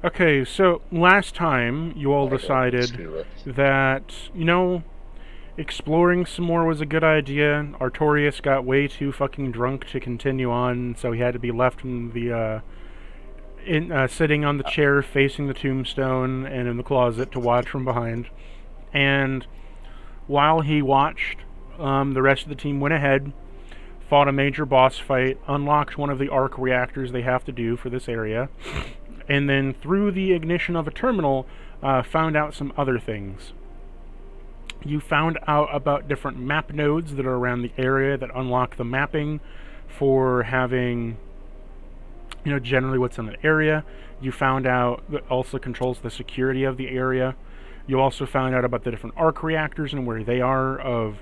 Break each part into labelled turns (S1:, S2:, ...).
S1: Okay, so last time you all decided that, exploring some more was a good idea. Artorias got way too fucking drunk to continue on, so he had to be left in the, sitting on the chair facing the tombstone and in the closet to watch from behind. And while he watched, the rest of the team went ahead, fought a major boss fight, unlocked one of the arc reactors they have to do for this area, and then through the ignition of a terminal, found out some other things. You found out about different map nodes that are around the area that unlock the mapping for having, generally what's in the area. You found out that also controls the security of the area. You also found out about the different arc reactors and where they are of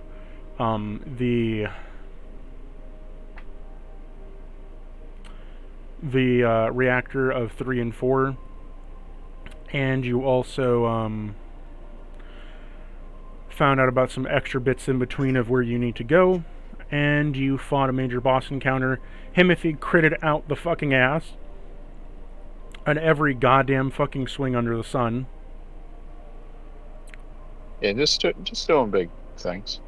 S1: the reactor of 3 and 4, and you also found out about some extra bits in between of where you need to go, and you fought a major boss encounter. Himothy critted out the fucking ass on every goddamn fucking swing under the sun.
S2: Yeah, just doing big things.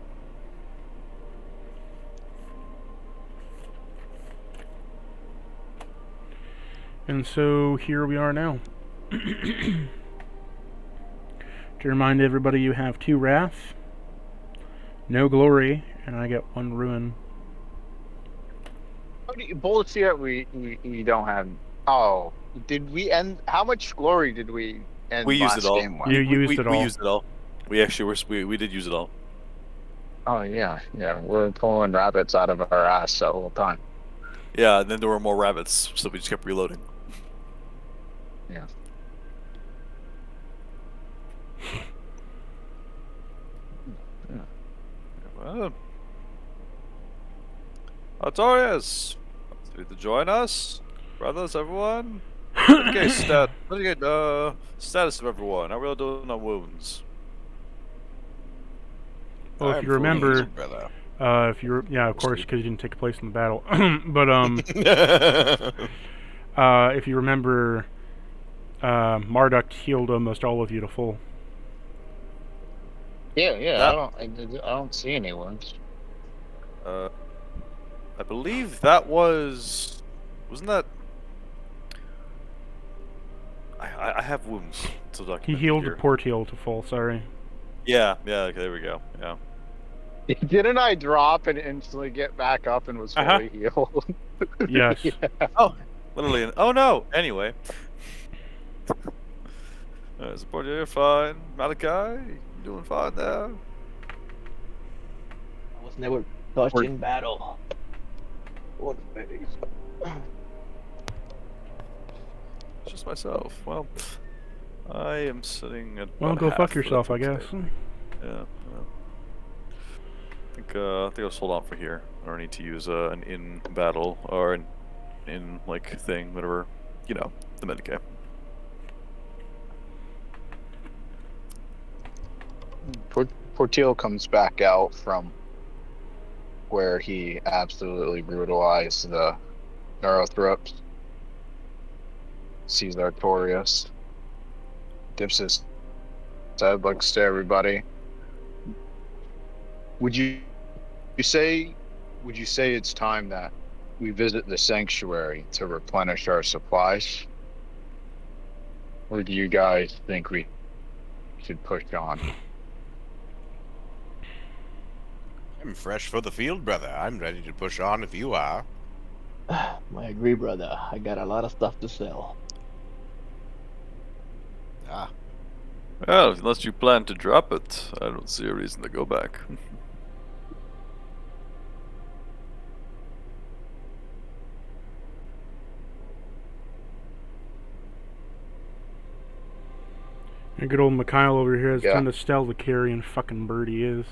S1: And so here we are now. To remind everybody, you have 2 wrath, no glory, and I get 1 ruin.
S2: Bullshit. We don't have. Oh, did we end? How much glory did we end?
S3: We used
S2: last
S3: it all.
S2: Game with?
S1: You used it all.
S3: We used it all. We actually we did use it all.
S2: Oh yeah. We're pulling rabbits out of our ass the whole time.
S3: Yeah, and then there were more rabbits, so we just kept reloading.
S2: Yeah.
S3: Well, Artorias, to join us, brothers, everyone. Okay, status of everyone. How are we all doing on wounds?
S1: Well, if you remember, of course, because you didn't take place in the battle. But if you remember, Marduk healed almost all of you to full.
S2: Yeah. I don't see any wounds.
S3: I believe that wasn't that. I have wounds.
S1: He healed the port heal to full. Sorry.
S3: Yeah. Okay, there we go. Yeah.
S2: Didn't I drop and instantly get back up and was fully healed?
S1: Yes.
S2: Yeah.
S3: Oh, literally. Oh no. Anyway. Support, you're fine. Malachi, doing fine there.
S4: I was never touched in battle. What a face.
S3: It's just myself. Well, I am sitting at.
S1: Well, go fuck yourself, I guess.
S3: Yeah. I think I'll just hold on for here. I don't need to use an in battle or an in like thing, whatever. You know, the medicate.
S2: Portillo comes back out from where he absolutely brutalized the Neurothrops. Sees Artorias. Dips his head, looks to everybody. Would you say it's time that we visit the sanctuary to replenish our supplies? Or do you guys think we should push on?
S5: I'm fresh for the field, brother. I'm ready to push on if you are.
S4: I agree, brother. I got a lot of stuff to sell.
S5: Ah.
S3: Well, unless you plan to drop it, I don't see a reason to go back.
S1: And good old Mikhail over here has turned to Stell the carrying fucking bird he is.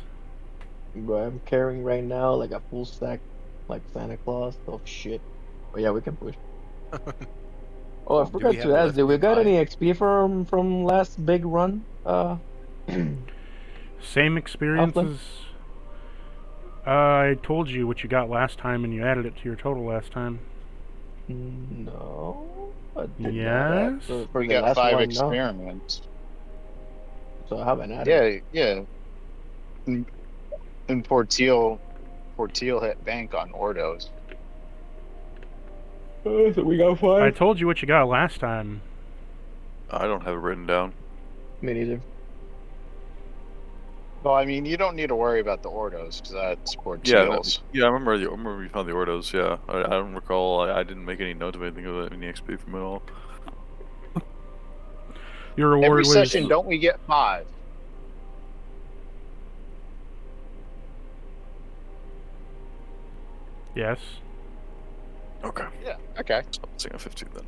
S4: Bro, I'm carrying right now like a full stack, like Santa Claus. Oh shit. Oh yeah, we can push. Oh, I forgot to ask, did we got any XP from last big run?
S1: Same experiences. I told you what you got last time, and you added it to your total last time.
S4: No, I did not
S1: Yes?
S4: for
S2: We
S4: the
S2: got
S4: last
S2: 5
S4: one, no.
S2: experiments.
S4: So I haven't added.
S2: Yeah. And, and Porteal hit bank on Ordos.
S4: So we got
S1: I
S4: 5.
S1: told you what you got last time.
S3: I don't have it written down.
S4: Me neither.
S2: Well, I mean, you don't need to worry about the Ordos because that's
S3: Yeah,
S2: Porteal's.
S3: yeah. I remember we found the Ordos. Yeah, I don't recall. I didn't make any note of anything of any XP from it all.
S1: Your reward
S2: Every
S1: was
S2: session, don't we get 5?
S1: yes.
S3: Okay.
S2: Yeah. Okay.
S3: So I'm saying 15 then.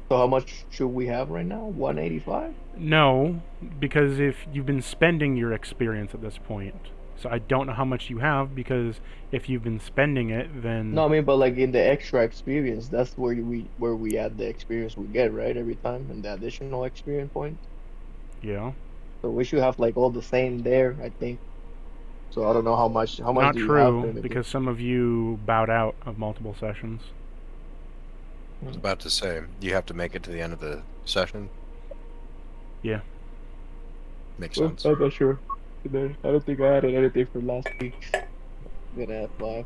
S4: So how much should we have right now? 185?
S1: No, because if you've been spending your experience at this point, so I don't know how much you have because if you've been spending it, then
S4: No, I mean, but like in the extra experience, that's where we add the experience we get, right? Every time, and the additional experience points.
S1: yeah,
S4: So we should have like all the same there, I think. So I don't know how much
S1: not
S4: do you have,
S1: true
S4: Timothy?
S1: because some of you bowed out of multiple sessions.
S5: I was about to say, you have to make it to the end of the session.
S1: Yeah.
S5: Makes sense.
S4: I'm not sure. I don't think I added anything for last week. I'm gonna add 5.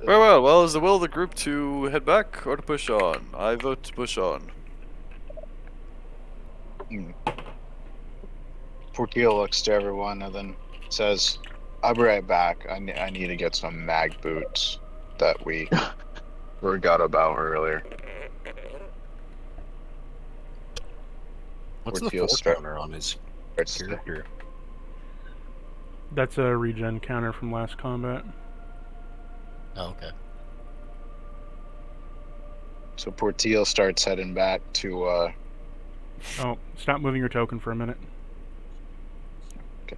S3: Well, is the will of the group to head back or to push on? I vote to push on.
S2: Porteal looks to everyone and then says, "I'll be right back. I need to get some mag boots that we forgot about earlier."
S5: What's the
S2: Porteal
S5: force counter on his
S2: starts to-
S5: character?
S1: That's a regen counter from last combat.
S5: Oh, okay.
S2: So Porteal starts heading back to
S1: Oh, stop moving your token for a minute.
S2: Okay.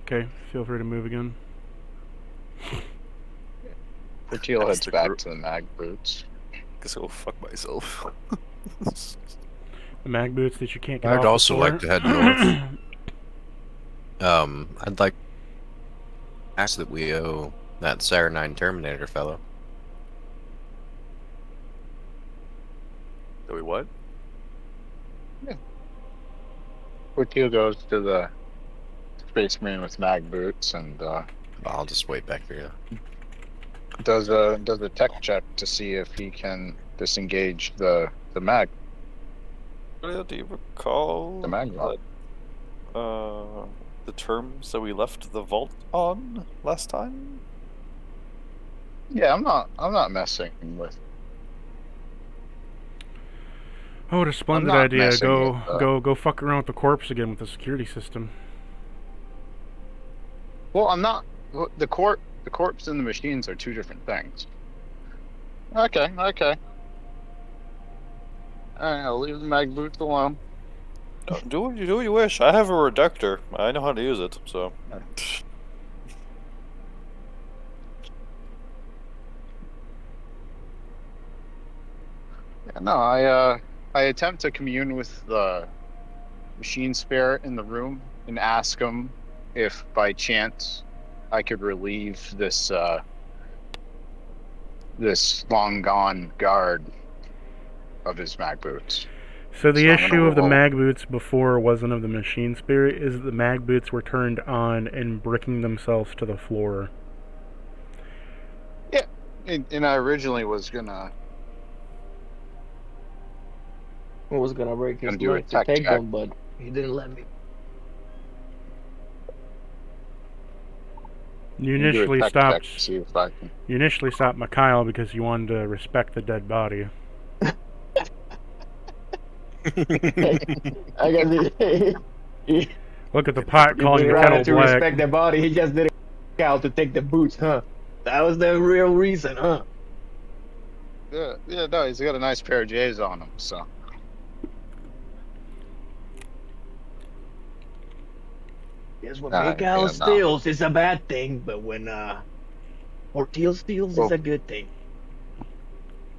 S1: Okay, feel free to move again.
S2: Porteal heads
S3: Stick
S2: back
S3: group.
S2: to the mag boots.
S3: Guess I'll fuck myself.
S1: The mag boots that you can't get
S5: I'd
S1: off
S5: also
S1: the
S5: like to
S1: floor.
S5: head north. I'd like to ask that we owe that Saranine Terminator fellow.
S3: Do we what?
S2: Porteal goes to the Space Marine with mag boots and
S5: I'll just wait back here.
S2: does a tech check to see if he can disengage the mag.
S3: Do you recall
S2: The magma.
S3: the terms that we left the vault on last time?
S2: Yeah, I'm not messing with.
S1: Oh, what a splendid
S2: not
S1: idea.
S2: messing
S1: Go fuck around with the corpse again with the security system.
S2: Well, I'm not. The corpse and the machines are 2 different things. Okay. Alright, I'll leave the mag boots alone.
S3: Do what you wish. I have a reductor. I know how to use it, so.
S2: Yeah, no, I attempt to commune with the machine spirit in the room and ask him if by chance I could relieve this this long gone guard of his mag boots.
S1: So the
S2: So I'm gonna
S1: issue of the
S2: roll.
S1: mag boots before wasn't of the machine spirit, is that the mag boots were turned on and bricking themselves to the floor.
S2: Yeah, and I originally was gonna
S4: break his
S2: Gonna do a
S4: leg to
S2: tech
S4: take
S2: check.
S4: them, but he didn't let me.
S1: You
S2: do a
S1: initially
S2: tech
S1: stopped.
S2: check to see if I can.
S1: You initially stopped Mikhail because you wanted to respect the dead body.
S4: I guess he
S1: Look at the pot calling the
S4: didn't
S1: kettle
S4: rather to
S1: black.
S4: respect the body. He just didn't out to take the boots, huh? That was the real reason, huh?
S2: Yeah, no, he's got a nice pair of J's on him, so.
S4: Guess when
S2: Ah,
S4: Mikhail
S2: yeah, no.
S4: steals, it's a bad thing, but when Porteal steals, it's
S2: Well-
S4: a good thing.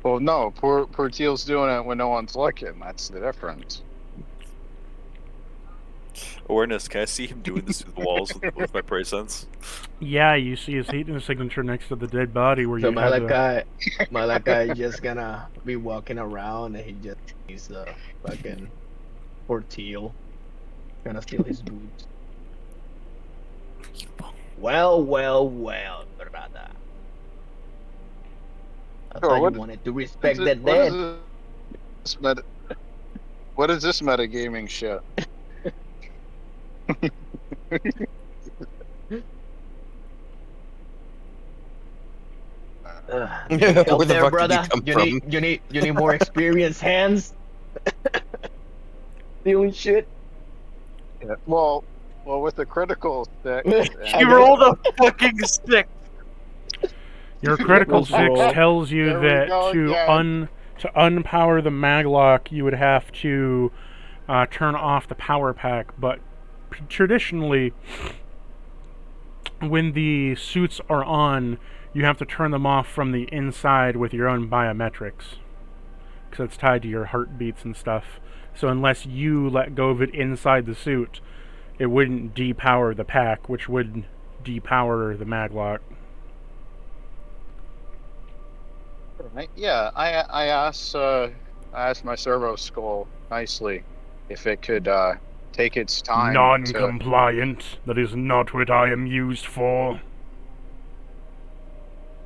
S2: Well, no, poor Teal's doing it when no one's looking. That's the difference.
S3: Awareness, can I see him doing this through the walls with my prey sense?
S1: Yeah, you see his heat signature next to the dead body where
S4: So
S1: you had the...
S4: Malachi just gonna be walking around and he just sees fucking poor Teal gonna steal his boots. Well, brother. I
S2: Sure,
S4: thought you
S2: what-
S4: wanted to respect the
S2: What
S4: dead.
S2: is this what is this metagaming shit?
S4: Need
S5: Where
S4: help
S5: the
S4: there,
S5: fuck did you
S4: brother?
S5: come
S4: You need more experienced hands. Stealing shit.
S2: Yeah. Well, with the critical stick.
S4: You rolled
S3: a fucking stick!
S1: Your critical
S4: Let's
S1: 6
S4: roll.
S1: tells you
S2: There we
S1: that
S2: go
S1: to
S2: again.
S1: unpower the maglock, you would have to turn off the power pack. But traditionally, when the suits are on, you have to turn them off from the inside with your own biometrics, because it's tied to your heartbeats and stuff. So unless you let go of it inside the suit, it wouldn't depower the pack, which would depower the maglock.
S2: Right. Yeah, I asked my servo skull nicely if it could take its time to.
S1: Non-compliant. That is not what I am used for.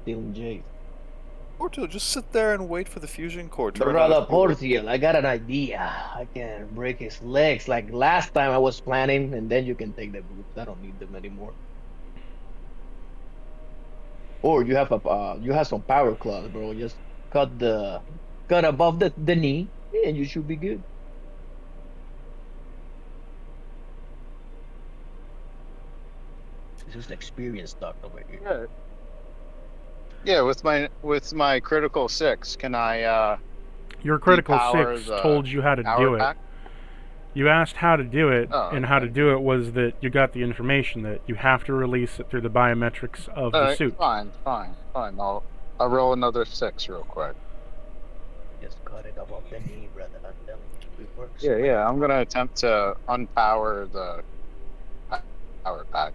S4: Stealing Jade.
S3: Porto, just sit there and wait for the fusion core to run
S4: Brother
S3: out of fuel.
S4: Portiel, I got an idea. I can break his legs like last time I was planning, and then you can take the boots. I don't need them anymore. Or you have some power claws, bro. Just cut above the knee, and you should be good. This is experience talk over here.
S2: Yeah, with my critical 6, can I
S1: Your critical
S2: depower
S1: 6
S2: the
S1: told you how to
S2: power
S1: do it.
S2: pack?
S1: You asked how to do it,
S2: Oh,
S1: and how to
S2: okay.
S1: do it was that you got the information that you have to release it through the biometrics of the
S2: Alright,
S1: suit.
S2: fine. I'll roll another 6 real quick.
S4: Just cut it above the knee, brother. I'm telling you, it works.
S2: Yeah. I'm gonna attempt to unpower the power pack.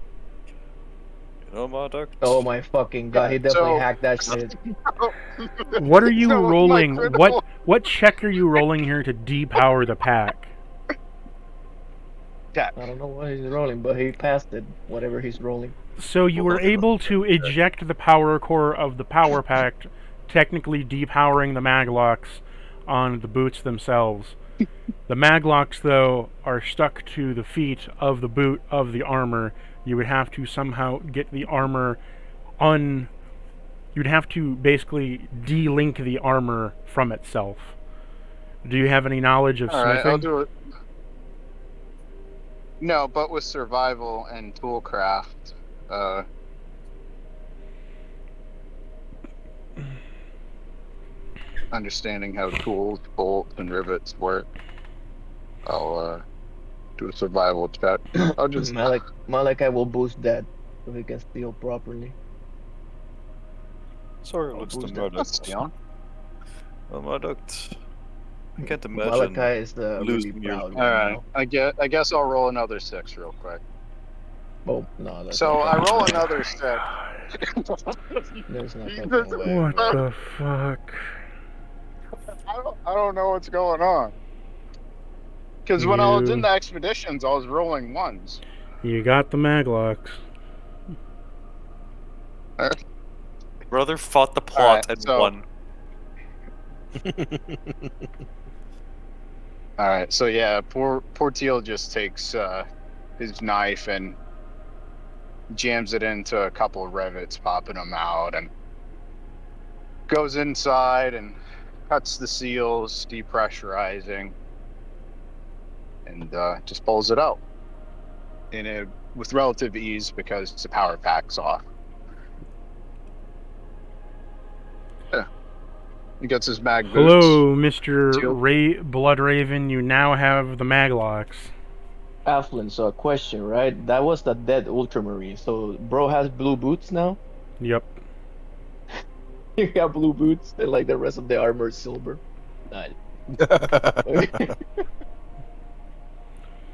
S3: You know, my duct.
S4: Oh my fucking god, he definitely hacked that shit.
S1: What are you
S2: So, my
S1: rolling?
S2: critical-
S1: What check are you rolling here to depower the pack?
S2: Yeah.
S4: I don't know what he's rolling, but he passed it, whatever he's rolling.
S1: So you were able to eject the power core of the power pack, technically depowering the maglocks on the boots themselves. The maglocks, though, are stuck to the feet of the boot of the armor. You would have to somehow get the armor You'd have to basically de-link the armor from itself. Do you have any knowledge of
S2: Alright,
S1: smithing?
S2: I'll do it. No, but with survival and toolcraft, understanding how tools, bolts, and rivets work, I'll do a survival check. I'll just
S4: Malachi will boost that so he can steal properly.
S3: Sorry, it looks the
S4: boost that.
S3: murder.
S2: steal.
S3: Oh, my duct. I can't imagine.
S4: Malachi is really
S3: losing your-
S4: proud
S2: All
S4: right
S2: right,
S4: now.
S2: I guess I'll roll another 6 real quick.
S4: Oh, no, that's
S2: So
S4: not
S2: I roll
S4: fucking way.
S2: another 6.
S4: There's no
S2: Jesus.
S4: fucking way.
S1: What the fuck?
S2: I don't know what's going on. Because when I was in
S1: You-
S2: the expeditions, I was rolling 1s.
S1: You got the maglocks.
S3: Brother fought the plot
S2: Alright,
S3: and
S2: so-
S3: won.
S2: All right, so yeah, poor Teal just takes his knife and jams it into a couple of rivets, popping them out, and goes inside and cuts the seals, depressurizing, and just pulls it out with relative ease because the power pack's off. Yeah, he gets his mag boots.
S1: Hello, Mr.
S2: Teal.
S1: Blood Raven. You now have the maglocks.
S4: Afflin, so a question, right? That was the dead ultramarine. So bro has blue boots now?
S1: Yep.
S4: You got blue boots, and like the rest of the armor is silver. Nice.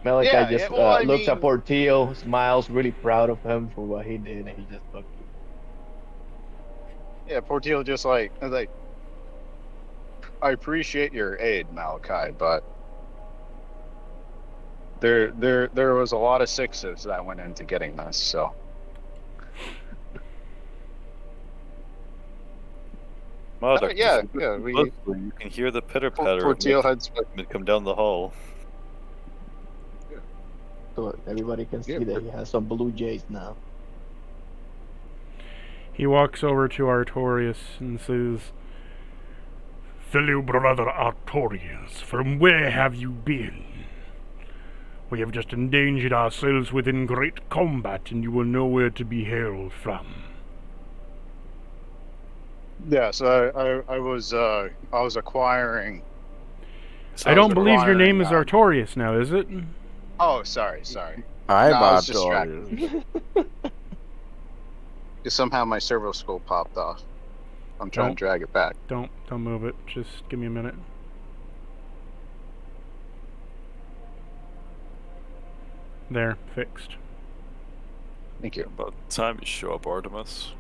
S4: Malachi
S2: Yeah,
S4: just
S2: yeah. Well, I
S4: looks at
S2: mean,
S4: Portillo, smiles, really proud of him for what he did, and he just fuck you.
S2: yeah. Portillo just like, I appreciate your aid, Malachi, but there was a lot of sixes that went into getting this. So
S3: Marduk,
S2: yeah,
S3: if you
S2: yeah.
S3: listen closely, you can hear the pitter patter of
S2: Portillo had
S3: movement come down the hall.
S4: So everybody can see that he has some blue jays now.
S1: He walks over to Artorias and says, "Fellow brother Artorias, from where have you been? We have just endangered ourselves within great combat, and you were nowhere to be hailed from."
S2: Yeah, so I was acquiring.
S1: I don't believe your name is
S2: acquiring,
S1: Artorias now, is it?
S2: Oh, sorry.
S5: I'm
S2: No, I was
S5: Artorias.
S2: Somehow my servo skull popped off. I'm trying
S1: Don't.
S2: to drag it back.
S1: Don't move it. Just give me a minute. There, fixed.
S2: Thank you.
S3: About time you show up, Artemis.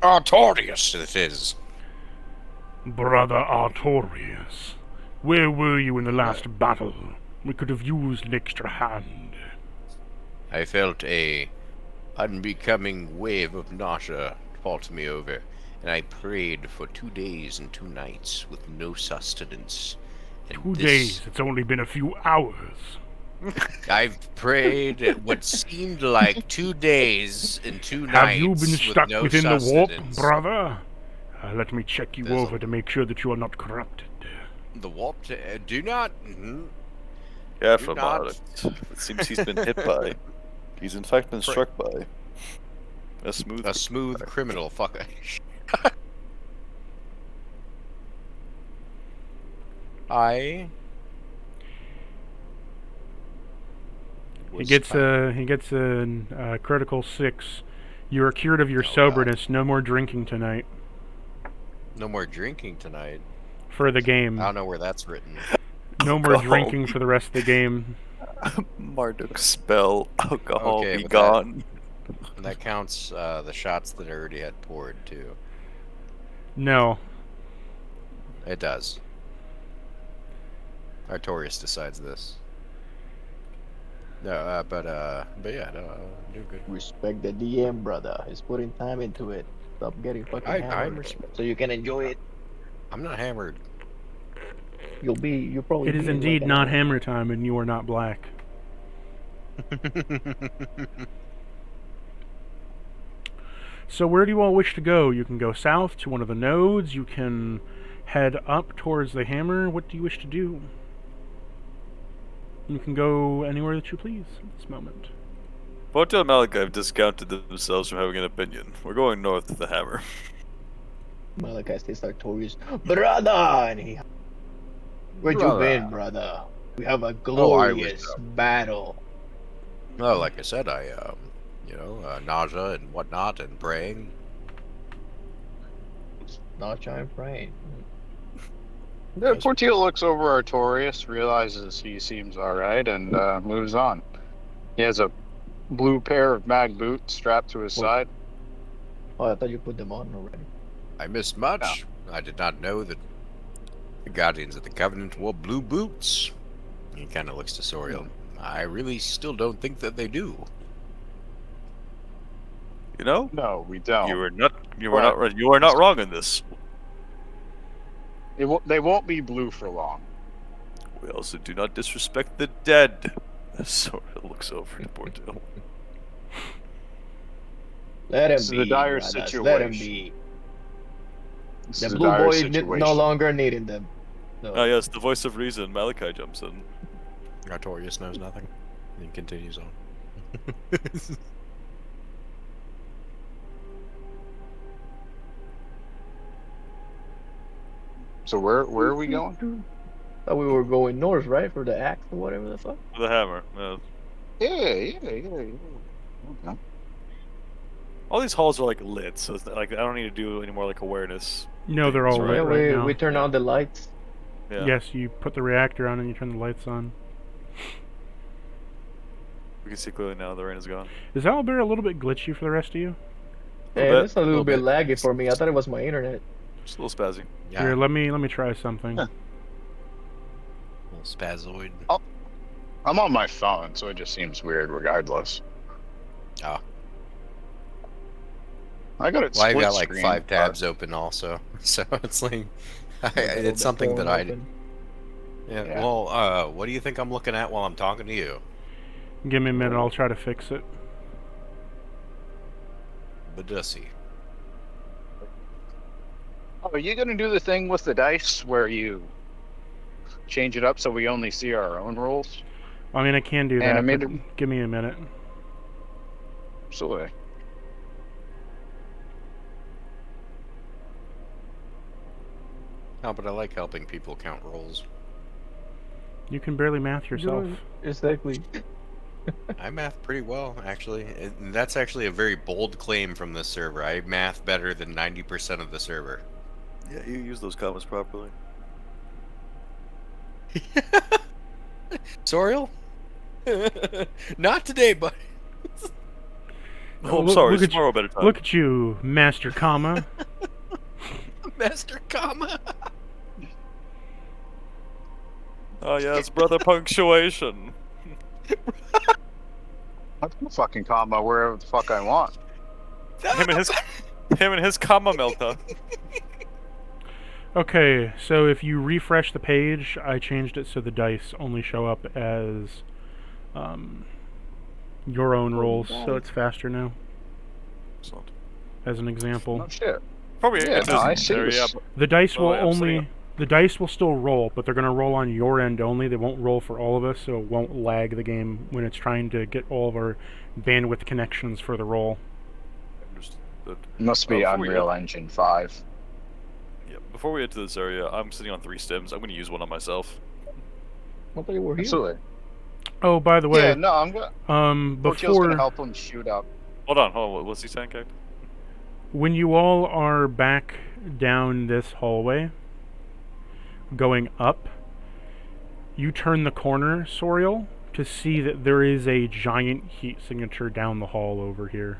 S5: Artorias, it is.
S1: Brother Artorias, where were you in the last battle? We could have used an extra hand.
S5: I felt a unbecoming wave of nausea vault me over, and I prayed for 2 days and 2 nights with no sustenance. And
S1: 2 days, it's only been a few hours.
S5: I've prayed what seemed like 2 days and 2 nights.
S1: Have you been
S5: with
S1: stuck
S5: no
S1: within the warp,
S5: sustenance.
S1: brother? Let me check you
S5: There's
S1: over to make sure that you are not corrupted.
S5: The warp do not.
S3: Careful,
S5: not-
S3: Marduk. It seems he's been hit by. He's in fact been struck by a smooth
S5: criminal fucker.
S1: He gets a critical 6. You are cured of your soberness. No more drinking tonight.
S5: No more drinking tonight.
S1: For the game.
S5: I don't know where that's written.
S1: No more drinking for the rest of the game.
S3: Marduk's spell, alcohol
S5: Okay,
S3: be
S5: but
S3: gone.
S5: That counts the shots that I already had poured too.
S1: No.
S5: It does. Artorias decides this. No, but yeah, no, you're good.
S4: Respect the DM, brother. He's putting time into it. Stop getting fucking hammered, so you can enjoy it.
S5: I'm not hammered.
S4: You'll probably.
S1: It is
S4: be
S1: indeed
S4: like
S1: not hammer time, and you are not black. So where do you all wish to go? You can go south to one of the nodes. You can head up towards the hammer. What do you wish to do? You can go anywhere that you please at this moment.
S3: Portillo and Malachi have discounted themselves from having an opinion. We're going north to the hammer.
S4: Malachi stays Artorias, brother, and he. Where'd you been, brother? We have a glorious battle.
S5: No, like I said, nausea and whatnot, and praying.
S4: Nausea and praying.
S2: Yeah, Portillo looks over Artorias, realizes he seems alright, and moves on. He has a blue pair of mag boots strapped to his side.
S4: Oh, I thought you put them on already.
S5: I missed much. No. I did not know that the Guardians of the Covenant wore blue boots. He kind of looks to Soriel. I really still don't think that they do.
S3: You know?
S2: No, we don't.
S3: You are not wrong in this.
S2: They won't be blue for long.
S3: We also do not disrespect the dead. Soriel looks over to Portillo.
S4: Let him
S2: This is
S4: be.
S2: a dire
S4: brothers.
S2: situation.
S4: Let him be.
S2: This
S4: The
S2: is a
S4: blue
S2: dire
S4: boy
S2: situation.
S4: no longer needing them. No.
S3: Ah, yes, the voice of reason. Malachi jumps in.
S5: Artorias knows nothing. And he continues on.
S2: So where are we going?
S4: Thought we were going north, right? For the axe or whatever the fuck.
S3: The hammer.
S2: Yeah. Okay.
S3: All these halls are like lit, so it's not, like I don't need to do any more like awareness.
S1: No, they're
S3: things,
S1: all
S3: right?
S1: lit right now.
S4: we turn
S3: Yeah.
S4: on the lights.
S3: Yeah.
S1: Yes, you put the reactor on and you turn the lights on.
S3: We can see clearly now the rain is gone.
S1: Is Owlbear a little bit glitchy for the rest of you?
S4: Hey,
S3: bit,
S4: that's a little bit
S5: bit.
S4: laggy for me. I thought it was my internet.
S3: Just a little spazzy.
S5: Yeah.
S1: Here, let me try something.
S2: Huh.
S5: Little spazoid.
S2: I'm on my phone, so it just seems weird regardless.
S5: Ah.
S2: I got it
S5: Well, I
S2: split
S5: got like
S2: screen,
S5: 5
S2: but-
S5: tabs open also, so it's like it's
S4: The
S5: something
S4: phone
S5: that I.
S4: open.
S5: Yeah.
S2: Yeah.
S5: Well, what do you think I'm looking at while I'm talking to you?
S1: Give me a minute, I'll try to fix it.
S5: Badussy.
S2: Oh, are you gonna do the thing with the dice where you change it up so we only see our own rolls?
S1: I mean, I can do that, but
S2: Animated?
S1: give me a minute.
S2: Absolutely.
S5: No, but I like helping people count rolls.
S1: You can barely math yourself.
S4: Exactly.
S5: I math pretty well, actually. And that's actually a very bold claim from this server. I math better than 90% of the server.
S3: Yeah, you use those commas properly.
S5: Sorial? Not today, buddy.
S3: Oh, I'm
S1: Look-
S3: sorry.
S1: look at
S3: Tomorrow better time.
S1: Look at you, Master Comma.
S5: Master comma.
S3: Oh yes, brother punctuation.
S2: I can fucking comma wherever the fuck I want.
S3: Him and his comma melter.
S1: Okay, so if you refresh the page, I changed it so the dice only show up as your own rolls, so it's faster now.
S3: Excellent.
S1: As an example,
S2: Oh shit.
S3: Probably
S2: Yeah, no, I see
S3: area,
S2: this.
S3: but
S1: the dice
S3: Oh,
S1: will
S3: yeah, I'm setting
S1: only the dice will still roll, but they're going to roll on your end only. They won't roll for all of us, so it won't lag the game when it's trying to get all of our bandwidth connections for the roll.
S3: Understood.
S2: Must be
S3: Before we
S2: Unreal
S3: go-
S2: Engine 5.
S3: Yeah. Before we get to this area, I'm sitting on 3 stems. I'm going to use one on myself.
S4: I thought you were here.
S2: Absolutely.
S1: Oh, by the way,
S2: Yeah, no, I'm gonna. Portillo's
S1: before
S2: gonna help him shoot up.
S3: Hold on. What's he saying, Captain?
S1: when you all are back down this hallway, going up, you turn the corner, Sorial, to see that there is a giant heat signature down the hall over here.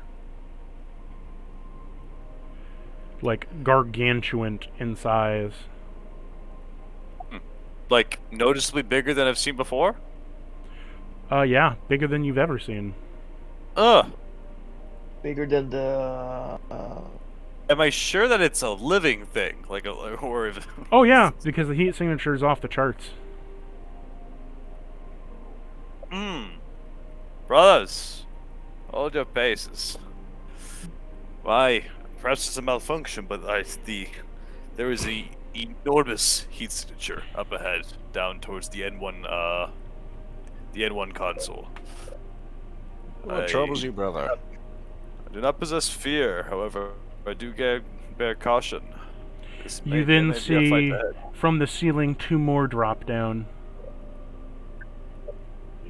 S1: Like, gargantuan in size.
S3: Like, noticeably bigger than I've seen before?
S1: Yeah, bigger than you've ever seen.
S3: Ugh.
S4: Bigger than the.
S3: Am I sure that it's a living thing? Like, or if...
S1: Oh yeah, because the heat signature is off the charts.
S3: Brothers, hold your paces. Why, perhaps it's a malfunction, but there is an enormous heat signature up ahead, down towards the N1 console.
S5: What troubles you, brother?
S3: I do not possess fear, however, I do bear caution. This
S1: You
S3: there
S1: then
S3: may be a fight
S1: see
S3: ahead.
S1: from the ceiling 2 more drop down.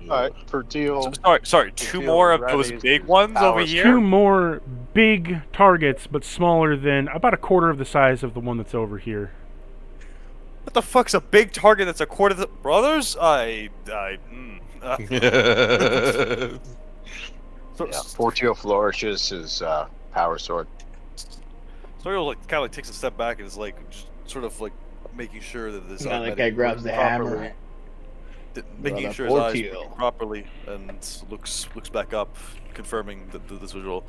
S2: Alright, Portillo.
S3: Sorry, 2 more of those
S2: ready
S3: big
S2: to
S3: ones over
S2: power
S3: here?
S1: 2 more big targets, but smaller than about a quarter of the size of the one that's over here.
S3: What the fuck's a big target that's a quarter of the... Brothers?
S2: Yeah, Portillo flourishes his power sword.
S3: Sorial like kind of like takes a step back and is like just sort of like making sure that this
S4: Yeah, that
S3: automatic
S4: guy grabs the hammer.
S3: properly- making
S4: Brother
S3: sure his eyes
S4: Portillo.
S3: work properly and looks back up, confirming this visual.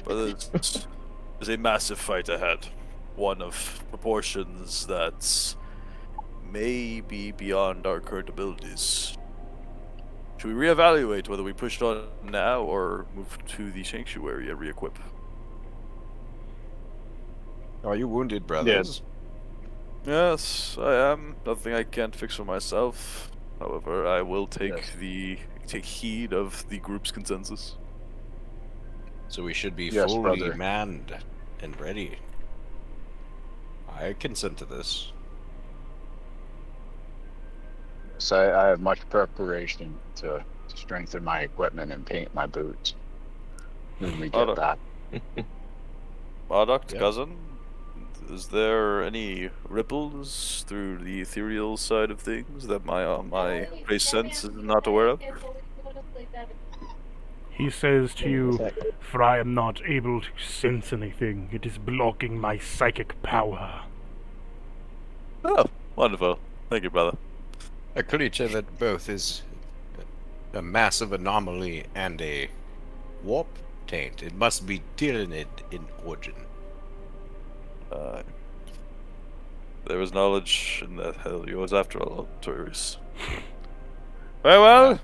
S3: But there's a massive fight ahead, one of proportions that may be beyond our current abilities. Should we reevaluate whether we push on now or move to the sanctuary and re-equip?
S5: Are you wounded, brothers?
S3: Yes, I am. Nothing I can't fix for myself. However, I will take take heed of the group's consensus.
S5: So we should be
S2: Yes,
S5: fully
S2: brother.
S5: manned and ready. I consent to this.
S2: So I have much preparation to strengthen my equipment and paint my boots. Then we
S3: Oh,
S2: get that.
S3: Marduk,
S5: Yeah.
S3: cousin, is there any ripples through the ethereal side of things that my race sense is not aware of?
S1: He says to you,
S4: Sec.
S1: "For I am not able to sense anything. It is blocking my psychic power."
S3: Oh, wonderful. Thank you, brother.
S5: A creature that both is a massive anomaly and a warp taint. It must be Tyranid in origin.
S3: There is knowledge in that hell yours after all, Taurus. Very well.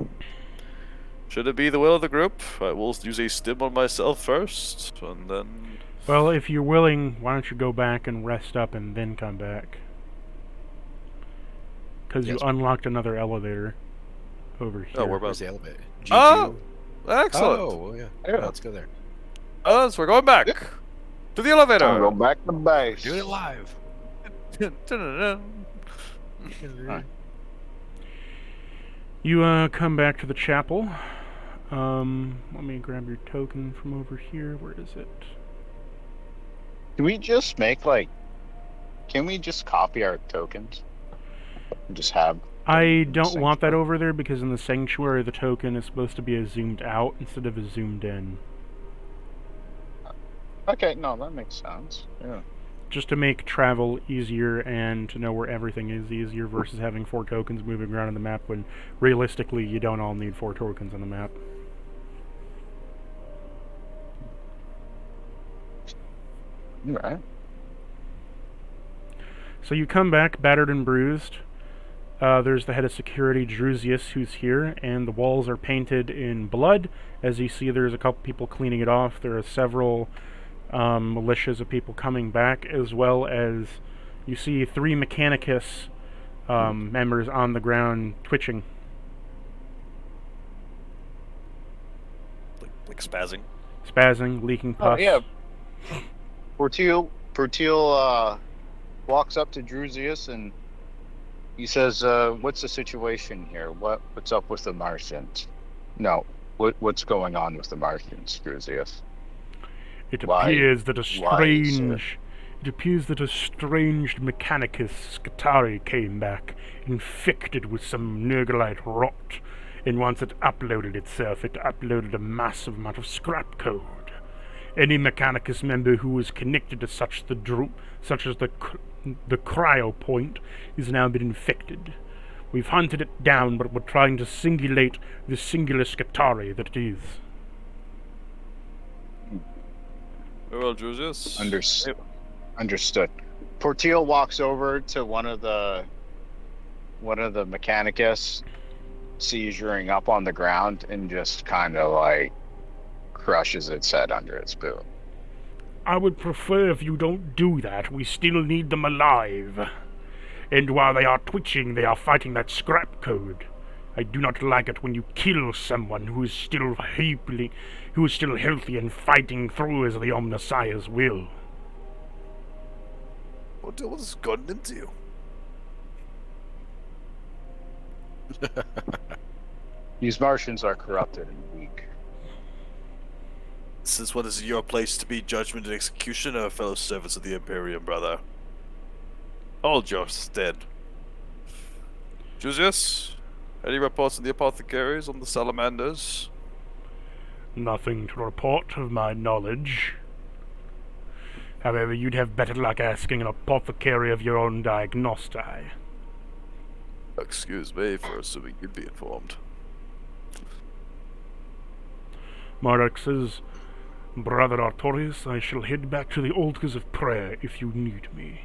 S3: Should it be the will of the group, I will use a stim on myself first, and then...
S1: Well, if you're willing, why don't you go back and rest up and then come back? Because
S5: Yes.
S1: you unlocked another elevator over here.
S3: Oh, we're
S5: Where's
S3: about...
S5: the elevator? G2?
S3: Oh! Excellent!
S5: Oh, well, yeah.
S2: Yeah.
S5: Let's go there.
S3: So we're going back! To the elevator!
S2: I'll go back to base.
S5: Do it live.
S2: Alright.
S1: You come back to the chapel. Let me grab your token from over here. Where is it?
S2: Can we just make like? Can we just copy our tokens? And just have.
S1: I don't want that
S2: Sanctuary?
S1: over there because in the sanctuary the token is supposed to be a zoomed out instead of a zoomed in.
S2: Okay, no, that makes sense. Yeah.
S1: Just to make travel easier and to know where everything is easier versus having 4 tokens moving around on the map when realistically you don't all need 4 tokens on the map.
S2: Right.
S1: So you come back battered and bruised. There's the head of security, Drusius, who's here, and the walls are painted in blood. As you see, there's a couple people cleaning it off. There are several militias of people coming back, as well as you see 3 Mechanicus members on the ground twitching.
S3: Like spazzing.
S1: Spazzing, leaking
S2: Oh
S1: pus.
S2: yeah. Portil walks up to Drusius and he says, "What's the situation here? What's up with the Martians? No, what's going on with the Martians, Drusius?"
S1: It
S2: Why-
S1: appears that a
S2: why, sir?
S1: strange... It appears that a strange Mechanicus Scutari came back, infected with some Nergalite rot, and once it uploaded itself, it uploaded a massive amount of scrap code. Any Mechanicus member who was connected to such as the cryo point has now been infected. We've hunted it down, but we're trying to singulate the singular Scutari that it is.
S3: Very well, Drusius.
S2: Understood. Portil walks over to one of the Mechanicus, seizuring up on the ground, and just kind of like crushes its head under its boot.
S1: I would prefer if you don't do that. We still need them alive. And while they are twitching, they are fighting that scrap code. I do not like it when you kill someone who is still healthy and fighting through as the Omnissiahs will.
S3: What has gotten into you?
S2: These Martians are corrupted and weak.
S3: Since when is it your place to be judgment and execution of fellow servants of the Imperium, brother? Hold your stead. Drusius, any reports on the apothecaries, on the salamanders?
S1: Nothing to report of my knowledge. However, you'd have better luck asking an apothecary of your own diagnosti.
S3: Excuse me for assuming you'd be informed.
S1: Marduk says, "Brother Artorius, I shall head back to the altars of prayer if you need me."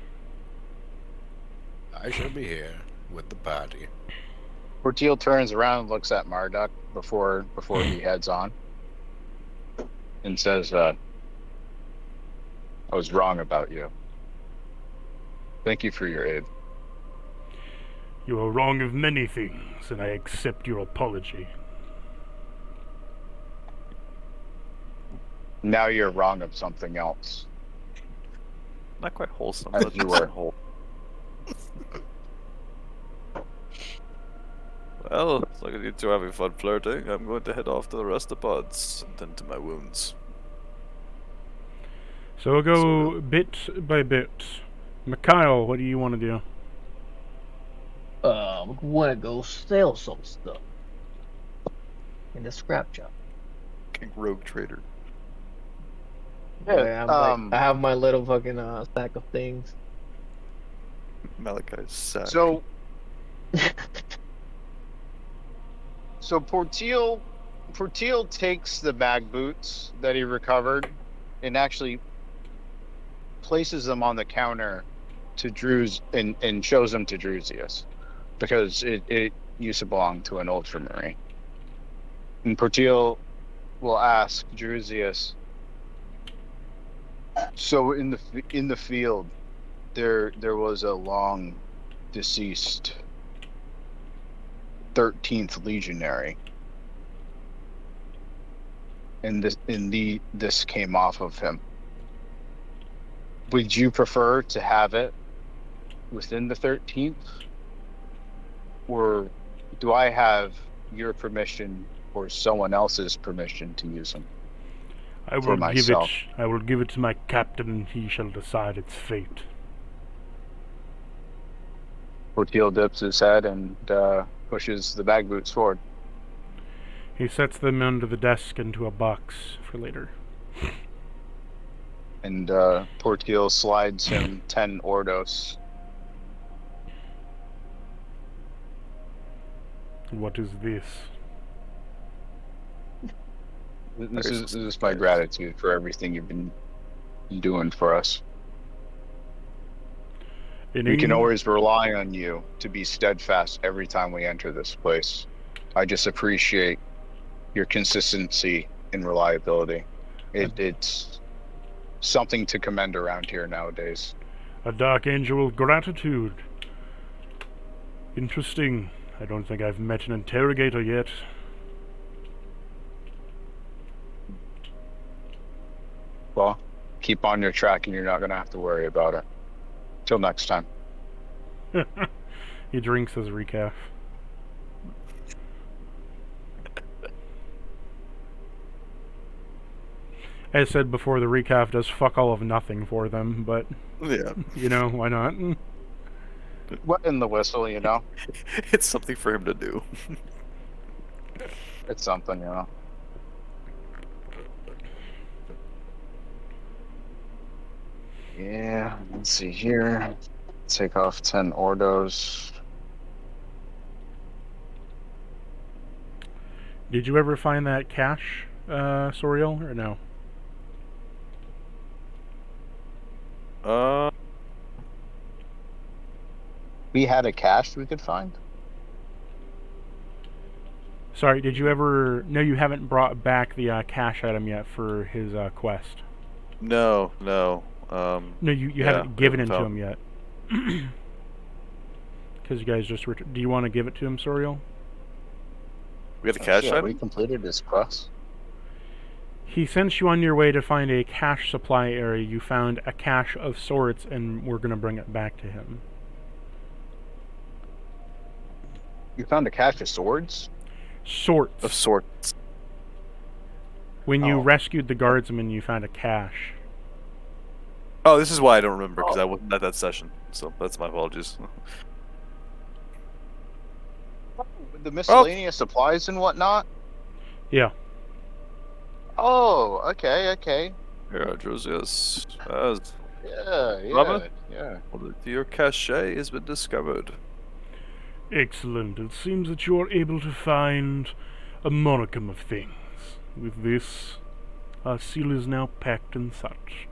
S5: I shall be here with the party.
S2: Portil turns around and looks at Marduk before he heads on, and says, "I was wrong about you. Thank you for your aid."
S1: You are wrong of many things, and I accept your apology.
S2: Now you're wrong of something else.
S3: Not quite wholesome,
S2: As
S3: but
S2: you were.
S3: whole. Well, it's like you two are having fun flirting. I'm going to head off to the rest of the pods and tend to my wounds.
S1: So we'll go bit by bit. Mikhail, what do you want to do?
S4: We wanna go sell some stuff in the scrap shop.
S3: King Rogue Trader.
S2: Yeah,
S4: I have my little fucking stack of things.
S3: Malachi's sack.
S2: So Portil takes the bag boots that he recovered and actually places them on the counter to Drew's and shows them to Drusius because it used to belong to an ultramarine. And Portil will ask Drusius, so in the field there was a long deceased 13th legionary, and this came off of him. Would you prefer to have it within the 13th, or do I have your permission or someone else's permission to use them?
S1: I will give it to my captain, and he shall decide its fate.
S2: Portil dips his head and pushes the bag boots forward.
S1: He sets them under the desk into a box for later.
S2: And Portil slides him 10 Ordos.
S1: What is this?
S2: This is my gratitude for everything you've been doing for us. We can always rely on you to be steadfast every time we enter this place. I just appreciate your consistency and reliability. It's something to commend around here nowadays.
S1: A dark angel of gratitude. Interesting. I don't think I've met an interrogator yet.
S2: Well, keep on your track and you're not going to have to worry about it. Till next time.
S1: He drinks his recaf. As said before, the recaf does fuck all of nothing for them, but
S3: Yeah.
S1: you know, why not?
S2: What in the whistle, you know?
S3: It's something for him to do.
S2: It's something, you know. Yeah, let's see here. Take off 10 Ordos.
S1: Did you ever find that cache, Soriel, or no?
S2: We had a cache we could find?
S1: Sorry, did you ever... No, you haven't brought back the cache item yet for his quest.
S3: No.
S1: No, you haven't given it to him yet. Because you guys just... Do you want to give it to him, Soriel?
S3: We got the cash item?
S2: We completed his quest.
S1: He sent you on your way to find a cache supply area. You found a cache of sorts, and we're going to bring it back to him.
S2: You found a cache of swords?
S1: Sorts.
S3: Of sorts.
S1: When you rescued the guardsmen, you found a cache.
S3: Oh, this is why I don't remember, because I wasn't at that session. So that's my apologies.
S2: The miscellaneous supplies and whatnot?
S1: Yeah.
S2: Oh, okay.
S3: Here, Drusius.
S2: Yeah.
S3: Your cache has been discovered.
S1: Excellent. It seems that you are able to find a monicum of things. With this, our seal is now packed and such.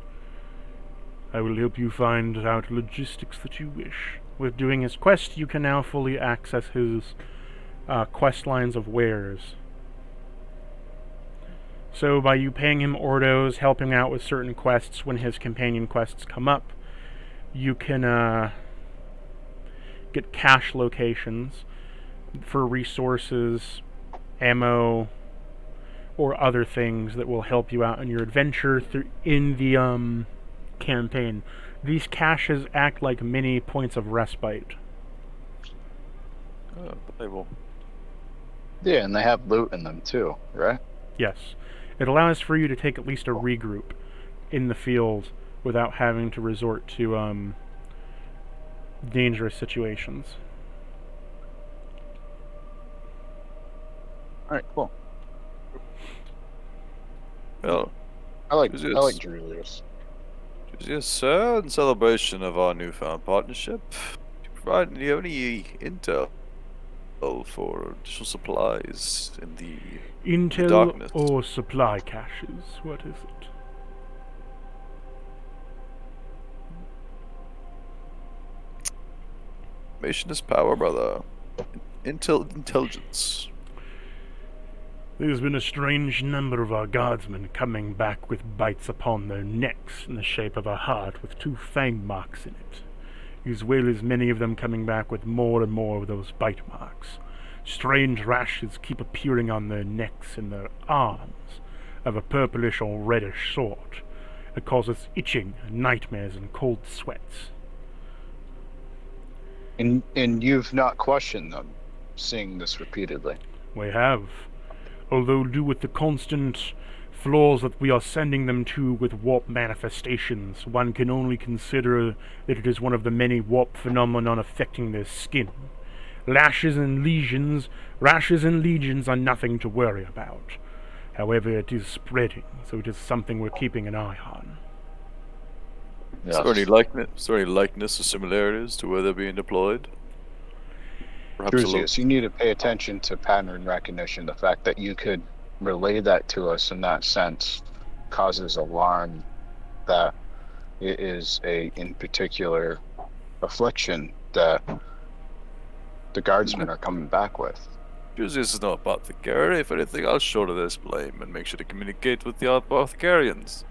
S1: I will help you find out logistics that you wish. With doing his quest, you can now fully access his quest lines of wares. So by you paying him Ordos, helping out with certain quests when his companion quests come up, you can get cache locations for resources, ammo, or other things that will help you out in your adventure in the campaign. These caches act like mini points of respite.
S3: Oh, they will.
S2: Yeah, and they have loot in them too, right?
S1: Yes. It allows for you to take at least a regroup in the field without having to resort to dangerous situations.
S2: All right, cool.
S3: Well,
S2: I like
S3: Julius.
S2: Julius.
S3: Yes, sir. In celebration of our newfound partnership, do you have any intel for additional supplies in the
S1: Intel
S3: darkness?
S1: or supply caches? What is it?
S3: Information is power, brother. Intelligence.
S1: There's been a strange number of our guardsmen coming back with bites upon their necks in the shape of a heart with 2 fang marks in it, as well as many of them coming back with more and more of those bite marks. Strange rashes keep appearing on their necks and their arms, of a purplish or reddish sort. It causes itching, nightmares, and cold sweats.
S2: And you've not questioned them, seeing this repeatedly.
S1: We have. Although due with the constant floors that we are sending them to with warp manifestations, one can only consider that it is one of the many warp phenomenon affecting their skin. Rashes and lesions are nothing to worry about. However, it is spreading, so it is something we're keeping an eye on.
S3: Is there any likeness or similarities to where they're being deployed? Perhaps
S2: Drusius, you need to pay attention to pattern recognition. The fact that you could relay that to us in that sense causes alarm that it is in particular affliction that the guardsmen are coming back with.
S3: Julius is not apothecary. If anything, I'll shoulder this blame and make sure to communicate with the apothecarians.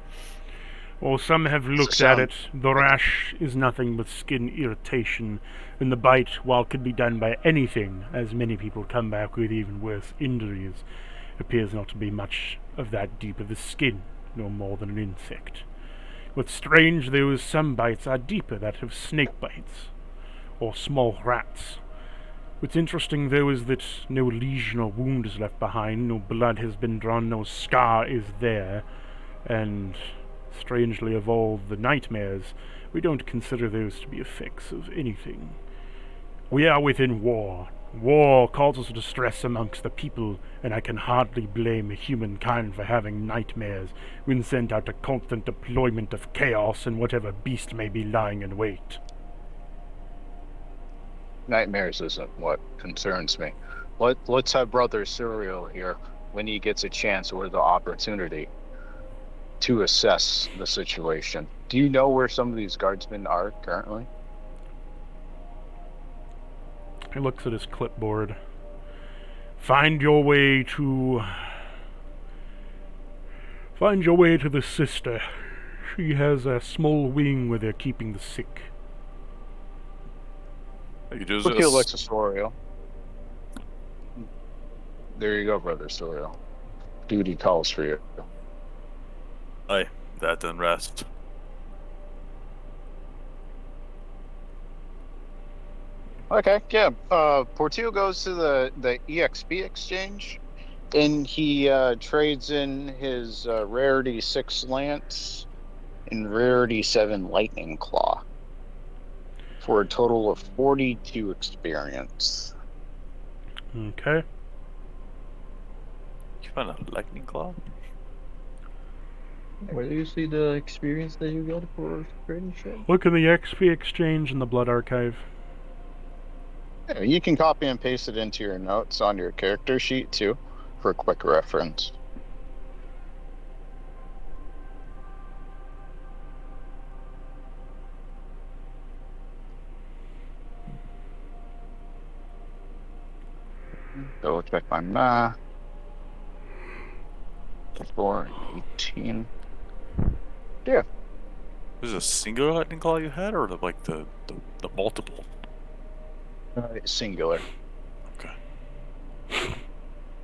S1: Or some have looked at it. The rash is nothing but skin irritation, and the bite, while could be done by anything, as many people come back with even worse injuries, appears not to be much of that deep of the skin, no more than an insect. What's strange, though, is some bites are deeper, that of snake bites, or small rats. What's interesting, though, is that no lesion or wound is left behind, no blood has been drawn, no scar is there, and strangely of all the nightmares, we don't consider those to be effects of anything. We are within war. War causes distress amongst the people, and I can hardly blame humankind for having nightmares when sent out to constant deployment of chaos and whatever beast may be lying in wait.
S2: Nightmares isn't what concerns me. Let's have Brother Serial here when he gets a chance or the opportunity to assess the situation. Do you know where some of these guardsmen are currently?
S1: He looks at his clipboard. Find your way to the sister. She has a small wing where they're keeping the sick.
S2: Look at Alexis Sorial. There you go, Brother Sorial. Duty calls for you.
S3: Aye, that and rest.
S2: Okay, yeah. Portillo goes to the EXP exchange, and he trades in his rarity 6 lance and rarity 7 lightning claw for a total of 42 experience.
S1: Okay.
S3: You found a lightning claw?
S4: Where do you see the experience that you got for trading shit?
S1: Look in the XP exchange in the blood archive.
S2: Yeah, you can copy and paste it into your notes on your character sheet too, for quick reference. Double check my math. 418. Yeah.
S3: Is it a singular lightning claw you had, or like the multiple?
S2: Singular.
S3: Okay.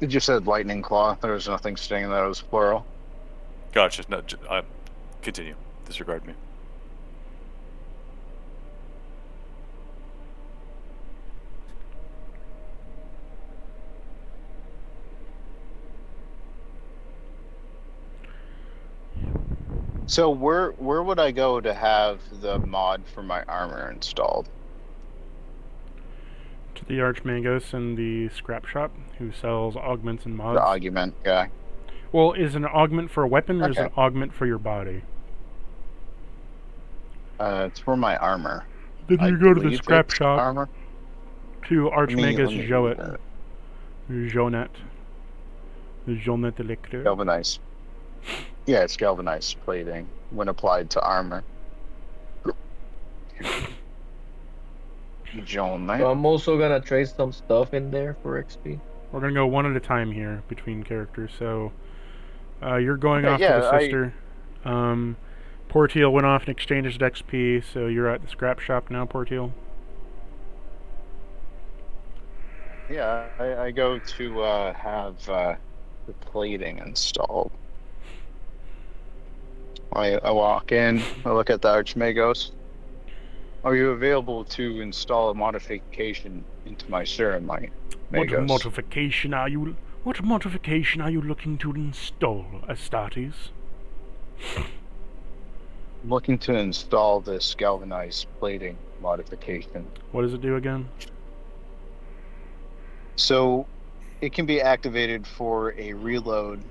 S2: It just said lightning claw. There was nothing stating that it was plural.
S3: Gotcha. No, continue. Disregard me.
S2: So where would I go to have the mod for my armor installed?
S1: To the Archmagos in the scrap shop, who sells augments and mods.
S2: The augment guy.
S1: Well, is it an augment for a weapon, or is it
S2: Okay.
S1: an augment for your body?
S2: It's for my armor.
S1: Then
S2: I
S1: you go to the
S2: believe
S1: scrap
S2: it's
S1: shop
S2: armor.
S1: to Archmagos
S2: Let me
S1: Joet.
S2: read
S1: Jonet. Jonet Elector.
S2: Galvanized. Yeah, it's galvanized plating when applied to armor. Jonet.
S4: So I'm also gonna trade some stuff in there for XP.
S1: We're gonna go one at a time here between characters. So, you're going
S2: Okay,
S1: off
S2: yeah,
S1: to the sister. Portiel went off and exchanged his XP, so you're at the scrap shop now, Portiel.
S2: Yeah, I go to have the plating installed. I walk in, I look at the Archmagos. Are you available to install a modification into my serum, my
S1: What
S2: Magos?
S1: modification are you? What modification are you looking to install, Astartes?
S2: I'm looking to install this galvanized plating modification.
S1: What does it do again?
S2: So it can be activated for a reload.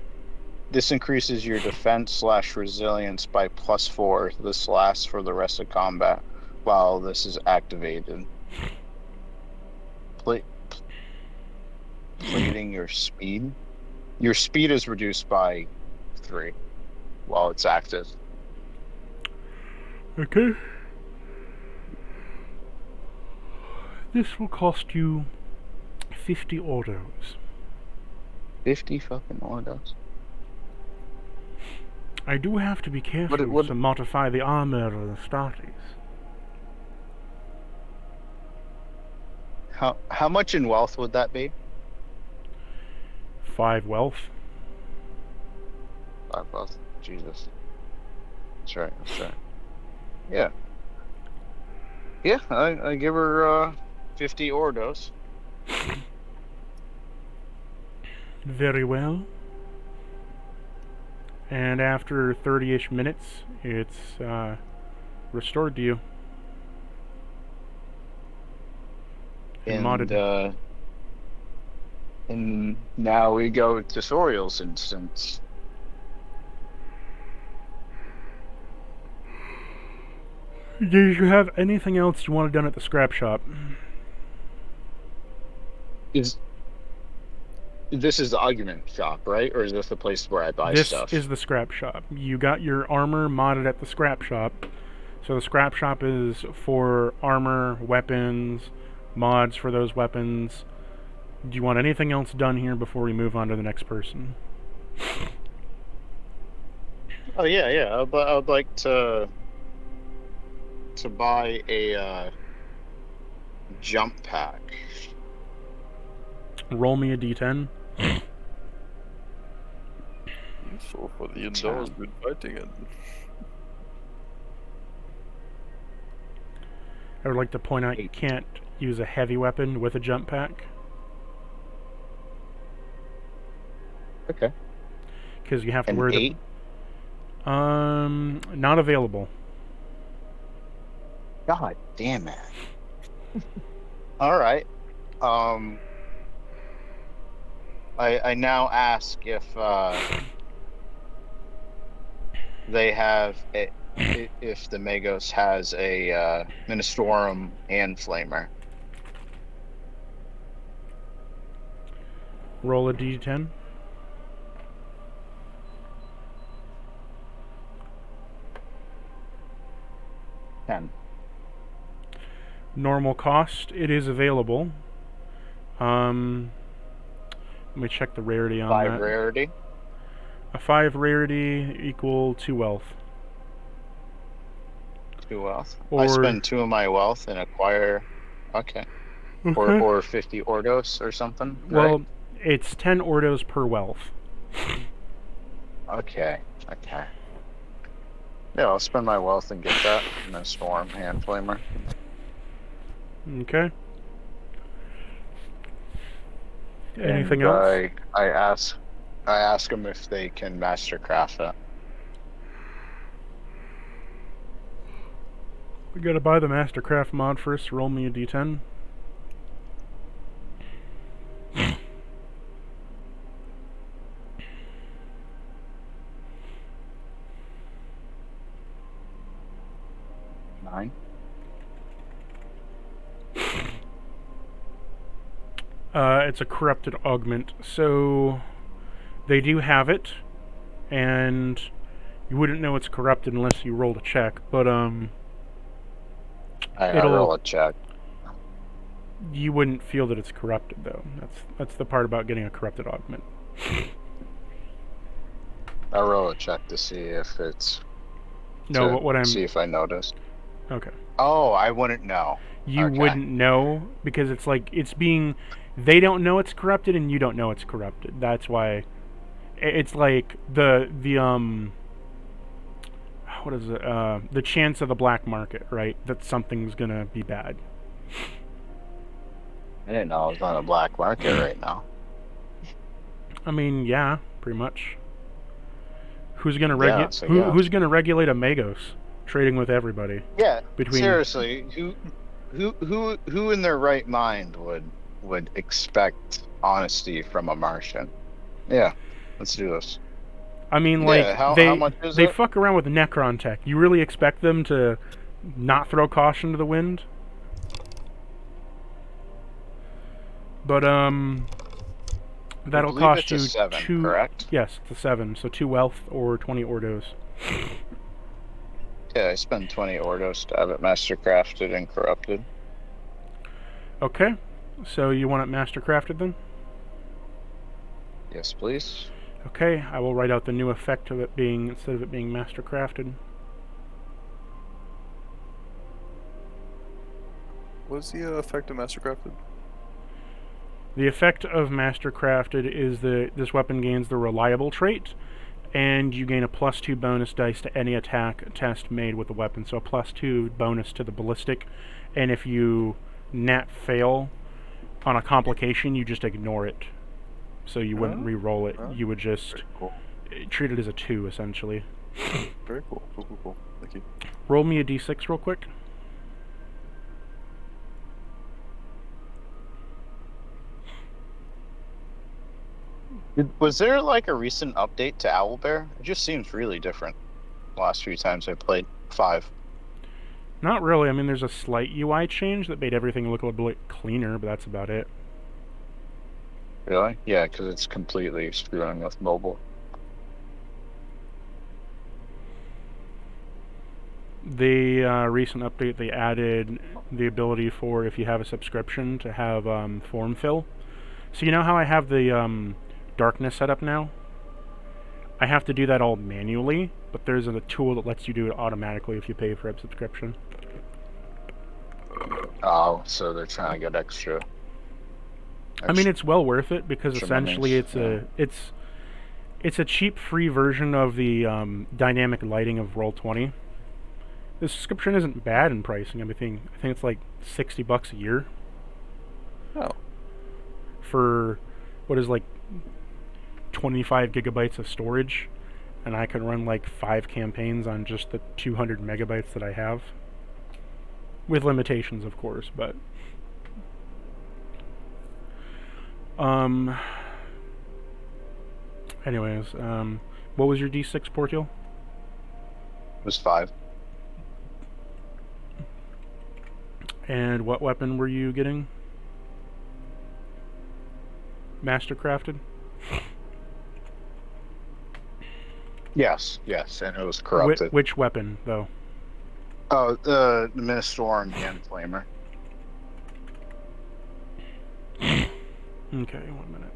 S2: This increases your defense/resilience by +4. This lasts for the rest of combat while this is activated. Plating your speed. Your speed is reduced by 3 while it's active.
S1: Okay. This will cost you 50 autos.
S2: 50 fucking autos.
S1: I do have to be careful
S2: what-
S1: to modify the armor of the Astartes.
S2: How much in wealth would that be?
S1: 5 wealth.
S2: 5 wealth. Jesus. That's right. That's right. Yeah. Yeah, I give her 50 ordos.
S1: Very well. And after 30-ish minutes, it's restored to you. And modded.
S2: And now we go to Soriel's instance.
S1: Do you have anything else you want done at the scrap shop?
S2: This is the argument shop, right? Or is this the place where I buy
S1: This
S2: stuff?
S1: is the scrap shop. You got your armor modded at the scrap shop. So the scrap shop is for armor, weapons, mods for those weapons. Do you want anything else done here before we move on to the next person?
S2: Oh yeah. I'd like to buy a jump pack.
S1: Roll me a d10.
S3: So for the indoors, been fighting it.
S1: I would like to point out you can't use a heavy weapon with a jump pack.
S2: Okay.
S1: Because you have to
S2: An
S1: wear
S2: 8?
S1: not available.
S2: God damn it. All right. I now ask if they have if the Magos has a Ministorum and Flamer.
S1: Roll a d10. Normal cost, it is available. Let me check the rarity on
S2: 5
S1: that.
S2: rarity.
S1: A 5 rarity equal 2 wealth.
S2: 2 wealth. I
S1: Or-
S2: spend 2 of my wealth and acquire. Okay.
S1: Okay.
S2: Or 50 Ordos or something.
S1: Well, it's 10 ordos per wealth.
S2: Right? Okay. Yeah, I'll spend my wealth and get that. And then Storm Hand Flamer.
S1: Okay. Anything
S2: And
S1: else?
S2: I ask them if they can mastercraft it.
S1: We gotta buy the Mastercraft mod first. Roll me a d10.
S2: Nine.
S1: It's a corrupted augment, so they do have it, and you wouldn't know it's corrupted unless you rolled a check. But
S2: I roll a check.
S1: You wouldn't feel that it's corrupted, though. That's the part about getting a corrupted augment.
S2: I roll a check to see if it's.
S1: No, but what I'm.
S2: See if I noticed.
S1: Okay.
S2: Oh, I wouldn't know.
S1: You wouldn't know because it's like it's being. They don't know it's corrupted, and you don't know it's corrupted. That's why. It's like the what is it? The chance of the black market, right? That something's gonna be bad.
S2: I didn't know I was on the black market right now.
S1: I mean, yeah, pretty much. Who's gonna Who's gonna regulate a Magos trading with everybody?
S2: Yeah.
S1: Between
S2: seriously, who in their right mind would expect honesty from a Martian? Yeah, let's do this.
S1: I mean,
S2: Yeah,
S1: like
S2: how much is
S1: they
S2: it?
S1: fuck around with Necron tech. You really expect them to not throw caution to the wind? But that'll cost you
S2: 7,
S1: 2.
S2: Correct?
S1: Yes, it's a 7. So 2 wealth or 20 ordos.
S2: Yeah, I spend 20 ordos to have it mastercrafted and corrupted.
S1: Okay, so you want it mastercrafted then?
S2: Yes, please.
S1: Okay, I will write out the new effect of it being, instead of it being mastercrafted.
S3: What's the effect of Mastercrafted?
S1: The effect of Mastercrafted is that this weapon gains the reliable trait, and you gain a +2 bonus dice to any attack test made with the weapon. So a +2 bonus to the ballistic, and if you nat fail on a complication, you just ignore it. So you wouldn't re-roll it. You would just treat it as a 2, essentially.
S3: Very cool. Cool. Thank you.
S1: Roll me a d6 real quick.
S2: Was there like a recent update to Owlbear? It just seems really different. The last few times I played 5.
S1: Not really. I mean, there's a slight UI change that made everything look a little bit cleaner, but that's about it.
S2: Really? Yeah, because it's completely screwing with mobile.
S1: The recent update, they added the ability for, if you have a subscription, to have form fill. So you know how I have the darkness set up now? I have to do that all manually, but there's a tool that lets you do it automatically if you pay for a subscription.
S2: Oh, so they're trying to get extra.
S1: I mean, it's well worth it because essentially
S2: monies,
S1: it's a cheap free version of the dynamic lighting of Roll20. The subscription isn't bad in pricing. I think it's like $60 a year.
S3: Oh.
S1: For what is like 25 gigabytes of storage, and I can run like 5 campaigns on just the 200 megabytes that I have. With limitations, of course, but anyways, what was your D6, Portiel?
S2: It was 5.
S1: And what weapon were you getting? Mastercrafted?
S2: Yes, and it was corrupted.
S1: Which weapon, though?
S2: Oh, the Ministorum Hand Flamer.
S1: Okay, 1 minute.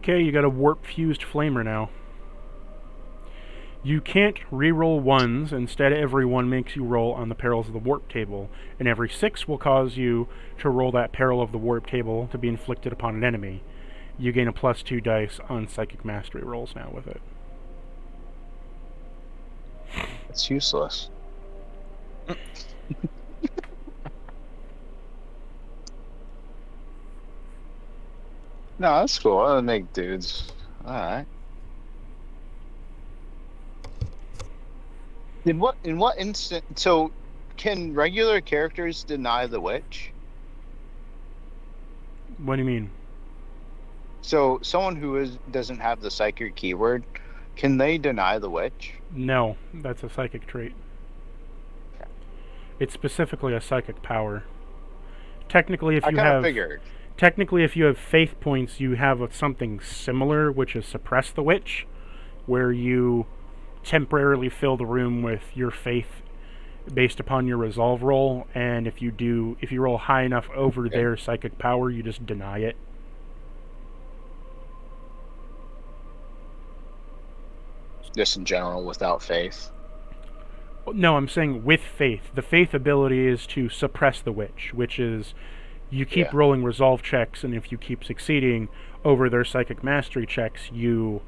S1: Okay, you got a warp-fused flamer now. You can't re-roll 1s, instead every 1 makes you roll on the perils of the warp table, and every 6 will cause you to roll that peril of the warp table to be inflicted upon an enemy. You gain a +2 dice on psychic mastery rolls now with it.
S2: It's useless. No, that's cool. I'll make dudes. Alright. In what instant? So, can regular characters deny the witch?
S1: What do you mean?
S2: So, someone who doesn't have the psychic keyword, can they deny the witch?
S1: No, that's a psychic trait. It's specifically a psychic power. Technically, if you have
S2: figured.
S1: Technically, if you have faith points, you have something similar, which is suppress the witch, where you temporarily fill the room with your faith based upon your resolve roll, and if you roll high enough over their psychic power, you just deny it.
S2: Just in general, without faith.
S1: No, I'm saying with faith. The faith ability is to suppress the witch, which is you keep rolling resolve checks, and if you keep over their psychic mastery checks, you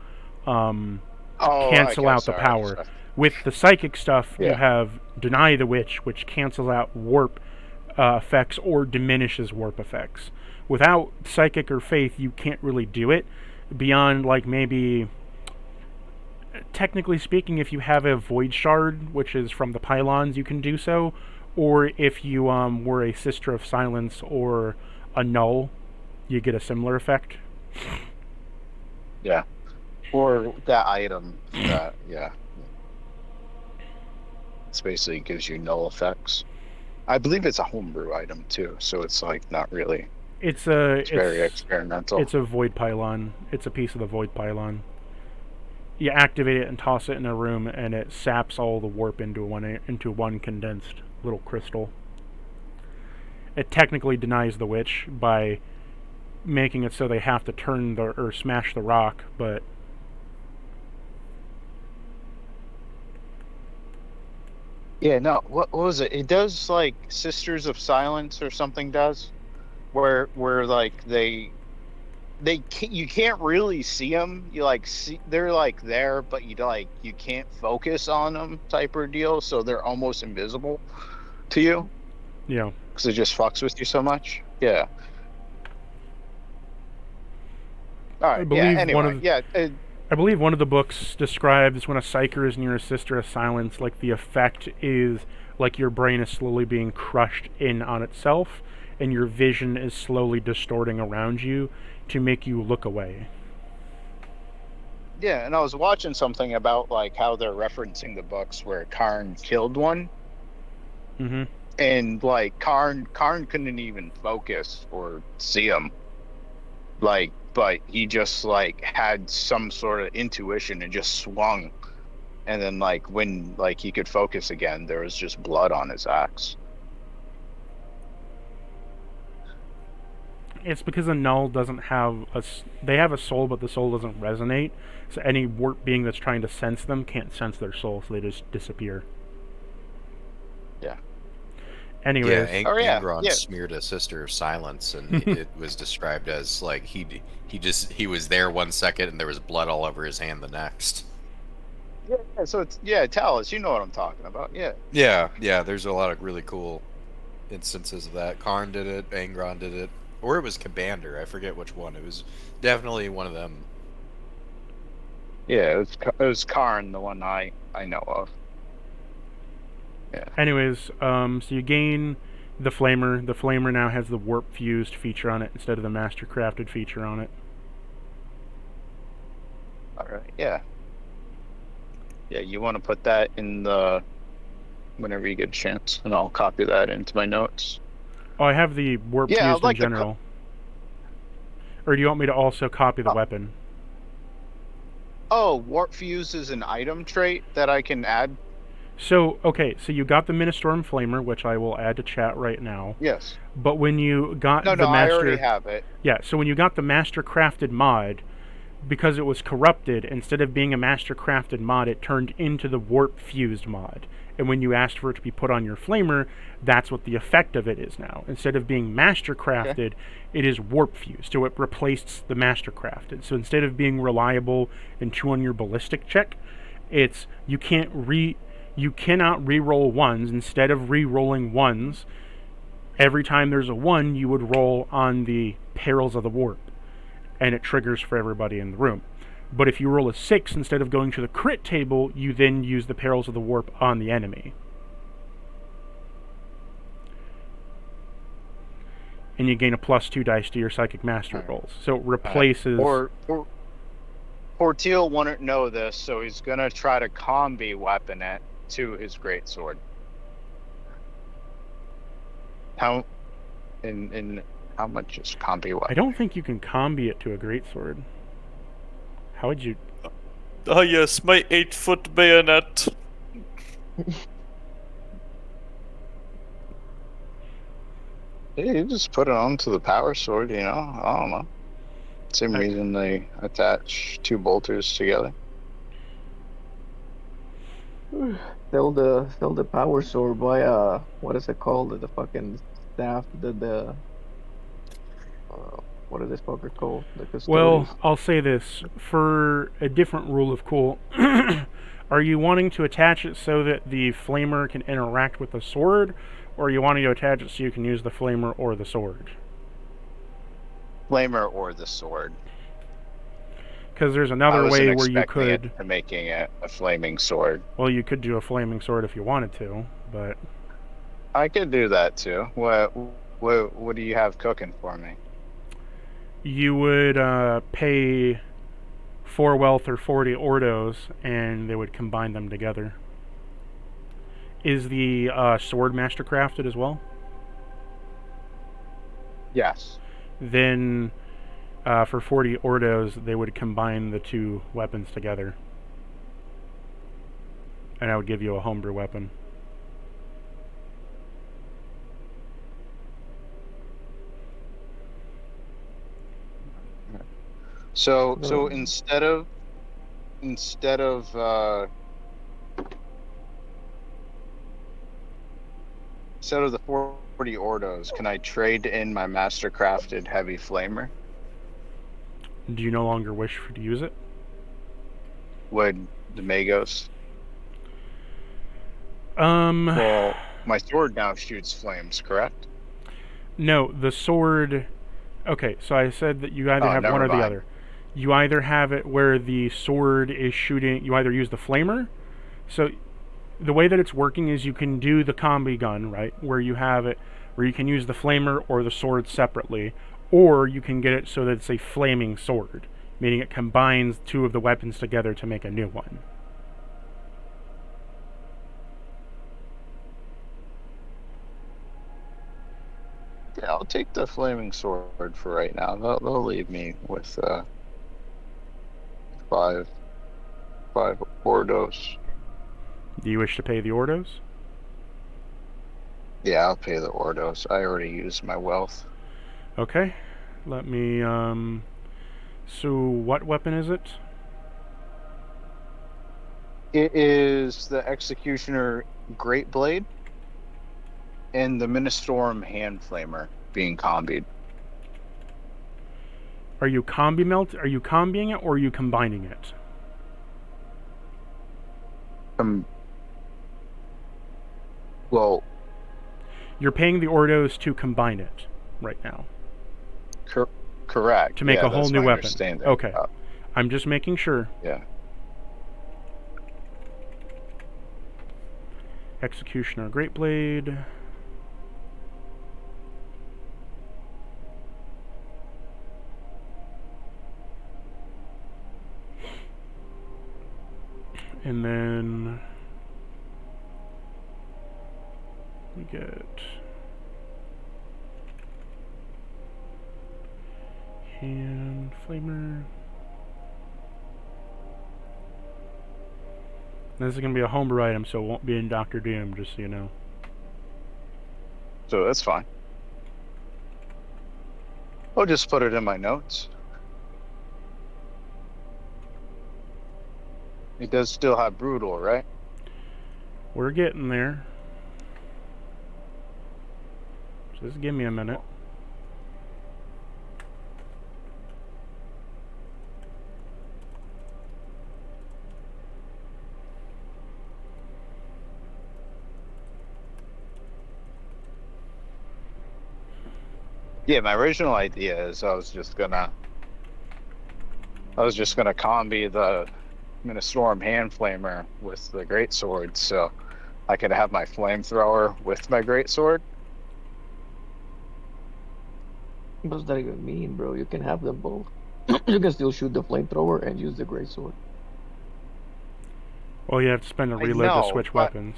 S1: cancel out the power. With the psychic stuff, you have deny the witch, which cancels out warp effects or diminishes warp effects. Without psychic or faith, you can't really do it beyond, like, maybe, technically speaking, if you have a void shard, which is from the pylons, you can do so. Or if you were a Sister of Silence or a Null, you get a similar effect.
S2: Yeah. Or that item that, It's basically gives you null effects. I believe it's a homebrew item too, so it's like not really. It's very experimental.
S1: It's a void pylon. It's a piece of the void pylon. You activate it and toss it in a room, and it saps all the warp into one condensed little crystal. It technically denies the witch by making it so they have to smash the rock, but
S2: yeah, no. What was it? It does like Sisters of Silence or something does, where like you can't really see them. You like see they're like there, but you can't focus on them type of deal. So they're almost invisible to you.
S1: Yeah.
S2: Because it just fucks with you so much. Yeah. All right.
S1: I believe
S2: I
S1: believe one of the books describes when a psyker is near a Sister of Silence, like the effect is like your brain is slowly being crushed in on itself, and your vision is slowly distorting around you to make you look away.
S2: Yeah, and I was watching something about like how they're referencing the books where Karn killed one.
S1: Mm-hmm.
S2: And like Karn couldn't even focus or see him. Like, but he just like had some sort of intuition and just swung. And then like when like he could focus again, there was just blood on his axe.
S1: It's because a null doesn't have they have a soul, but the soul doesn't resonate. So any warp being that's trying to sense them can't sense their soul, so they just disappear.
S2: Yeah.
S1: Anyways,
S5: Angron smeared a Sister of Silence, and it was described as like he was there 1 second and there was blood all over his hand the next.
S2: Yeah, so tell us, you know what I'm talking about.
S5: Yeah, there's a lot of really cool instances of that. Karn did it, Angron did it, or it was Commander, I forget which one. It was definitely one of them.
S2: Yeah, it was Karn, the one I know of. Yeah.
S1: Anyways, so you gain the flamer. The flamer now has the warp fused feature on it instead of the master crafted feature on it.
S2: Alright, yeah. Yeah, you want to put that in whenever you get a chance, and I'll copy that into my notes.
S1: Oh, I have the warp fused in general. Or do you want me to also copy the weapon?
S2: Oh, warp fuse is an item trait that I can add.
S1: So, okay, so you got the Ministorum Flamer, which I will add to chat right now.
S2: Yes.
S1: But when you got
S2: the master... I already have it.
S1: Yeah, so when you got the Master Crafted mod, because it was corrupted, instead of being a master crafted mod, it turned into the warp fused mod. And when you asked for it to be put on your flamer, that's what the effect of it is now. Instead of being master crafted, it is warp fused. So it replaced the master crafted. So instead of being reliable and 2 on your ballistic check, it's you cannot re-roll ones. Instead of re-rolling ones, every time there's a 1, you would roll on the perils of the warp, and it triggers for everybody in the room. But if you roll a 6, instead of going to the crit table, you then use the perils of the warp on the enemy. And you gain a +2 dice to your psychic mastery rolls. So it replaces...
S2: Portil wouldn't know this, so he's gonna try to combi weapon it to his greatsword. How much is combi weapon?
S1: I don't think you can combi it to a greatsword. How would you...
S3: Ah yes, my 8-foot bayonet.
S2: You just put it onto the power sword, you know? I don't know. Same reason they attach 2 bolters together.
S4: Sell the power sword by what is it called? The fucking staff, what is this fucker called? The custodians.
S1: Well, I'll say this. For a different rule of cool, are you wanting to attach it so that the flamer can interact with the sword, or are you wanting to attach it so you can use the flamer or the sword?
S2: Flamer or the sword.
S1: Because there's another way where you could...
S2: making it a flaming sword.
S1: Well, you could do a flaming sword if you wanted to, but...
S2: I could do that too. What do you have cooking for me?
S1: You would pay 4 wealth or 40 ordos, and they would combine them together. Is the sword master crafted as well?
S2: Yes.
S1: Then for 40 ordos, they would combine the 2 weapons together. And I would give you a homebrew weapon.
S2: So instead of Instead of 40 ordos, can I trade in my master-crafted heavy flamer?
S1: Do you no longer wish to use it?
S2: Would the Magos?
S1: Well,
S2: my sword now shoots flames, correct?
S1: No, the sword... Okay, so I said that you either have one or the other. You either have it where the sword is shooting... You either use the flamer. So the way that it's working is you can do the combi gun, right? Where you have it... Where you can use the flamer or the sword separately. Or you can get it so that it's a flaming sword. Meaning it combines two of the weapons together to make a new one.
S2: Yeah, I'll take the flaming sword for right now. They'll leave me with 5 ordos.
S1: Do you wish to pay the ordos?
S2: Yeah, I'll pay the ordos. I already used my wealth.
S1: Okay. Let me, So, what weapon is it?
S2: It is the Executioner Great Blade and the Ministorum Hand Flamer being combied.
S1: Are you Are you combiing it, or are you combining it?
S2: Well,
S1: you're paying the ordos to combine it right now.
S2: Correct.
S1: To make a whole new weapon. Okay.
S2: Oh.
S1: I'm just making sure.
S2: Yeah.
S1: Executioner Great Blade. And then we get hand flamer. This is going to be a homebrew item, so it won't be in Dr. Doom, just so you know.
S2: So that's fine. I'll just put it in my notes. It does still have brutal, right?
S1: We're getting there. Just give me a minute.
S2: Yeah, my original idea is I was just gonna combi the Storm hand flamer with the greatsword, so I could have my flamethrower with my greatsword.
S4: What does that even mean, bro? You can have them both. You can still shoot the flamethrower and use the greatsword.
S1: Well, you have to spend a
S2: I
S1: reload to
S2: know,
S1: switch
S2: but-
S1: weapons.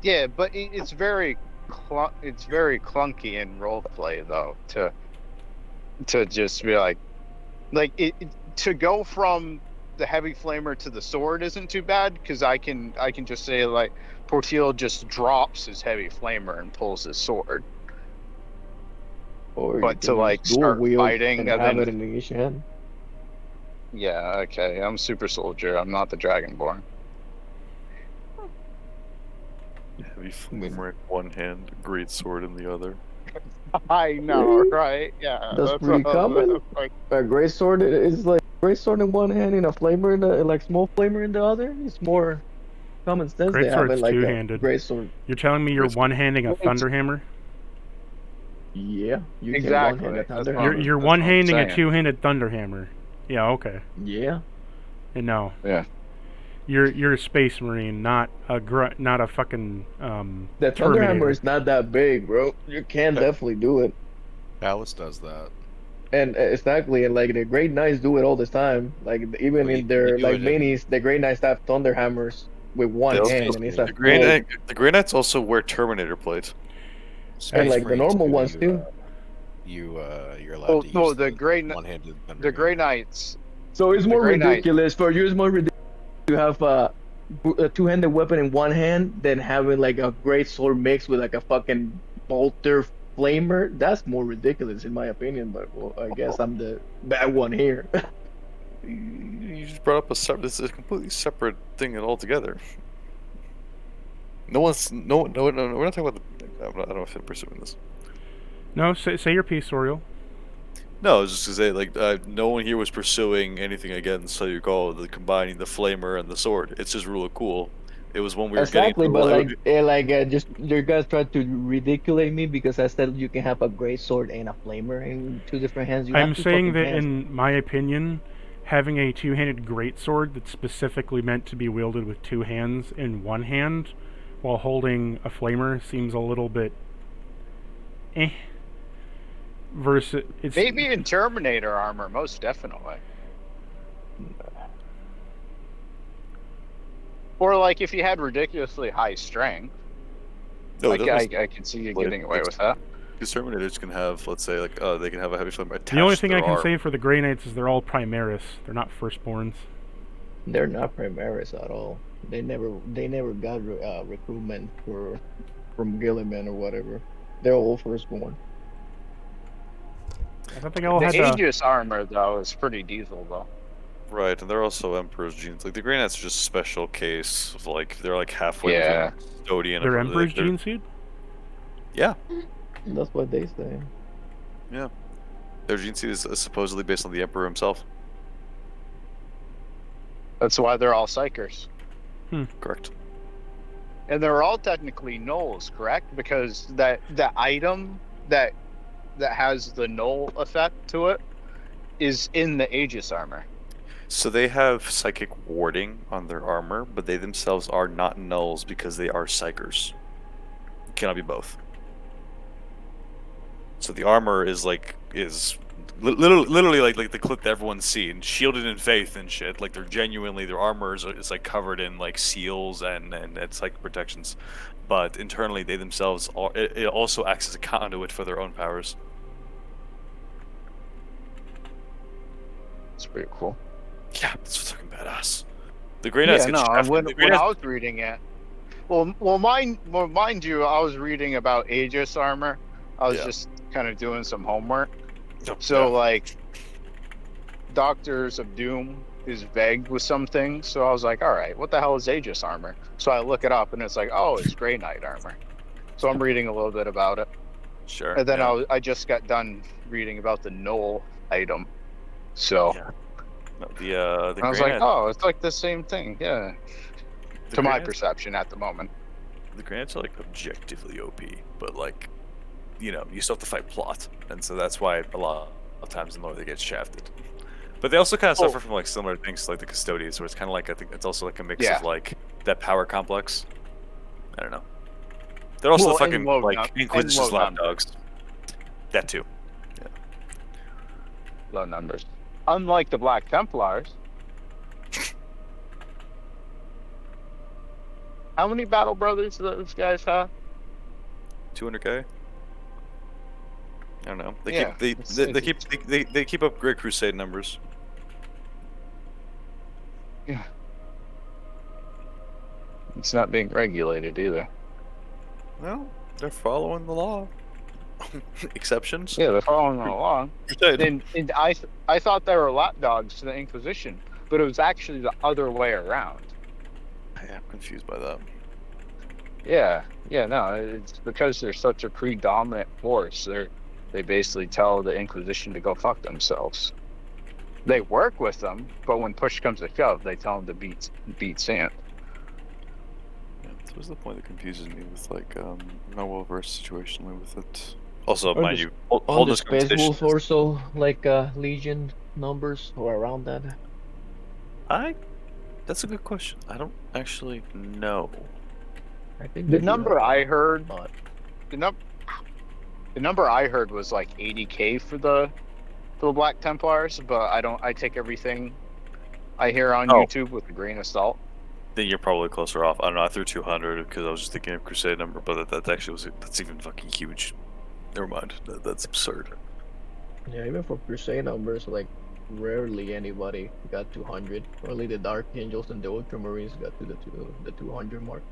S2: Yeah, but it's very clunky in roleplay though to just be like to go from the heavy flamer to the sword isn't too bad because I can just say like Portil just drops his heavy flamer and pulls his sword.
S4: Or
S2: But
S4: you
S2: to
S4: can
S2: like
S4: just dual
S2: start
S4: wield
S2: fighting
S4: and
S2: and
S4: have
S2: then
S4: it in each hand.
S2: yeah, okay, I'm super soldier. I'm not the dragonborn.
S3: Heavy flamer in one hand, great sword in the other.
S2: I know, right? Yeah,
S4: That's pretty common.
S2: like,
S4: A greatsword is like greatsword in one hand and a flamer in the like small flamer in the other. It's more common sense they have it
S1: Greatsword's
S4: like a
S1: two-handed.
S4: greatsword.
S1: You're telling me you're
S3: Greatsword.
S1: one-handing a
S2: Well, it's-
S1: thunderhammer?
S4: Yeah, you can
S2: Exactly,
S4: one-hand a
S2: that's
S4: thunder
S2: what
S1: You're
S2: I'm-
S1: you're
S2: that's what I'm
S1: one-handing a
S2: saying.
S1: two-handed thunderhammer. Yeah, okay.
S4: Yeah.
S1: And no,
S2: Yeah.
S1: you're a space marine, not a fucking
S4: The
S1: Terminator.
S4: thunderhammer is not that big, bro. You can definitely do it.
S6: Alice does that.
S4: And exactly, and like the Great Knights do it all the time. Like even
S5: Well, you
S4: in their
S5: do
S4: like
S5: it in-
S4: minis, the Great Knights have thunderhammers with one
S3: They'll-
S4: hand, and it's a
S3: The Grey
S4: full.
S3: Knight, the Grey Knights also wear Terminator plates.
S4: And like the
S5: Marines
S4: normal
S5: do,
S4: ones too.
S5: You're allowed
S2: Well,
S5: to
S2: no,
S5: use
S2: the Grey Kn-
S5: one-handed thunder
S2: The Grey
S5: hammer.
S2: Knights.
S4: So it's
S2: The
S4: more
S2: Grey Knight-
S4: ridiculous for you. It's more ridiculous to have a two-handed weapon in one hand than having like a great sword mixed with like a fucking bolter flamer. That's more ridiculous in my opinion. But well, I guess I'm the bad one here.
S3: You just brought up this is a completely separate thing altogether. No, we're not talking about I don't know if I'm pursuing this.
S1: No, say your piece, Oriel.
S3: No, I was just to say, like, no one here was pursuing anything against, so you call it, combining the flamer and the sword. It's just really cool. It was when we were
S4: Exactly,
S3: getting
S4: but
S3: into,
S4: just you guys tried to ridiculate me because I said you can have a great sword and a flamer in two different hands. You
S1: I'm
S4: have two
S1: saying
S4: fucking
S1: that,
S4: hands.
S1: in my opinion, having a two-handed greatsword that's specifically meant to be wielded with two hands in one hand, while holding a flamer, seems a little bit versus it's
S2: Maybe in Terminator armor, most definitely. Or like if you had ridiculously high strength,
S3: no,
S2: like
S3: it doesn't-
S2: I can see you
S3: like,
S2: getting away
S3: it's-
S2: with that.
S3: Because Terminators can have, let's say, like, they can have a heavy flamer attached
S1: the only
S3: to
S1: thing
S3: their
S1: I can
S3: arm.
S1: say for the Grey Knights is they're all Primaris. They're not Firstborns.
S4: They're not Primaris at all. They never got recruitment from Gilliman or whatever. They're all firstborn.
S1: I don't think I all
S2: The
S1: had
S2: Aegis armor though is pretty diesel though.
S3: Right, and they're also Emperor's genes. Like, the Grey Knights are just a special case of, like, they're like halfway
S2: Yeah.
S3: between custodian
S1: their
S3: and
S1: Emperor's gene seed.
S3: Yeah,
S4: That's what they say.
S3: their gene seed is supposedly based on the Emperor himself.
S2: That's why they're all psychers.
S3: Correct.
S2: And they're all technically nulls, correct? Because that item that has the null effect to it is in the Aegis armor.
S3: So they have psychic warding on their armor, but they themselves are not nulls because they are psychers. It cannot be both. So the armor is literally like the clip that everyone's seen, shielded in faith and shit. Like, they're genuinely, their armor is like covered in like seals and psychic protections, but internally they themselves are. It also acts as a conduit for their own powers.
S2: It's pretty cool.
S3: Yeah, it's fucking badass. The Grey Knights
S2: Yeah,
S3: get
S2: no.
S3: shafted.
S2: When
S3: The Grey
S2: I
S3: Knights-
S2: was reading it, mind you, I was reading about Aegis armor. I was
S3: Yeah.
S2: just kind of doing some homework.
S3: Yep,
S2: So
S3: yeah.
S2: like, Doctors of Doom is vague with some things. So I was like, all right, what the hell is Aegis armor? So I look it up, and it's like, oh, it's Grey Knight armor. So I'm reading a little bit about it.
S3: Sure.
S2: And then
S3: yeah.
S2: I just got done reading about the Knoll item. So
S3: Yeah. No, the
S2: I was
S3: Grey
S2: like,
S3: Knight-
S2: oh, it's like the same thing. Yeah.
S3: the
S2: To my
S3: Grey Knights-
S2: perception at the moment.
S3: The Grey Knights are like objectively OP, but like, you know, you still have to fight plot, and so that's why a lot of times in lore they get shafted. But they also kind of suffer from like similar things like the Custodians, where it's kind of like I think it's also like a mix
S2: Yeah.
S3: of like that power complex. I don't know. They're also
S2: Well,
S3: the fucking
S2: and low
S3: like
S2: num-
S3: Inquisition
S2: and low
S3: lapdogs. That too.
S2: Low numbers. Unlike the Black Templars. How many Battle Brothers do those guys have?
S3: 200k. I don't know. They
S2: Yeah,
S3: keep they keep up great crusade numbers.
S2: Yeah. It's not being regulated either.
S3: Well, they're following the law. Exceptions.
S2: Yeah, they're following along.
S3: Crusade.
S2: And I thought they were lapdogs to the Inquisition, but it was actually the other way around.
S3: Yeah, I'm confused by that.
S2: Yeah, no, it's because they're such a predominant force. They basically tell the Inquisition to go fuck themselves. They work with them, but when push comes to shove, they tell them to beat sand.
S3: Yeah, so what's the point that confuses me with like no well-versed situation with it. Also,
S4: Or
S3: mind
S4: the-
S3: you,
S4: On
S3: hold
S4: the
S3: this
S4: Space
S3: conversation.
S4: Wolf also, like Legion numbers or around that.
S3: That's a good question. I don't actually know.
S4: I think
S2: The
S4: they do
S2: number
S4: have
S2: I
S4: a
S2: heard,
S4: lot.
S2: the number I heard was like 80k for the Black Templars, but I take everything I hear on
S3: Oh.
S2: YouTube with a grain of salt.
S3: Then you're probably closer off. I don't know. I threw 200 because I was just thinking of Crusade number, but that actually was that's even fucking huge. Never mind. That's absurd.
S4: Yeah, even for Crusade numbers, like rarely anybody got 200. Only the Dark Angels and the Ultramarines got to the 200 mark.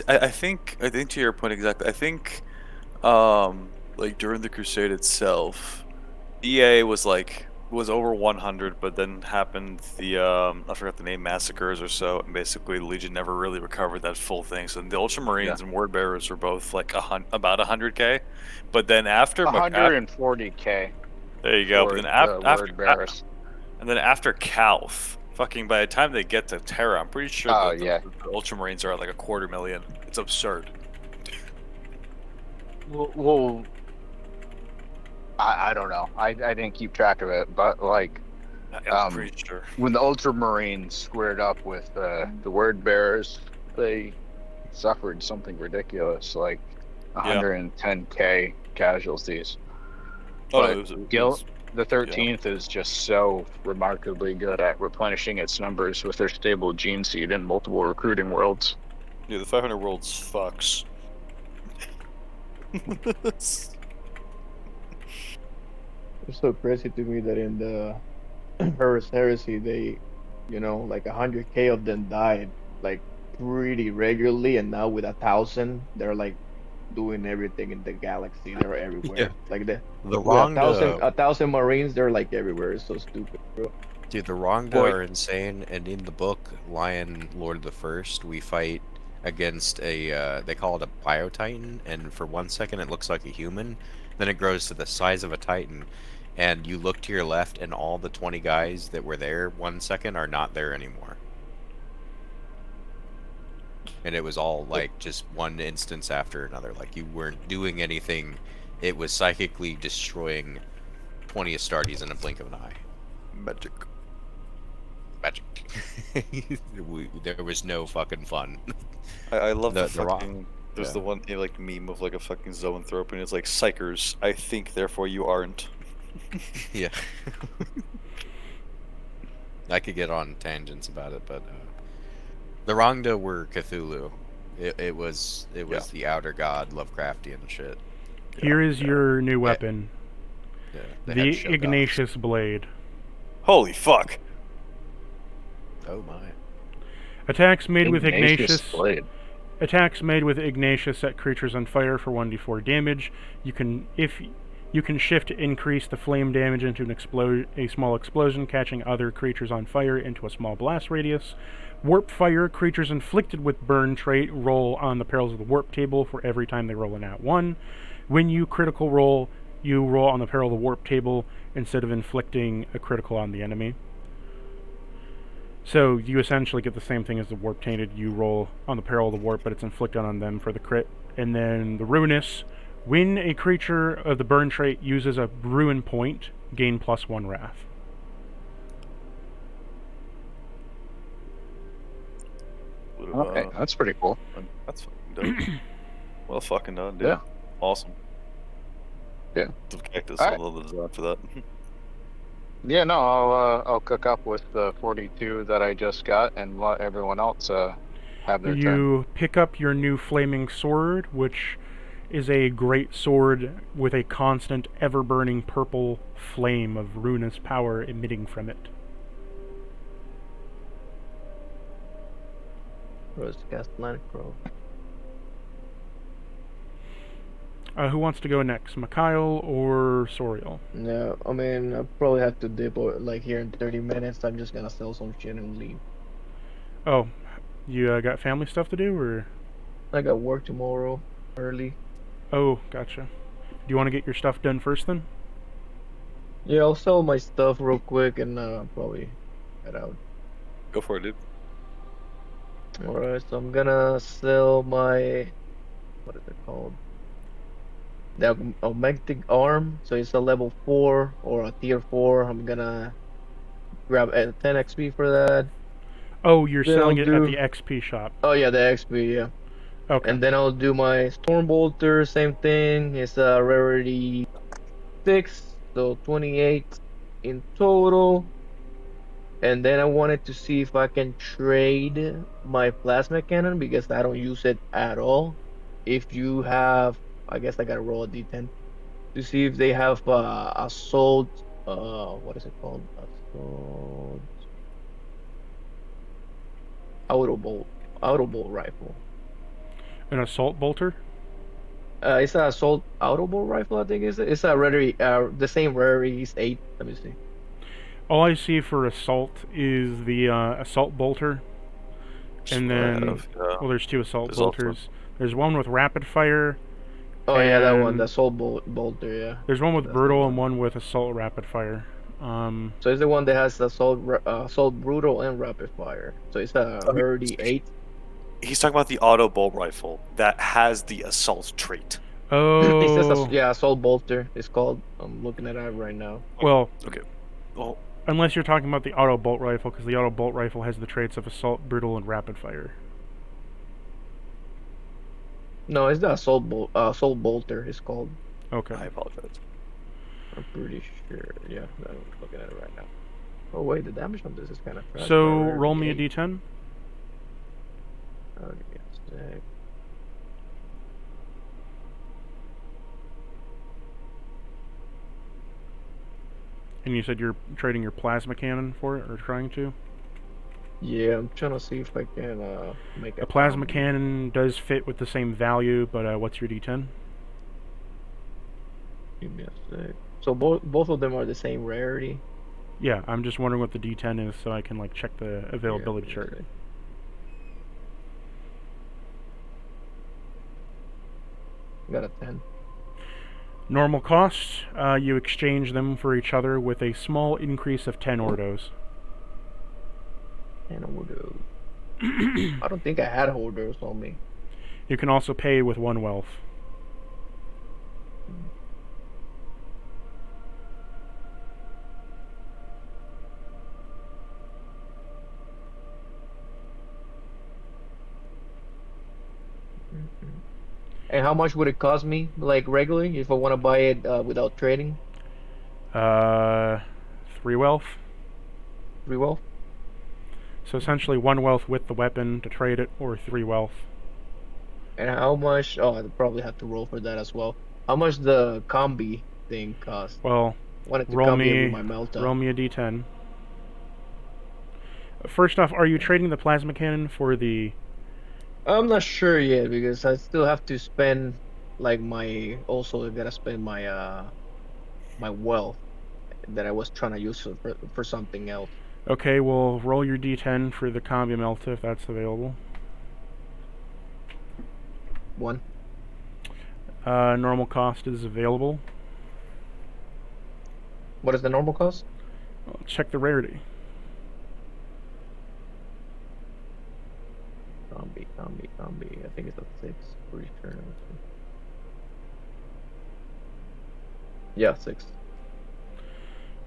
S3: I think to your point exactly. I think like during the Crusade itself, EA was over 100, but then happened the I forgot the name, massacres or so, and basically the Legion never really recovered that full thing. So the Ultramarines and Word Bearers were both like about 100k, but then after
S2: 140k.
S3: there you go. But
S2: for
S3: then
S2: the
S3: after
S2: Word Bearers.
S3: and then after Calth, fucking by the time they get to Terra, I'm pretty sure
S2: Oh,
S3: the Ultramarines are at like 250,000. It's absurd.
S2: Well, I don't know. I didn't keep track of it, but like
S3: I'm pretty sure.
S2: when the Ultramarines squared up with the Word Bearers, they suffered something ridiculous, like 110k casualties.
S3: Oh,
S2: But
S3: no, it was
S2: Guild, the 13th is just so remarkably good at replenishing its numbers with their stable gene seed and multiple recruiting worlds.
S3: Yeah, the 500 worlds fucks.
S4: It's so crazy to me that in the Horus Heresy, they, like 100k of them died, like pretty regularly, and now with 1,000, they're like doing everything in the galaxy. They're everywhere.
S5: Yeah.
S4: Like the
S5: The
S4: with
S5: wrong
S4: 1,000 Marines, they're like everywhere. It's so stupid, bro.
S5: Dude, the Wrongda
S2: Boy.
S5: are insane, and in the book, Lion Lord the First, we fight against they call it a Biotitan, and for 1 second it looks like a human, then it grows to the size of a Titan, and you look to your left, and all the 20 guys that were there 1 second are not there anymore. And it was all, like, just one instance after another, like, you weren't doing anything, it was psychically destroying 20 Astartes in a blink of an eye.
S3: Magic.
S5: There was no fucking fun.
S3: I love the
S5: The rock-
S3: fucking. There's
S5: yeah.
S3: the one like meme of like a fucking zoanthrope, and it's like psychers. I think, therefore you aren't.
S5: Yeah. I could get on tangents about it, but the Rongda were Cthulhu. It was the outer god Lovecraftian shit.
S1: Here is your new weapon,
S5: Yeah,
S1: the
S5: head showed off.
S1: Ignatius Blade.
S3: Holy fuck!
S5: Oh my.
S1: Attacks made with Ignatius.
S2: Blade.
S1: Attacks made with Ignatius set creatures on fire for 1d4 damage. You can, if You can shift to increase the flame damage into a small explosion, catching other creatures on fire into a small blast radius. Warp fire, creatures inflicted with burn trait roll on the perils of the warp table for every time they roll a nat 1. When you critical roll, you roll on the peril of the warp table instead of inflicting a critical on the enemy. So you essentially get the same thing as the warp tainted. You roll on the peril of the warp, but it's inflicted on them for the crit. And then the ruinous. When a creature of the burn trait uses a ruin point, gain +1 wrath.
S2: Okay, that's pretty cool.
S3: That's fucking dope. Well fucking done, dude.
S2: Yeah.
S3: Awesome.
S2: Yeah.
S3: The cactus,
S2: All
S3: I
S2: right.
S3: love the design for that.
S2: Yeah, no, I'll cook up with the 42 that I just got and let everyone else have their turn.
S1: You pick up your new flaming sword, which is a great sword with a constant, ever-burning purple flame of ruinous power emitting from it.
S4: Rose cast Crow.
S1: Who wants to go next, Mikhail or Soriel?
S4: No, I mean, I probably have to dip like here in 30 minutes. I'm just gonna sell some shit and leave.
S1: Oh, you got family stuff to do, or?
S4: I got work tomorrow, early.
S1: Oh, gotcha. Do you want to get your stuff done first, then?
S4: Yeah, I'll sell my stuff real quick and probably head out.
S3: Go for it, dude.
S4: Alright, so I'm gonna sell my... what is it called? The augmented arm. So it's a level 4 or a tier 4. I'm gonna grab a 10 XP for that.
S1: Oh, you're
S4: Then
S1: selling
S4: I'll
S1: it at
S4: do-
S1: the XP shop.
S4: Oh yeah, the XP, yeah.
S1: Okay.
S4: And then I'll do my Stormbolter, same thing. It's a rarity 6, so 28 in total. And then I wanted to see if I can trade my plasma cannon because I don't use it at all. If you have, I guess I gotta roll a d10 to see if they have assault. What is it called? Assault. Auto bolt rifle.
S1: An assault bolter?
S4: It's an assault auto bolt rifle, I think is it? It's a rarity, the same rarity is 8. Let me see.
S1: All I see for assault is the assault bolter. And then, well, there's 2 assault
S3: There's also-
S1: bolters. There's one with rapid fire.
S4: Oh yeah, that one,
S1: and
S4: the assault bolter, yeah.
S1: There's one with
S4: That's the
S1: brutal
S4: one.
S1: and one with assault rapid fire.
S4: So it's the one that has assault brutal and rapid fire. So it's a rarity 8.
S3: He's talking about the auto bolt rifle that has the assault trait.
S1: Oh,
S4: It says yeah, assault bolter. It's called. I'm looking at it right now.
S1: well,
S3: Okay. Well,
S1: unless you're talking about the auto bolt rifle, because the auto bolt rifle has the traits of assault, brutal, and rapid fire.
S4: No, it's the assault bolter. It's called.
S1: Okay.
S3: I apologize.
S4: I'm pretty sure. Yeah, I'm looking at it right now. Oh wait, the damage on this is kind of trash.
S1: So
S4: Rarity
S1: roll me a
S4: 8.
S1: d10.
S4: Oh, yeah, sick.
S1: And you said you're trading your plasma cannon for it, or trying to?
S4: Yeah, I'm trying to see if I can make a
S1: The plasma
S4: combo.
S1: cannon does fit with the same value, but what's your d10?
S4: Give me a sec. So both of them are the same rarity.
S1: Yeah, I'm just wondering what the d10 is so I can like check the availability
S4: Yeah,
S1: chart.
S4: sick. Got a 10.
S1: Normal cost, you exchange them for each other with a small increase of 10 ordos.
S4: And Ordos. I don't think I had Ordos on me.
S1: You can also pay with 1 wealth.
S4: And how much would it cost me, like regularly, if I want to buy it without trading?
S1: 3 wealth.
S4: 3 wealth?
S1: So essentially 1 wealth with the weapon to trade it, or 3 wealth.
S4: And how much? Oh, I'd probably have to roll for that as well. How much the combi thing cost?
S1: Well,
S4: I wanted to
S1: roll
S4: combi it
S1: me,
S4: with my Melta.
S1: roll me a d10. First off, are you trading the plasma cannon for the...
S4: I'm not sure yet because I still have to spend like my. Also, I gotta spend my my wealth that I was trying to use for something else.
S1: Okay, we'll roll your d10 for the combi melta if that's available.
S4: 1.
S1: Normal cost is available.
S4: What is the normal cost?
S1: Well, check the rarity.
S4: Combi. I think it's a 6. Pretty sure. Yeah, 6.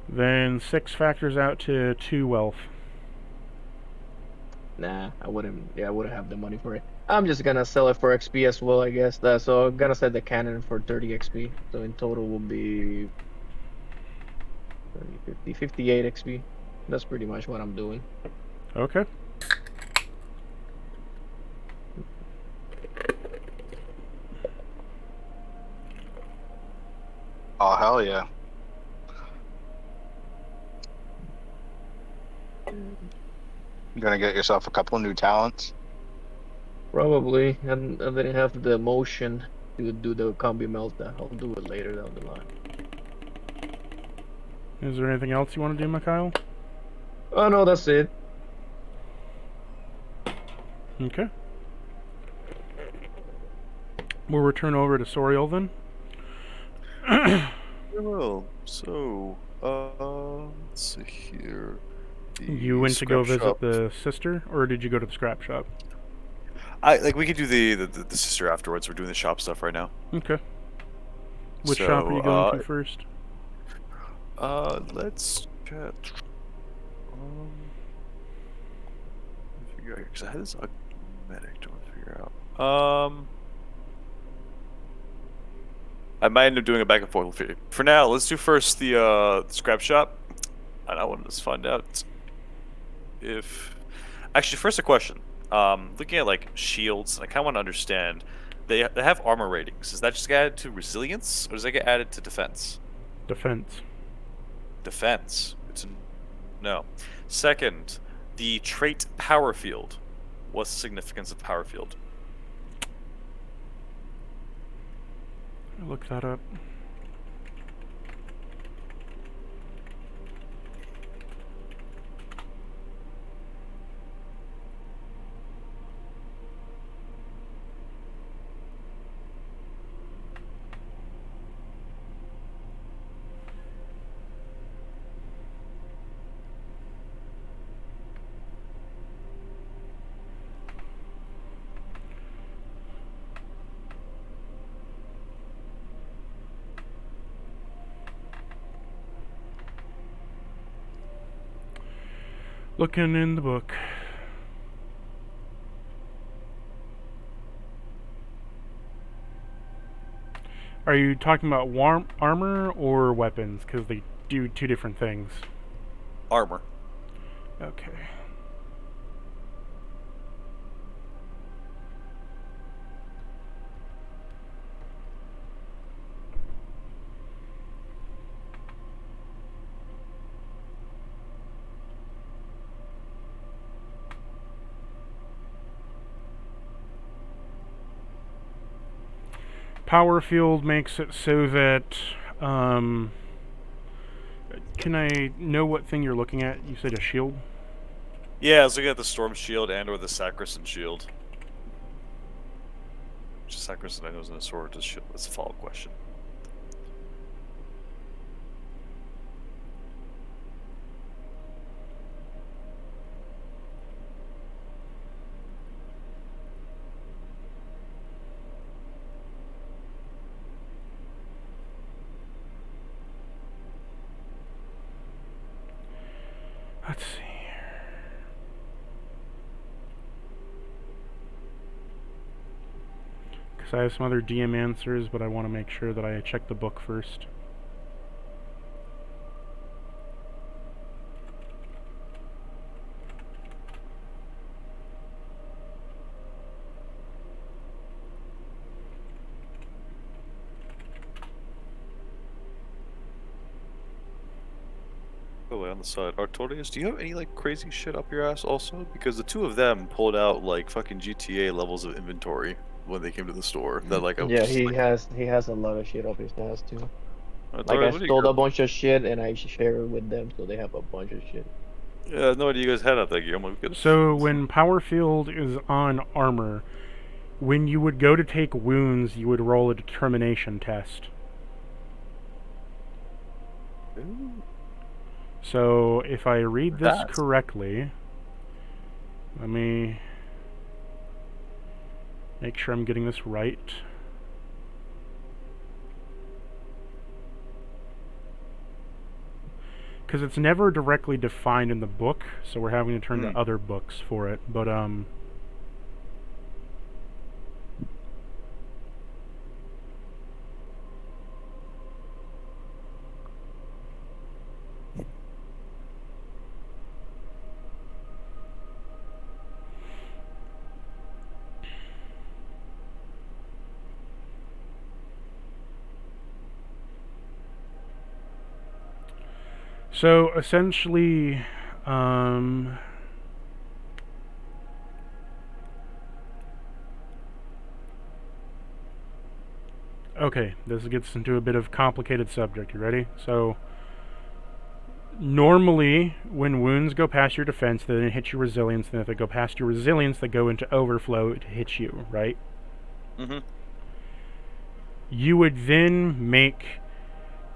S1: Then 6 factors out to 2 wealth.
S4: Nah, I wouldn't. Yeah, I wouldn't have the money for it. I'm just gonna sell it for XP as well, I guess. So I'm gonna set the cannon for 30 XP. So in total will be 30, 50, 58 XP. That's pretty much what I'm doing.
S1: Okay.
S2: Oh, hell yeah. You gonna get yourself a couple new talents?
S4: Probably. And I didn't have the motion to do the combi melta. I'll do it later down the line.
S1: Is there anything else you want to do, Mikhail?
S4: Oh no, that's it.
S1: Okay. We'll return over to Soriel then.
S3: Well, so, let's see here.
S1: You went to go
S3: scrap
S1: visit
S3: shop.
S1: the sister, or did you go to the scrap shop?
S3: We could do the sister afterwards. We're doing the shop stuff right now.
S1: Okay. Which shop are you going to first?
S3: Let's get. Figure out here because I had this medic to figure out. I might end up doing a back and forth with you. For now, let's do first the scrap shop, and I want to just find out if. Actually, first a question. Looking at like shields, and I kind of want to understand. They have armor ratings. Does that just get added to resilience, or does that get added to defense?
S1: Defense.
S3: Defense. It's no. Second, the trait power field. What's the significance of power field?
S1: Look that up. Looking in the book. Are you talking about armor or weapons? Because they do two different things.
S3: Armor.
S1: Okay. Power field makes it so that, can I know what thing you're looking at? You said a shield?
S3: Yeah, I was looking at the storm shield and/or the sacristan shield. Which sacristan I know is in a sword. Just shield. That's a follow-up question.
S1: Let's see here. Because I have some other DM answers, but I want to make sure that I check the book first.
S3: On the side, Artorius, do you have any like crazy shit up your ass also? Because the two of them pulled out like fucking GTA levels of inventory when they came to the store. That like
S4: Yeah, he has a lot of shit up his ass too. Like I stole a bunch of shit and I share it with them, so they have a bunch of shit.
S3: Yeah, no idea you guys had out there, Guillermo. Good.
S1: So when power field is on armor, when you would go to take wounds, you would roll a determination test.
S3: Ooh.
S1: So if I read this correctly, let me make sure I'm getting this right. Because it's never directly defined in the book, so we're having to turn to other books for it. But so essentially, okay, this gets into a bit of complicated subject. You ready? So, normally, when wounds go past your defense, then it hits your resilience, and if they go past your resilience, they go into overflow to hit you, right?
S3: Mm-hmm.
S1: You would then make...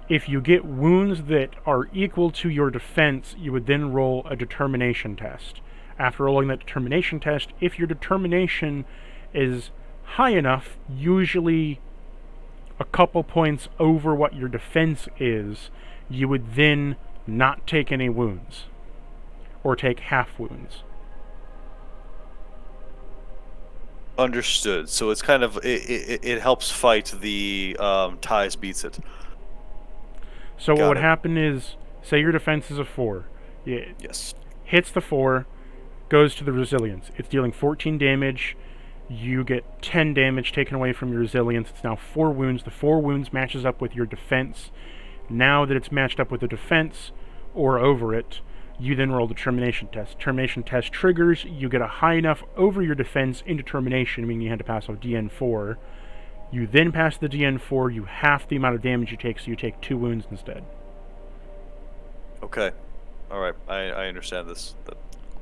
S1: If you get wounds that are equal to your defense, you would then roll a determination test. After rolling that determination test, if your determination is high enough, usually a couple points over what your defense is, you would then not take any wounds. Or take half wounds.
S3: Understood. So it's kind of it helps fight the ties beats it.
S1: So what would happen is, say your defense is a 4.
S3: Yes.
S1: Hits the 4, goes to the resilience. It's dealing 14 damage. You get 10 damage taken away from your resilience. It's now 4 wounds. The 4 wounds matches up with your defense. Now that it's matched up with the defense, or over it, you then roll the determination test. Determination test triggers. You get a high enough over your defense in determination, meaning you had to pass off DN4. You then pass the DN4, you half the amount of damage you take, so you take 2 wounds instead.
S3: Okay. Alright, I understand this.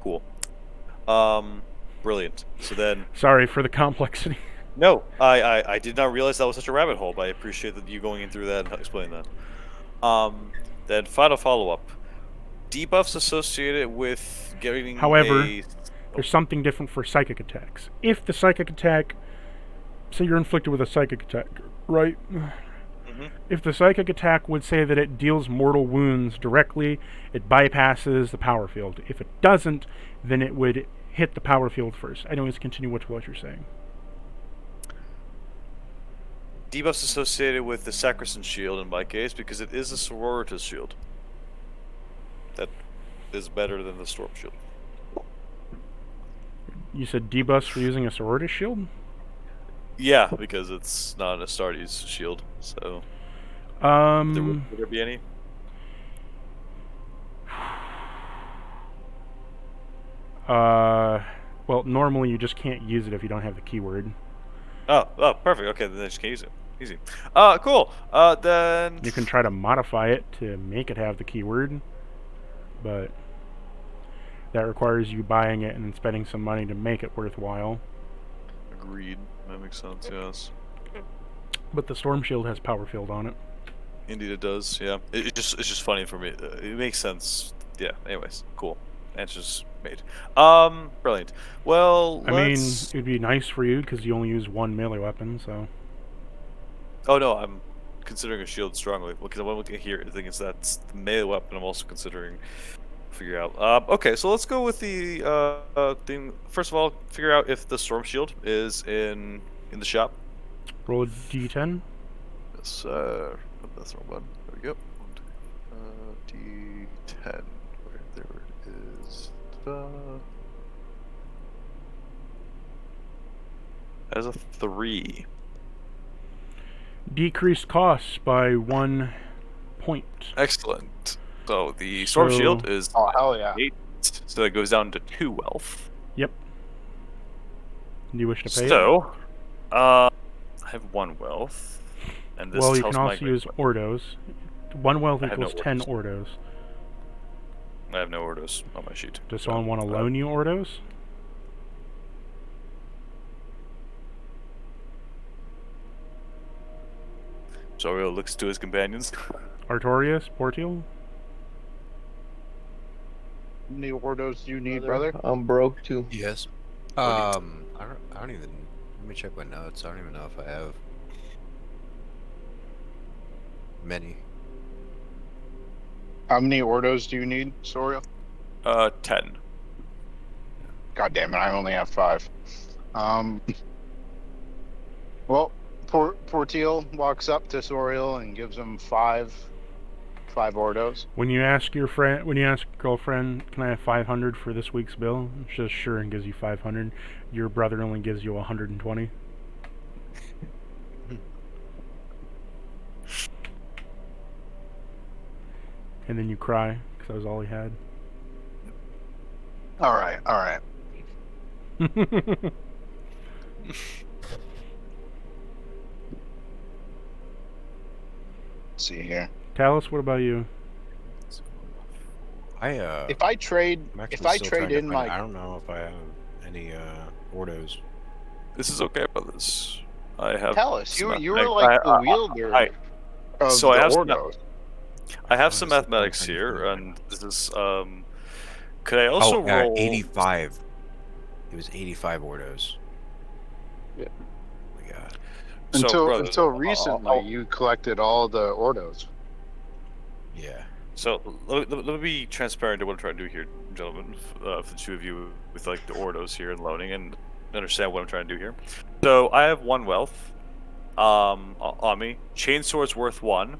S3: Cool. Brilliant. So then...
S1: Sorry for the complexity.
S3: No, I did not realize that was such a rabbit hole, but I appreciate that you going in through that and explaining that. Then final follow-up. Debuffs associated with getting
S1: However, there's something different for psychic attacks. If the psychic attack... Say you're inflicted with a psychic attack, right? Mm-hmm. If the psychic attack would say that it deals mortal wounds directly, it bypasses the power field. If it doesn't, then it would hit the power field first. Anyways, continue with what you're saying.
S3: Debuffs associated with the Sacristan shield in my case, because it is a sororitas shield. That is better than the storm shield.
S1: You said debuffs for using a sororitas shield?
S3: Yeah, because it's not an Astartes shield, so... would there be any?
S1: Well, normally you just can't use it if you don't have the keyword.
S3: Oh, perfect. Okay, then I just can't use it. Easy. Cool. Then...
S1: You can try to modify it to make it have the keyword, but that requires you buying it and spending some money to make it worthwhile.
S3: Agreed. That makes sense, yes.
S1: But the Storm Shield has Power Field on it.
S3: Indeed it does, yeah. It's just funny for me. It makes sense. Yeah, anyways, cool. Answers made. Brilliant. Well,
S1: I mean, it'd be nice for you, because you only use 1 melee weapon, so...
S3: Oh no, I'm considering a shield strongly, because I'm looking here, I think that's the melee weapon I'm also considering figure out. Okay, so let's go with the thing. First of all, figure out if the storm shield is in the shop.
S1: Roll a d10.
S3: Yes, sir. Oh, that's the wrong button. There we go. D10. There it is. That is a 3.
S1: Decreased costs by 1 point.
S3: Excellent. So the storm shield is
S2: hell yeah.
S3: 8, so it goes down to 2 wealth.
S1: Yep. Do you wish to pay it?
S3: So, I have 1 wealth. And this
S1: Well, you
S3: tells
S1: can
S3: my
S1: also use Ordos. 1 wealth
S3: I have no
S1: equals 10
S3: Ordos.
S1: Ordos.
S3: I have no Ordos on my sheet.
S1: Does someone want to loan you Ordos?
S3: Zoriel looks to his companions.
S1: Artorias? Portiel?
S2: How many Ordos do you need, brother?
S4: I'm broke too.
S5: Yes.
S3: What
S5: I don't even. Let me check my notes. I don't even know if I have many.
S2: How many Ordos do you need, Soriel?
S3: 10.
S2: God damn it, I only have 5. Well, Portiel walks up to Soriel and gives him 5 Ordos.
S1: When you ask your friend, when you ask your girlfriend, can I have 500 for this week's bill? She says sure and gives you 500. Your brother only gives you 120. And then you cry because that was all he had.
S2: All right, all right. Let's see here.
S1: Talus, what about you?
S2: If I trade,
S5: I'm actually
S2: if I
S5: still
S2: trade
S5: trying to
S2: in
S5: find-
S2: my,
S5: I don't know if I have any Ordos.
S3: This is okay, brothers. I have.
S2: tell us, you
S3: some-
S2: were like the
S3: I-
S2: wielder
S3: I-
S2: of
S3: so I
S2: the
S3: have some-
S2: Ordos.
S3: I have
S5: Oh,
S3: some
S5: is it
S3: mathematics
S5: 120?
S3: here, and this is Could I also roll
S5: 85. It was 85 Ordos.
S2: Yeah.
S5: Oh my god.
S3: So, brothers,
S2: Until recently, you collected all the Ordos.
S5: Yeah.
S3: So let me be transparent to what I'm trying to do here, gentlemen. For the two of you with like the Ordos here and loaning, and understand what I'm trying to do here. So I have 1 wealth on me. Chainsword's worth 1,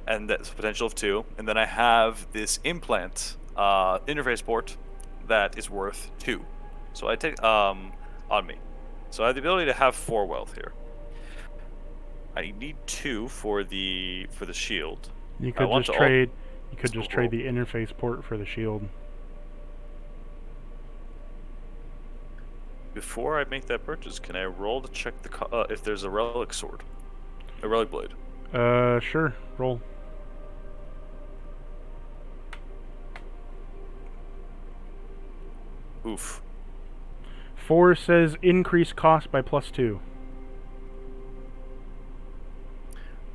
S3: and that's a potential of 2. And then I have this implant interface port that is worth 2. So I take on me. So I have the ability to have 4 wealth here. I need 2 for the shield.
S1: You
S3: I
S1: could
S3: want
S1: just
S3: to al-
S1: trade. You could just
S3: So
S1: trade the interface port for the shield.
S3: Before I make that purchase, can I roll to check the if there's a relic sword, a relic blade?
S1: Sure. Roll.
S3: Oof.
S1: 4 says increase cost by +2.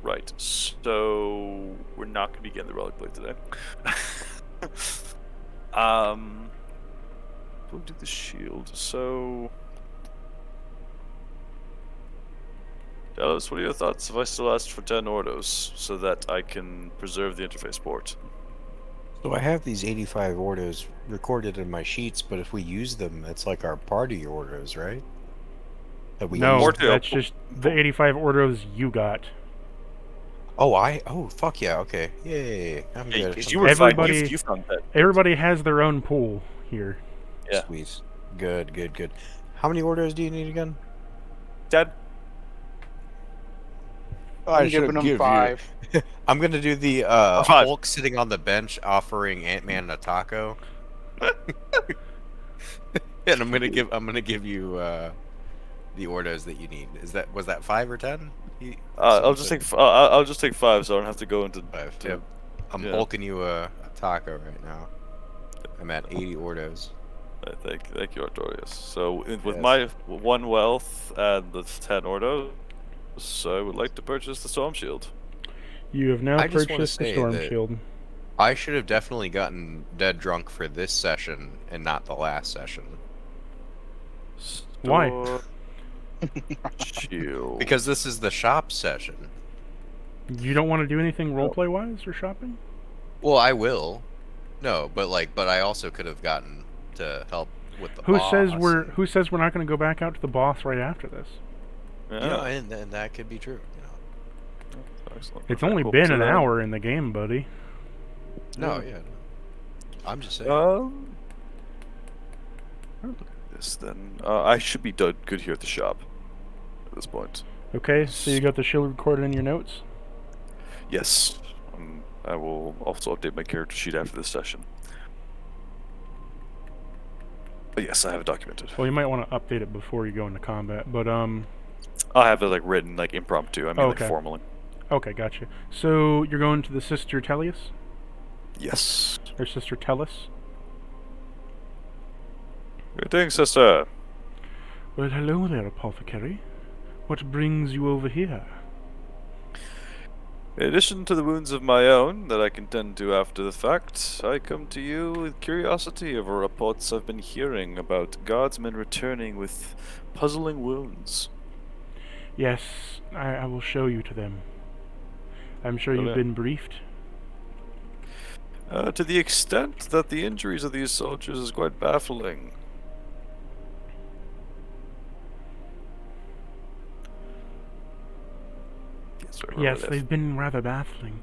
S3: Right. So we're not going to be getting the relic blade today. We'll do the shield. So, Dallas, what are your thoughts if I still ask for 10 Ordos so that I can preserve the interface port?
S7: So I have these 85 Ordos recorded in my sheets, but if we use them, it's like our party Ordos, right? That we
S1: No,
S7: use.
S1: that's just the 85 Ordos you got.
S7: Oh, fuck yeah, okay. Yay, I'm good.
S3: Because
S7: I'm
S3: you were
S7: good.
S3: fine.
S1: Everybody-
S3: You found that.
S1: Everybody has their own pool here.
S3: Yeah.
S7: Sweet. Good. How many Ordos do you need again?
S3: Dad?
S7: Oh,
S2: I'm giving them 5.
S7: I'm gonna do the
S3: 5.
S5: Hulk sitting on the bench offering Ant-Man a taco. And I'm gonna give you the Ordos that you need. Was that 5 or 10?
S3: I'll just take. I'll just take 5, so I don't have to go into
S5: 5.
S3: to-
S5: Yep. I'm
S3: yeah.
S5: hulking you a taco right now. I'm at 80 Ordos.
S3: Thank you, Artorius. So with
S5: Yes.
S3: my 1 wealth and the 10 Ordos, I would like to purchase the storm shield.
S1: You have now
S5: I just wanna
S1: purchased the
S5: say
S1: storm
S5: that-
S1: shield.
S5: I should have definitely gotten dead drunk for this session and not the last session.
S1: Why?
S3: Storm shield.
S5: Because this is the shop session.
S1: You don't want to do anything roleplay wise or shopping?
S5: Well, I will. No, but I also could have gotten to help with the
S1: Who
S5: boss.
S1: says we're not going to go back out to the boss right after this?
S3: Yeah,
S5: And that could be true. You know.
S3: excellent.
S1: It's
S3: Okay,
S1: only
S3: cool.
S1: been
S3: So
S1: an
S3: then-
S1: hour in the game, buddy.
S5: No, yeah. I'm just saying.
S3: Look at this then. I should be done good here at the shop at this point.
S1: Okay, so you got the shield recorded in your notes?
S3: Yes. I will also update my character sheet after this session. But yes, I have it documented.
S1: Well, you might want to update it before you go into combat, but
S3: I have it like written, like impromptu. I mean,
S1: Okay.
S3: like formally.
S1: Okay, gotcha. So you're going to the Sister Tellius?
S3: Yes.
S1: Or Sister Tellus?
S3: Greetings, sister.
S1: Well, hello there, apothecary. What brings you over here?
S3: In addition to the wounds of my own that I can tend to after the fact, I come to you with curiosity over reports I've been hearing about guardsmen returning with puzzling wounds.
S1: Yes, I will show you to them. I'm sure you've been briefed.
S3: To the extent that the injuries of these soldiers is quite baffling.
S1: Yes, they've been rather baffling.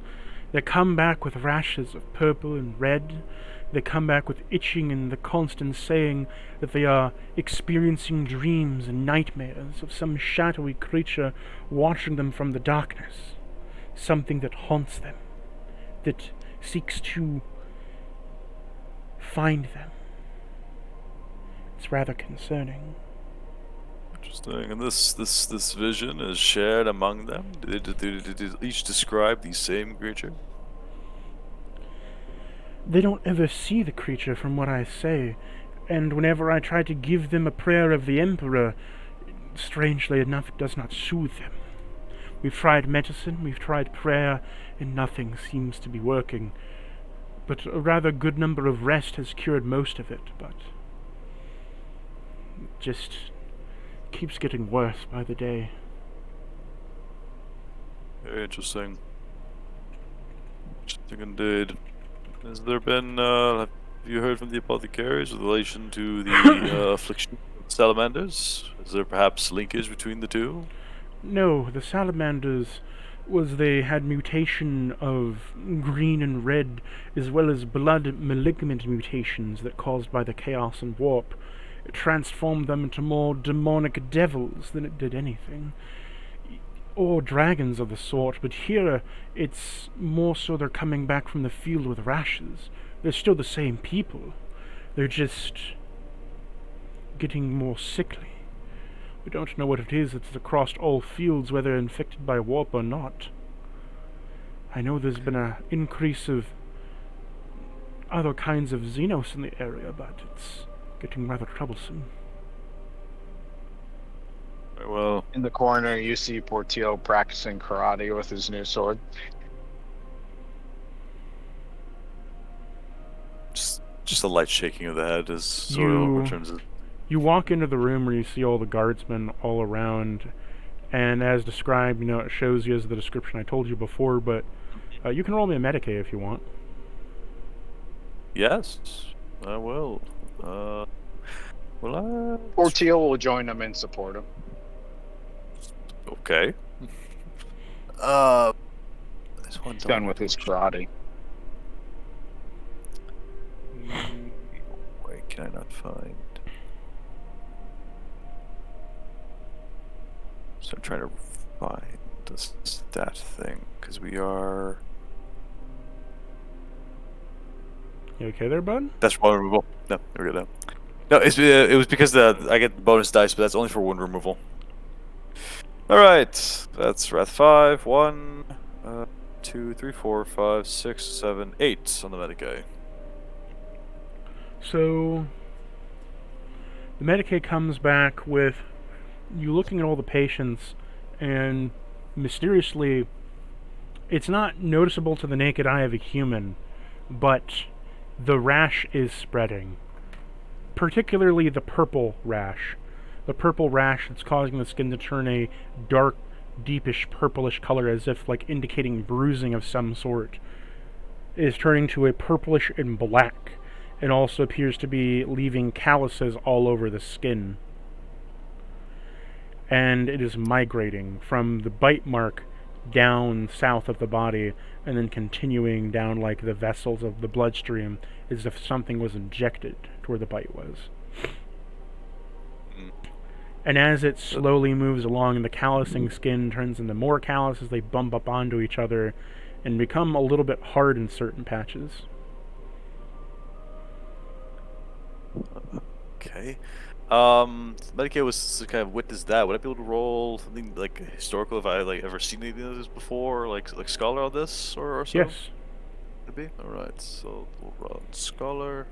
S1: They come back with rashes of purple and red. They come back with itching and the constant saying that they are experiencing dreams and nightmares of some shadowy creature watching them from the darkness. Something that haunts them, that seeks to find them. It's rather concerning.
S3: Interesting. And this vision is shared among them? Did they each describe the same creature?
S1: They don't ever see the creature from what I say, and whenever I try to give them a prayer of the Emperor, strangely enough, it does not soothe them. We've tried medicine, we've tried prayer, and nothing seems to be working. But a rather good number of rest has cured most of it, but it just keeps getting worse by the day.
S3: Very interesting. Interesting indeed. Has there been, have you heard from the apothecaries with relation to the affliction of salamanders? Is there perhaps linkage between the two?
S1: No, the salamanders they had mutation of green and red, as well as blood malignant mutations that caused by the chaos and warp. It transformed them into more demonic devils than it did anything. Or dragons of the sort, but here it's more so they're coming back from the field with rashes. They're still the same people. They're just getting more sickly. We don't know what it is. It's across all fields, whether infected by warp or not. I know there's been an increase of other kinds of xenos in the area, but it's getting rather troublesome.
S3: Very well.
S2: In the corner, you see Portillo practicing karate with his new sword.
S3: Just a light shaking of the head as Zoro returns it.
S1: You walk into the room where you see all the guardsmen all around, and as described, it shows you as the description I told you before, but you can roll me a Medicaid if you want.
S3: Yes, I will.
S2: Portillo will join them and support him.
S3: Okay.
S2: He's done with his karate.
S3: Wait, can I not find? So I'm trying to find this stat thing because we are.
S1: You okay there, bud?
S3: That's one removal. No, we're good now. No, it was because I get bonus dice, but that's only for wound removal. All right, that's Wrath 5, 1, 2, 3, 4, 5, 6, 7, 8 on the Medicaid.
S1: So the Medicaid comes back with you looking at all the patients, and mysteriously, it's not noticeable to the naked eye of a human, but the rash is spreading. Particularly the purple rash. The purple rash that's causing the skin to turn a dark, deepish, purplish color as if indicating bruising of some sort, is turning to a purplish and black, and also appears to be leaving calluses all over the skin. And it is migrating from the bite mark down south of the body, and then continuing down the vessels of the bloodstream, as if something was injected to where the bite was. And as it slowly moves along, the callousing skin turns into more callus as they bump up onto each other and become a little bit hard in certain patches.
S3: Okay. Medicaid was kind of witnessed that. Would I be able to roll something like historical if I like ever seen anything of this before, like scholar on this or so?
S1: Yes.
S3: Could be. All right, so we'll run scholar.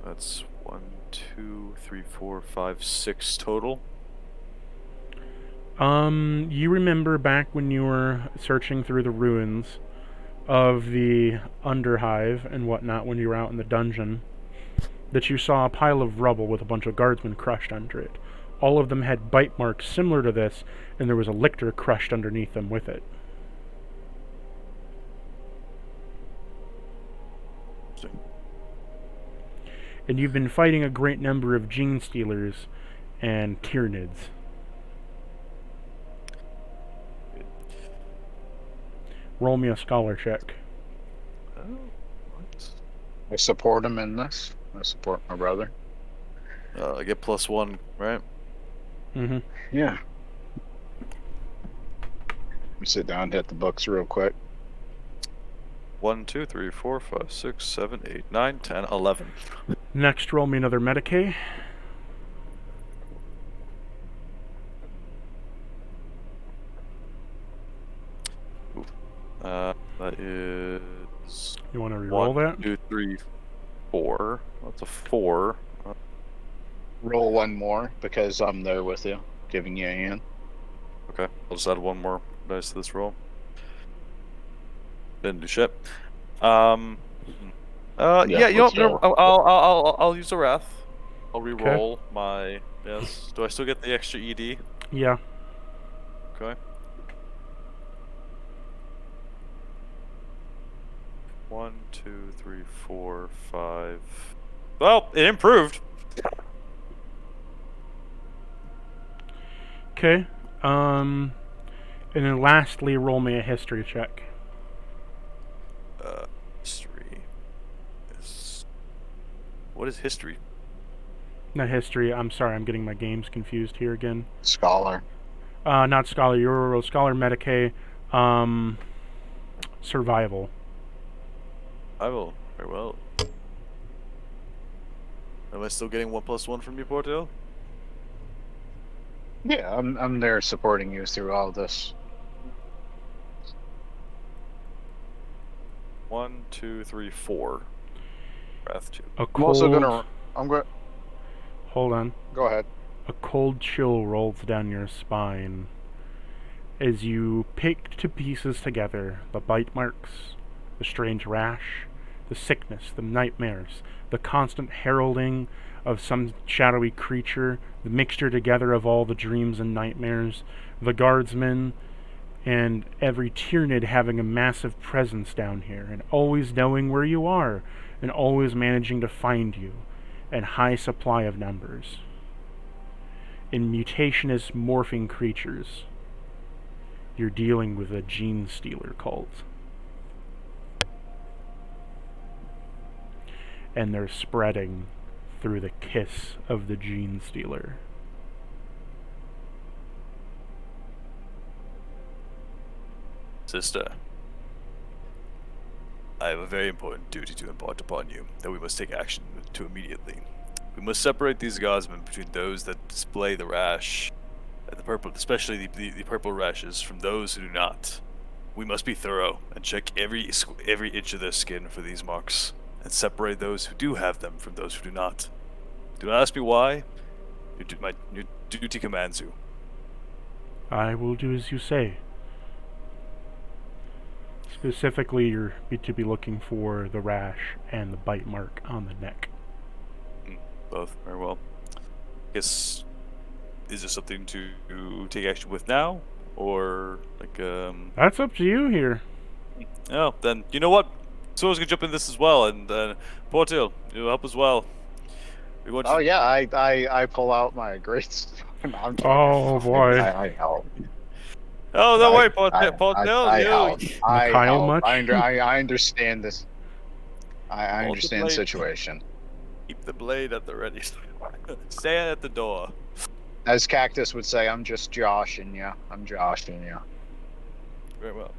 S3: That's 1, 2, 3, 4, 5, 6 total.
S1: You remember back when you were searching through the ruins of the Underhive and whatnot when you were out in the dungeon, that you saw a pile of rubble with a bunch of guardsmen crushed under it. All of them had bite marks similar to this, and there was a lictor crushed underneath them with it. And you've been fighting a great number of Genestealers and Tyranids. Roll me a scholar check.
S3: Oh, what?
S2: I support him in this. I support my brother.
S3: I get +1, right?
S1: Mm-hmm.
S2: Yeah. Let me sit down and hit the books real quick.
S3: 1, 2, 3, 4, 5, 6, 7, 8, 9, 10, 11.
S1: Next, roll me another Medicaid.
S3: That is.
S1: You want to re-roll
S3: 1,
S1: that?
S3: 2, 3, 4. That's a 4.
S2: Roll one more because I'm there with you, giving you a hand.
S3: Okay, I'll just add one more dice to this roll. Didn't do shit. Yeah, you know,
S2: let's go.
S3: I'll use a wrath. I'll re-roll my yes. Do I still get the extra ED?
S1: Yeah.
S3: Okay. 1, 2, 3, 4, 5. Well, it improved.
S1: Okay. And then lastly, roll me a history check.
S3: History is. What is history?
S1: Not history. I'm sorry. I'm getting my games confused here again.
S2: Scholar.
S1: Not scholar. You're a scholar. Medicaid. Survival.
S3: I will. Very well. Am I still getting 1+1 from you, Porto?
S2: Yeah, I'm there supporting you through all this.
S3: 1, 2, 3, 4. Wrath 2.
S1: A
S2: I'm
S1: cold.
S2: also gonna. I'm going.
S1: Hold on.
S2: Go ahead.
S1: A cold chill rolls down your spine as you pick to pieces together the bite marks, the strange rash, the sickness, the nightmares, the constant heralding of some shadowy creature, the mixture together of all the dreams and nightmares, the guardsmen, and every Tyranid having a massive presence down here, and always knowing where you are, and always managing to find you, and high supply of numbers. In mutationist morphing creatures, you're dealing with a Genestealer cult. And they're spreading through the kiss of the Genestealer.
S3: Sister, I have a very important duty to impart upon you that we must take action to immediately. We must separate these guardsmen between those that display the rash, and the purple, especially the purple rashes, from those who do not. We must be thorough and check every inch of their skin for these marks, and separate those who do have them from those who do not. Do not ask me why. Your duty commands you.
S1: I will do as you say. Specifically, you're to be looking for the rash and the bite mark on the neck.
S3: Both, very well. Guess, is there something to take action with now? Or, like,
S1: That's up to you here.
S3: Oh, then, you know what? Someone's gonna jump in this as well, and Portil, you'll help as well. We want
S2: Oh
S3: you...
S2: yeah, I pull out my great. No, I'm kidding.
S1: Oh boy.
S2: I help.
S3: Oh, don't worry,
S2: I
S3: Portil,
S2: help. I
S1: Mikhail
S2: help.
S1: much?
S2: I understand this. I
S3: Hold the
S2: understand the
S3: blade.
S2: situation.
S3: Keep the blade at the ready. Stand at the door.
S2: As Cactus would say, I'm just joshing you. I'm joshing you.
S3: Very well.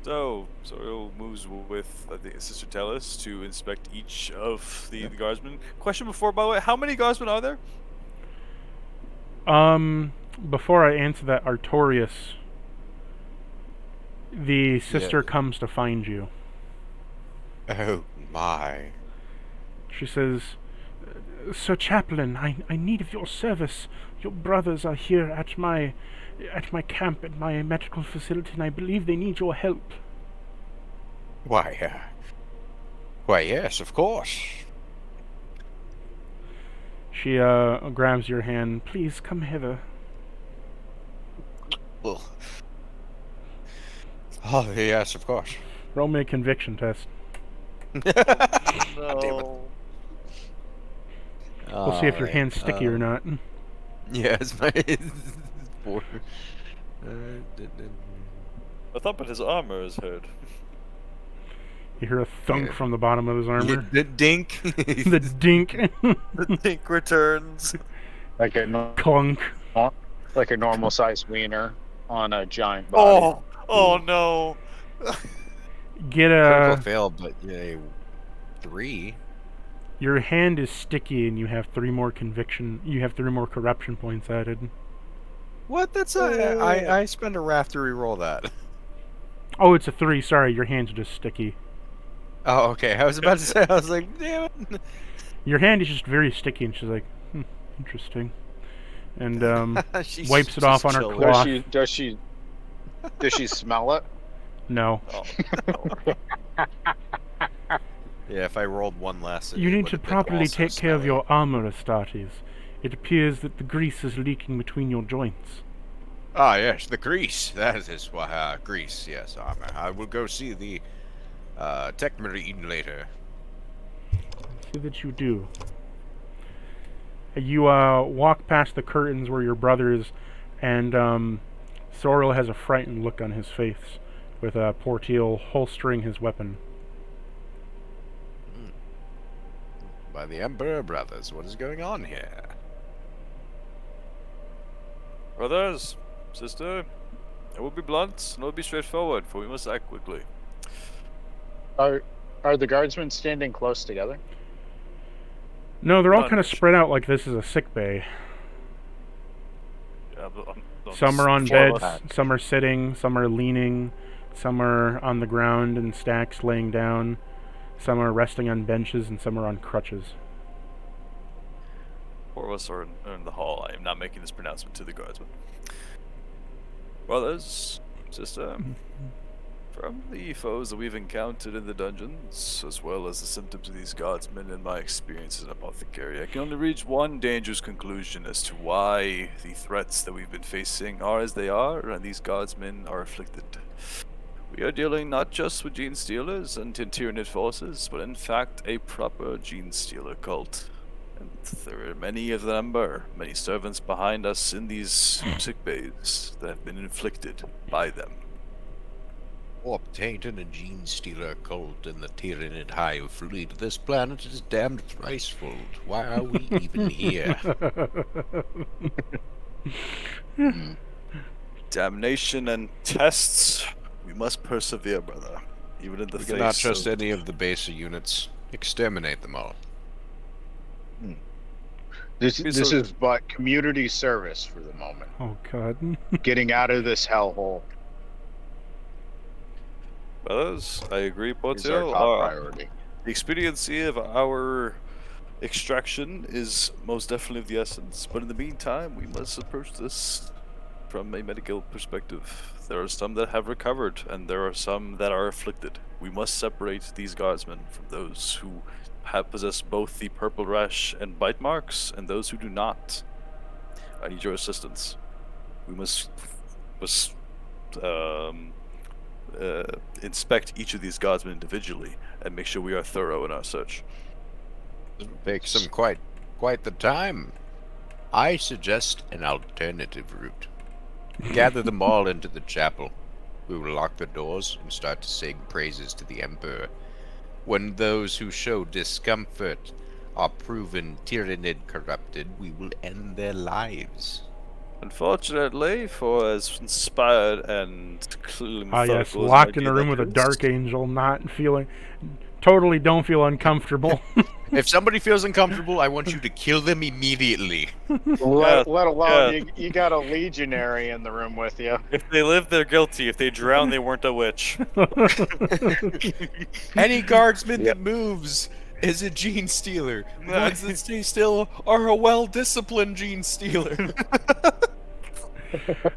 S3: So Zoro moves with, I think, Sister Tellus to inspect each of the guardsmen. Question before, by the way, how many guardsmen are there?
S1: Before I answer that, Artorias, the sister comes to find you.
S7: Oh my.
S1: She says, Sir Chaplain, I need of your service. Your brothers are here at my camp, at my medical facility, and I believe they need your help.
S7: Why, yes, of course.
S1: She grabs your hand. Please come hither.
S7: Well, oh, yes, of course.
S1: Roll me a conviction test.
S3: No.
S1: We'll see if your hand's sticky or not.
S7: Yes, my... Four.
S3: I thought, but his armor is hurt.
S1: You hear a thunk from the bottom of his armor.
S7: The dink.
S1: The dink.
S3: The dink returns.
S2: Like a
S1: Clunk.
S2: like a normal sized wiener on a giant body.
S3: Oh no.
S1: Get
S7: Critical
S1: a...
S7: fail, but 3.
S1: Your hand is sticky and you have 3 more corruption points added.
S7: What? That's I spend a wrath to reroll that.
S1: Oh, it's a 3. Sorry, your hand's just sticky.
S7: Oh, okay. I was about to say, I was like, damn it.
S1: Your hand is just very sticky, and she's like, interesting. And wipes it off on her cloth.
S2: Does she smell it?
S1: No.
S7: Yeah, if I rolled 1 less.
S1: You need to properly take care of your armor, Astartes. It appears that the grease is leaking between your joints.
S7: Ah, yes, the grease. That is why, grease, yes, armor. I will go see the tech marine later.
S1: See that you do. You walk past the curtains where your brother is, and Sorrel has a frightened look on his face, with Portiel holstering his weapon.
S7: By the Emperor, brothers, what is going on here?
S3: Brothers, sister, I will be blunt and I will be straightforward, for we must act quickly.
S2: Are the guardsmen standing close together?
S1: No, they're all kind of spread out like this is a sick bay.
S3: Yeah, but
S1: Some are on beds, some are sitting, some are leaning, some are on the ground in stacks laying down, some are resting on benches, and some are on crutches.
S3: 4 of us are in the hall. I am not making this pronouncement to the guardsmen. Brothers, sister, from the foes that we've encountered in the dungeons, as well as the symptoms of these guardsmen and my experience as an apothecary, I can only reach one dangerous conclusion as to why the threats that we've been facing are as they are, and these guardsmen are afflicted. We are dealing not just with Genestealers and Tyranid forces, but in fact a proper Genestealer cult. And there are many of them, many servants behind us in these sick bays that have been inflicted by them.
S5: Obtained in a Genestealer cult in the Tyranid hive fleet. This planet is damned thricefold. Why are we even here?
S3: Damnation and tests. We must persevere, brother. Even in the face
S5: We cannot trust
S3: of...
S5: any of the baser units. Exterminate them all.
S2: This is but community service for the moment.
S1: Oh, God.
S2: Getting out of this hellhole
S3: Brothers, I agree,
S2: is our
S3: Portiel.
S2: top priority.
S3: The expediency of our extraction is most definitely of the essence, but in the meantime, we must approach this from a medical perspective. There are some that have recovered, and there are some that are afflicted. We must separate these guardsmen from those who have possessed both the purple rash and bite marks, and those who do not. I need your assistance. We must inspect each of these guardsmen individually and make sure we are thorough in our search.
S5: It'll take some quite the time. I suggest an alternative route. Gather them all into the chapel. We will lock the doors and start to sing praises to the Emperor. When those who show discomfort are proven Tyranid corrupted, we will end their lives.
S3: Unfortunately, for as inspired and clearly
S1: Ah, yes,
S3: methodical as an
S1: locked in
S3: idea
S1: a room
S3: that
S1: with a
S3: is,
S1: dark angel, not feeling, totally don't feel uncomfortable.
S5: If somebody feels uncomfortable, I want you to kill them immediately.
S2: Let alone
S3: yeah.
S2: you got a legionary in the room with you.
S3: If they live, they're guilty. If they drown, they weren't a witch.
S5: Any guardsman that moves is a gene stealer. The ones that stay still are a well-disciplined gene stealer.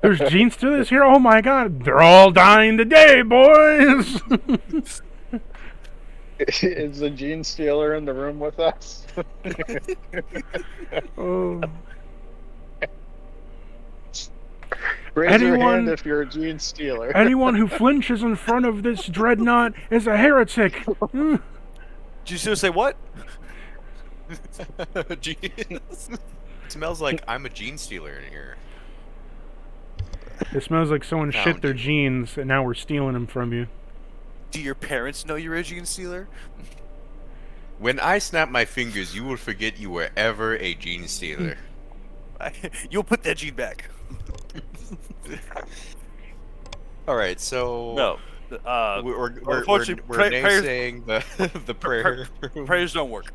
S1: There's gene stealers here? Oh my god, they're all dying today, boys!
S2: Is the gene stealer in the room with us?
S1: Oh.
S2: Raise your hand if you're a gene stealer.
S1: Anyone who flinches in front of this dreadnought is a heretic.
S3: Did you just say what?
S5: Smells like I'm a gene stealer in here.
S1: It smells like someone shit
S5: Found
S1: their
S5: you.
S1: jeans and now we're stealing them from you.
S3: Do your parents know you're a gene stealer?
S5: When I snap my fingers, you will forget you were ever a gene stealer.
S3: You'll put that gene back.
S5: All right, so
S3: No.
S5: we're
S3: unfortunately,
S5: naysaying the prayer.
S3: Prayers don't work.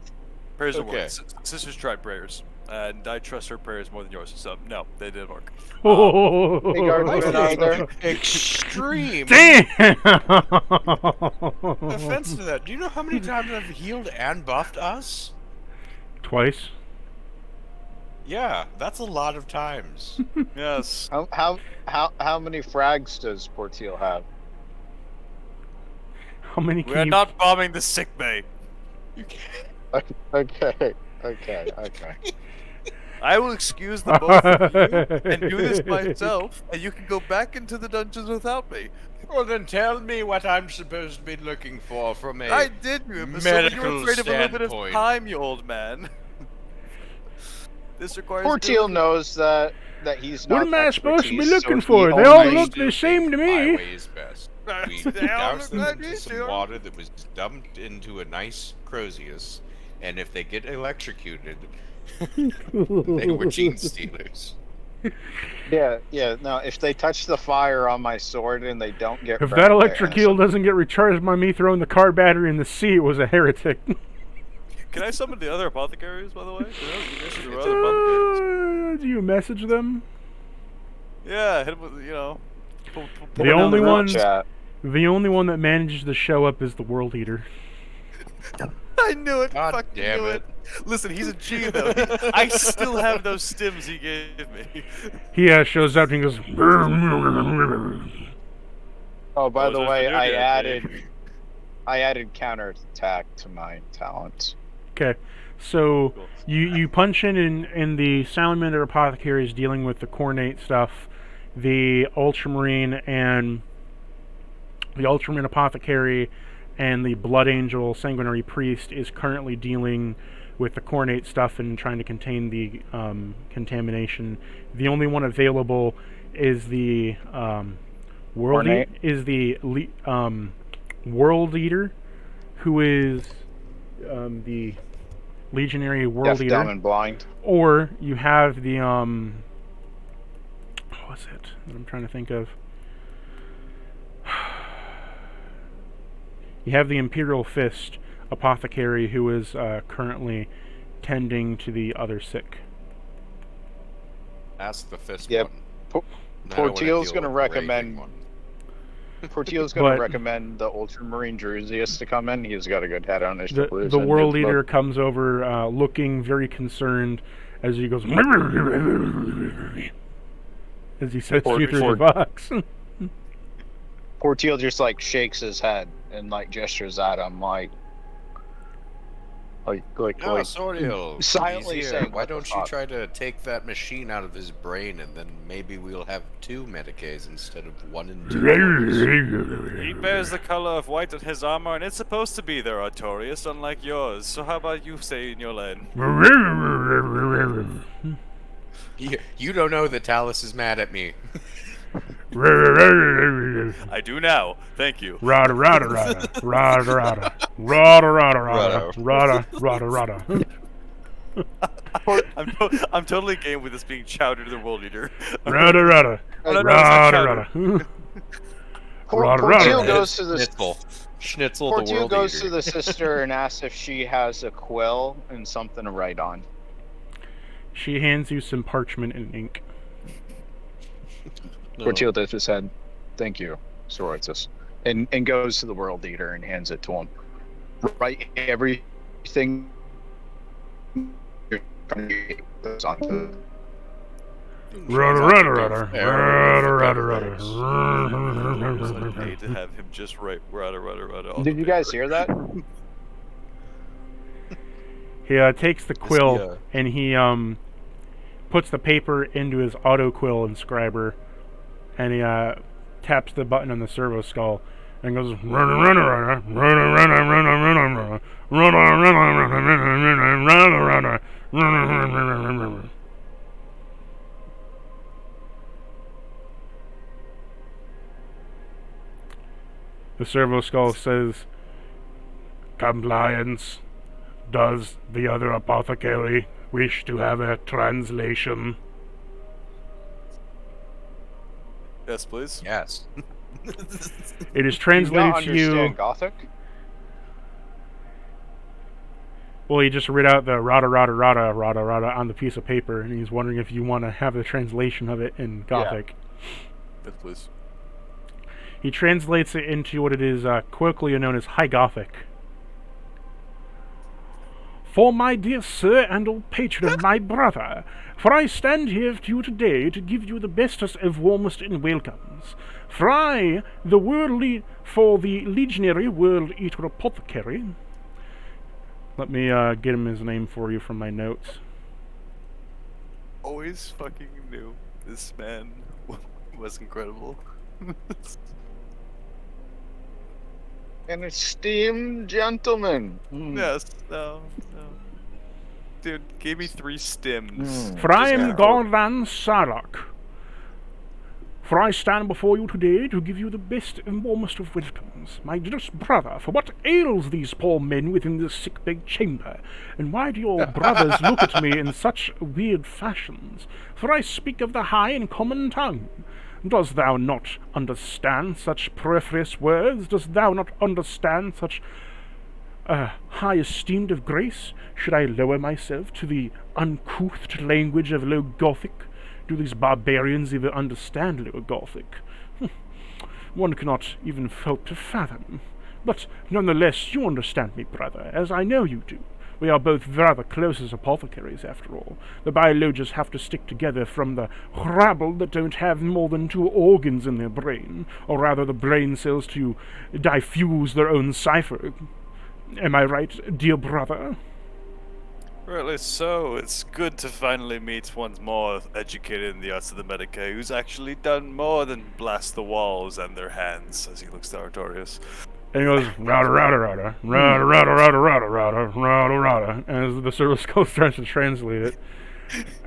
S3: Prayers don't
S5: Okay.
S3: work. Sisters tried prayers, and I trust her prayers more than yours. So no, they didn't work.
S2: Hey, guardsmen out there.
S5: Extreme
S1: Damn!
S5: offense to that. Do you know how many times I've healed and buffed us?
S1: Twice.
S5: Yeah, that's a lot of times.
S3: Yes.
S2: How many frags does Portil have?
S1: How many
S3: We are
S1: can you...
S3: not bombing the sick bay.
S2: Okay.
S3: I will excuse the both of you and do this myself, and you can go back into the dungeons without me.
S5: Well, then tell me what I'm supposed to be looking for from a
S3: I did, you imbecile, but
S5: medical
S3: you're afraid of a little bit of
S5: standpoint.
S3: time, you old man. This requires
S2: Portil
S3: diligence.
S2: knows that he's not.
S1: What am I supposed to be
S2: expertise,
S1: looking
S2: so
S1: for?
S2: he
S1: They all
S2: only-
S1: look the same to
S5: My
S1: me.
S5: way is best. We
S3: They all
S5: douse
S3: look
S5: them
S3: like
S5: into
S3: you,
S5: some
S3: sure.
S5: water that was dumped into a nice Crozius, and if they get electrocuted, they were gene stealers.
S2: Yeah. No, if they touch the fire on my sword and they don't get
S1: If
S2: burned,
S1: that
S2: they're
S1: electric eel
S2: innocent.
S1: doesn't get recharged by me throwing the car battery in the sea, it was a heretic.
S3: Can I summon the other apothecaries, by the way? There are other apothecaries.
S1: Do you message them?
S3: Yeah, hit him with,
S1: The
S2: Put it on
S1: only
S2: group
S1: one-
S2: chat.
S1: The only one that manages to show up is the World Eater.
S3: I knew it.
S5: God
S3: Fucking
S5: damn
S3: knew
S5: it.
S3: it. Listen, he's a G though. I still have those stims he gave me.
S1: He shows up and he goes.
S2: Oh, by
S3: Oh,
S2: the
S3: is that
S2: way,
S3: the new
S2: I
S3: guy?
S2: added counterattack to my talents.
S1: Okay, so
S3: Cool.
S1: you punch in the Salamander Apothecary is dealing with the Cornate stuff. The Ultramarine Apothecary and the Blood Angel Sanguinary Priest is currently dealing with the Cornate stuff and trying to contain the contamination. The only one available is the World Eater, who is the Legionary World
S2: Deaf,
S1: Eater.
S2: dumb, and blind.
S1: Or you have the what's it that I'm trying to think of? You have the Imperial Fist Apothecary, who is currently tending to the other sick.
S5: Ask the fist
S2: Yep.
S5: one.
S2: Portil's gonna recommend-
S5: One.
S2: Portil's going
S1: But-
S2: to recommend the Ultramarine Drusius to come in. He's got a good head on his
S1: The
S2: shoulders.
S1: the
S2: and
S1: World
S2: his
S1: Eater
S2: book.
S1: comes over, looking very concerned as he goes as he says you through the box.
S2: Portil just like shakes his head and like gestures at him like
S5: Oh, Soriel,
S2: silently
S5: he's here.
S2: saying,
S5: Why
S2: "What the
S5: don't you
S2: fuck?"
S5: try to take that machine out of his brain, and then maybe we'll have 2 Medicays instead of 1 and 2.
S3: He bears the color of white in his armor, and it's supposed to be there, Artorius, unlike yours. So how about you say in your lane?
S5: You don't know that Talus is mad at me.
S3: I do now. Thank you.
S1: Rada rada rada rada rada rada rada rada rada rada rada.
S3: I'm totally game with this being chowder to the world leader.
S1: Rada rada.
S3: Oh, no, it's not
S1: Rada
S3: chowder.
S1: rada.
S2: Portil
S1: Rada.
S2: goes to the
S6: Schnitzel the
S2: Portil
S6: world
S2: goes
S6: eater.
S2: to the sister and asks if she has a quill and something to write on.
S1: She hands you some parchment and ink.
S2: Portil does his head. Thank you, Soritus. And goes to the world eater and hands it to him. Write everything goes onto
S1: Rada rada rada. Rada rada rada.
S3: I need to have him just write rada. on
S2: Did
S3: the
S2: you guys
S3: paper.
S2: hear that?
S1: He takes the quill and he puts the paper into his auto quill inscriber, and he taps the button on the servo skull and goes rada rada rada rada rada rada rada rada rada rada rada. The servo skull says, "Compliance. Does the other apothecary wish to have a translation?"
S3: Yes, please.
S6: Yes.
S1: It is
S2: Do you
S1: translated
S2: not
S1: to you.
S2: understand Gothic?
S1: Well, he just read out the rada rada rada rada rada on the piece of paper, and he's wondering if you want to have the translation of it in Gothic.
S3: Yes, please.
S1: He translates it into what it is colloquially known as High Gothic. "For my dear sir and old patron of my brother, for I stand here to you today to give you the bestest of warmest and welcomes. For I, for the legionary world eater apothecary." Let me get him his name for you from my notes.
S3: Always fucking knew this man was incredible.
S2: An esteemed gentleman.
S3: Yes, no. Dude, gave me 3 stims.
S1: For I
S3: Just
S1: am
S3: got-
S1: Gordon Sarlach. For I stand before you today to give you the best and warmest of welcomes. My dearest brother, for what ails these poor men within this sick-bed chamber? And why do your brothers look at me in such weird fashions? For I speak of the high and common tongue. Dost thou not understand such periphrous words? Dost thou not understand such high esteemed of grace? Should I lower myself to the uncouth language of Low Gothic? Do these barbarians even understand Low Gothic? One cannot even hope to fathom. But nonetheless, you understand me, brother, as I know you do. We are both rather close as apothecaries, after all. The biologists have to stick together from the rabble that don't have more than 2 organs in their brain, or rather the brain cells to diffuse their own cipher. Am I right, dear brother?
S3: Really so. It's good to finally meet one more educated in the arts of the Medicae who's actually done more than blast the walls and their hands, as he looks to Artorius.
S1: And he goes, rada rada rada, rada rada rada rada rada rada rada, as the service skull starts to translate it.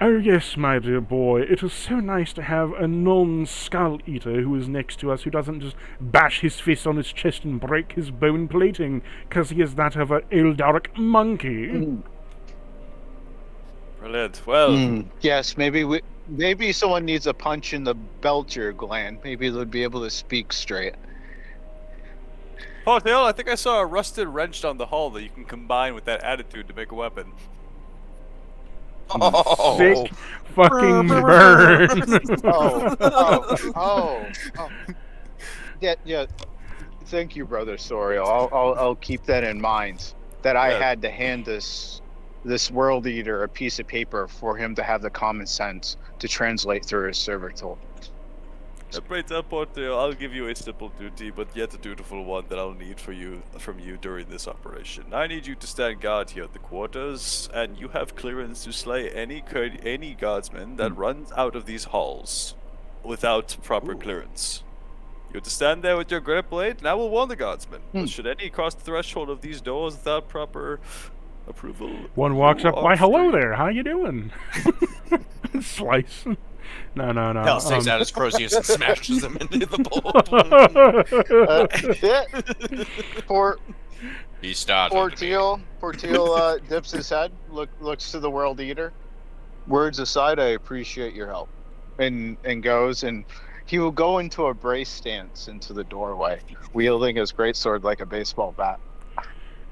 S1: "Oh yes, my dear boy, it is so nice to have a non-skull eater who is next to us, who doesn't just bash his fist on his chest and break his bone plating, 'cause he is that of an Eldaric monkey."
S3: Brilliant. Well,
S2: Yes, maybe someone needs a punch in the Belcher gland. Maybe they'll be able to speak straight.
S3: Portil, I think I saw a rusted wrench down the hall that you can combine with that attitude to make a weapon.
S6: Oh,
S1: Sick fucking burn.
S2: Oh. Yeah. Thank you, brother Soriel. I'll keep that in mind. That I had to hand this world eater a piece of paper for him to have the common sense to translate through his server tool.
S3: Pray tell Portil, I'll give you a simple duty, but yet a dutiful one that I'll need from you during this operation. I need you to stand guard here at the quarters, and you have clearance to slay any guardsman that runs out of these halls without proper clearance. You have to stand there with your grip blade, and I will warn the guardsmen. But should any cross the threshold of these doors without proper approval,
S1: One walks up,
S3: you
S1: "Why,
S3: are
S1: hello
S3: free."
S1: there, how you doing?" Slice. No.
S6: Hell takes out his crozius and smashes him into the bowl.
S5: He startled me.
S2: Porteal dips his head, looks to the World Eater. Words aside, I appreciate your help. And goes, and he will go into a brace stance into the doorway, wielding his greatsword like a baseball bat.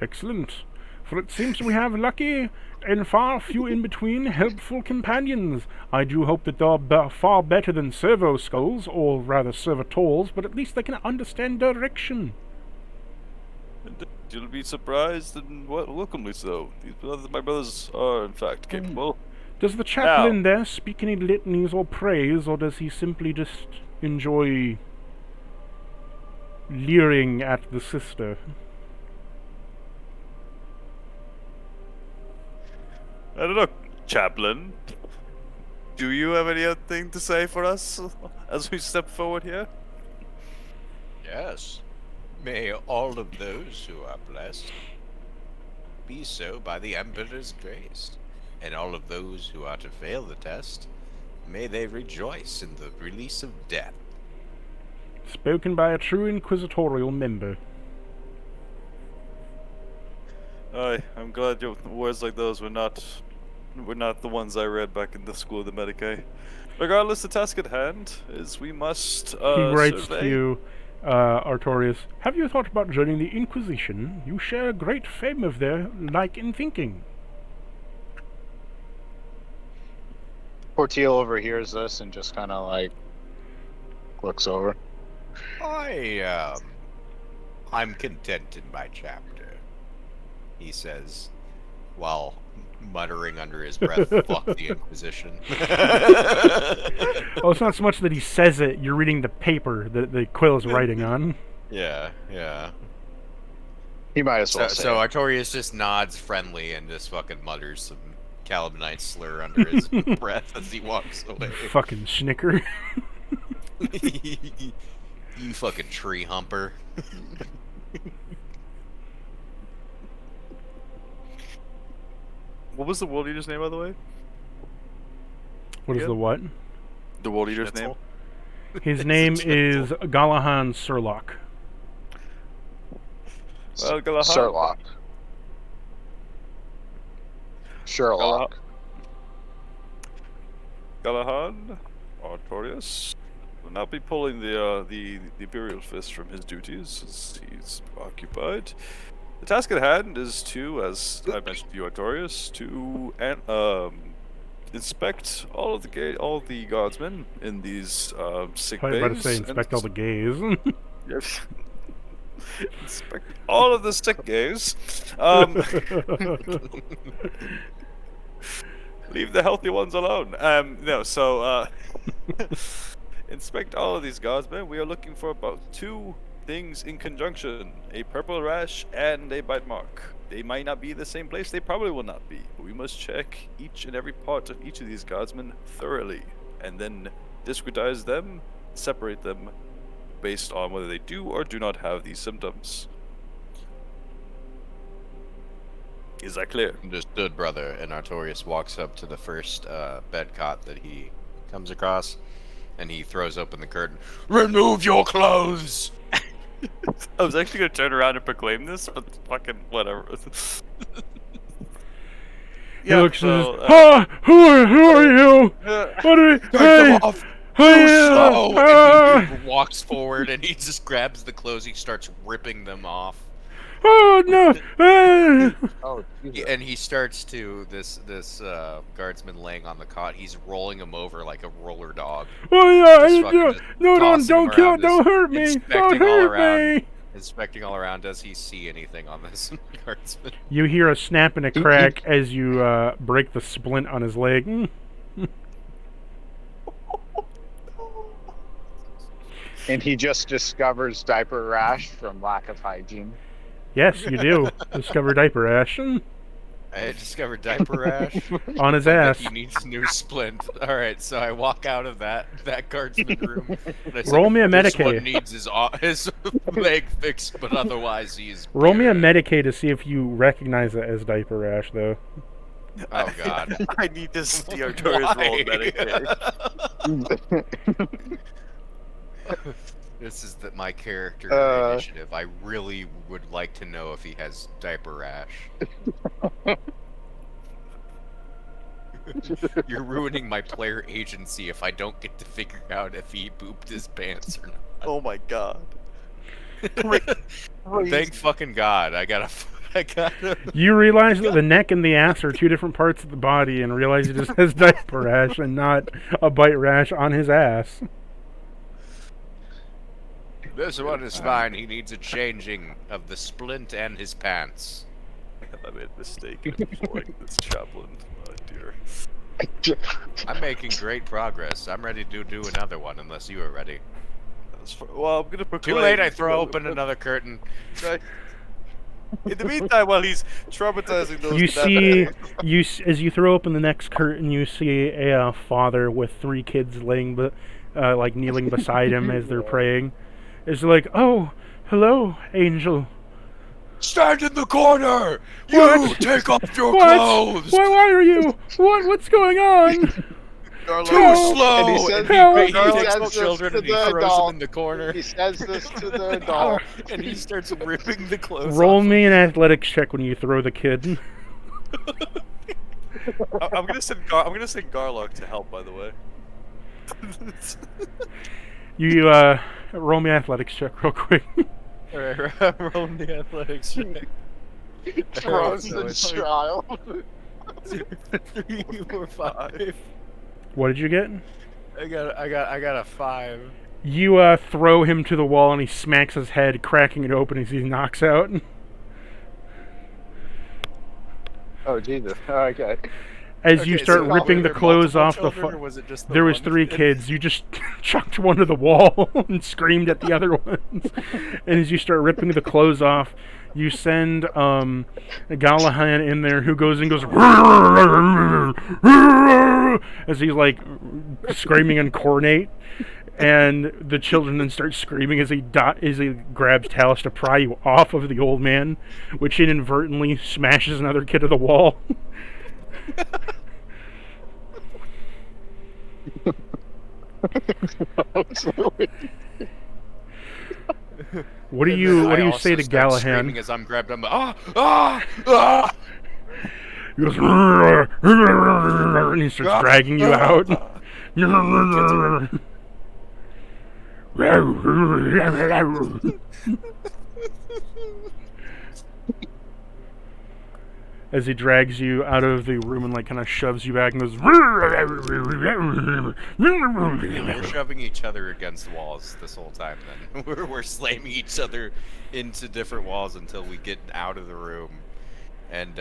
S1: Excellent. For it seems we have lucky and far few in between helpful companions. I do hope that they're far better than servo skulls, or rather servitors, but at least they can understand direction.
S3: You'll be surprised and welcomely so. My brothers are, in fact, capable.
S1: Does the chaplain there speak any litanies or praise, or does he simply just enjoy leering at the sister?
S3: I don't know, chaplain. Do you have anything to say for us as we step forward here?
S5: Yes. May all of those who are blessed be so by the Emperor's grace, and all of those who are to fail the test, may they rejoice in the release of death.
S1: Spoken by a true inquisitorial member.
S3: I'm glad words like those were not the ones I read back in the school of the Medicae. Regardless, the task at hand is we must
S1: He writes
S3: survey.
S1: to you, Artorius, have you thought about joining the Inquisition? You share a great fame of their like in thinking.
S2: Porteal overhears this and just kind of like looks over.
S5: I'm content in my chapter, he says, while muttering under his breath, fuck the Inquisition.
S1: Oh, it's not so much that he says it, you're reading the paper that the quill is writing on.
S5: Yeah.
S2: He might as well
S5: So Artorius just nods friendly and just fucking mutters some Calabanite slur under his breath as he walks away.
S1: Fucking snicker.
S5: You fucking tree humper.
S3: What was the World Eater's name, by the way?
S1: What is the what?
S3: The World Eater's
S6: Schnitzel?
S3: name?
S1: His name is Galahan Surlock.
S3: Well, Galahad.
S2: Sherlock. Sherlock.
S3: Galahad, Artorius, will not be pulling the Imperial Fist from his duties as he's occupied. The task at hand is to, as I mentioned to you, Artorius, to inspect all of the guardsmen in these sick
S1: I was
S3: bays.
S1: about to say inspect all the gays.
S3: Yes. Inspect all of the sick gays. Leave the healthy ones alone. Inspect all of these guardsmen. We are looking for about 2 things in conjunction: a purple rash and a bite mark. They might not be the same place. They probably will not be. But we must check each and every part of each of these guardsmen thoroughly, and then discretize them, separate them, based on whether they do or do not have these symptoms. Is that clear?
S5: Understood, brother. And Artorius walks up to the first bed cot that he comes across, and he throws open the curtain. Remove your clothes!
S3: I was actually gonna turn around and proclaim this, but fucking whatever.
S1: He looks and says, who are you? What are
S5: Take them off!
S1: Hey,
S5: Slow! And he walks forward, and he just grabs the clothes. He starts ripping them off.
S1: oh no!
S2: Oh, Jesus.
S5: And he starts to this guardsman laying on the cot. He's rolling him over like a roller dog.
S1: Oh yeah,
S5: Just fucking just
S1: no,
S5: tossing
S1: don't
S5: him
S1: kill,
S5: around,
S1: don't
S5: just
S1: hurt me, don't
S5: inspecting all
S1: hurt
S5: around.
S1: me.
S5: Inspecting all around. Does he see anything on this guardsman?
S1: You hear a snap and a crack as you break the splint on his leg.
S2: And he just discovers diaper rash from lack of hygiene.
S1: Yes, you do. Discover diaper rash
S5: I discovered diaper rash.
S1: on his
S5: That
S1: ass.
S5: he needs new splint. All right, so I walk out of that guardsman room. And I say,
S1: Roll me a
S5: this
S1: Medicaid.
S5: one needs his leg fixed, but otherwise he's.
S1: Roll me a
S5: pure.
S1: Medicaid to see if you recognize it as diaper rash, though.
S5: Oh God.
S3: I need to see Artorius roll Medicaid.
S5: This is my character initiative. I really would like to know if he has diaper rash. You're ruining my player agency if I don't get to figure out if he pooped his pants or not.
S3: Oh my god.
S5: Thank fucking God. I gotta.
S1: You realize that the neck and the ass are two different parts of the body, and realize he just has diaper rash and not a bite rash on his ass.
S5: This one is fine. He needs a changing of the splint and his pants.
S3: Have I made a mistake in employing this chaplain? Oh dear.
S5: I'm making great progress. I'm ready to do another one, unless you are ready.
S3: Well, I'm gonna proclaim...
S5: Too late, I throw open another curtain.
S3: Right. In the meantime, while he's traumatizing those...
S1: As you throw open the next curtain, you see a father with 3 kids laying, like kneeling beside him as they're praying. It's like, oh, hello, angel.
S5: Stand in the corner!
S1: What?
S5: You take off your
S1: What?
S5: clothes!
S1: Why are you? What's going on?
S5: Too
S1: Help!
S5: slow!
S2: And he says,
S5: he
S2: Garlo
S5: takes
S2: says
S5: the
S2: this
S5: children
S2: to
S5: and he
S2: the
S5: throws
S2: adult.
S5: them in the corner.
S2: He says this to the adult.
S5: And he starts ripping the clothes
S1: Roll
S5: off.
S1: me an athletics check when you throw the kid.
S3: I'm gonna send Garlock to help, by the way.
S1: You roll me an athletics check real quick.
S5: Alright, roll the athletics check.
S2: Throws the child.
S5: 3 or 5.
S1: What did you get?
S5: I got a 5.
S1: You throw him to the wall and he smacks his head, cracking it open as he knocks out.
S2: Oh Jesus! Okay.
S1: As you start ripping the clothes off the there was
S5: one
S1: 3 kids. You just chucked one to the wall and screamed at the other ones. And as you start ripping the clothes off, you send Gallahan in there, who goes and goes as he's like screaming in cornate. And the children then start screaming as he grabs Talus to pry you off of the old man, which inadvertently smashes another kid to the wall. What do you say to Gallahan?
S5: As I'm grabbed, I'm ah!
S1: He goes, and he starts dragging you out. As he drags you out of the room and like kind of shoves you back and goes.
S5: We're shoving each other against walls this whole time. Then we're slamming each other into different walls until we get out of the room. And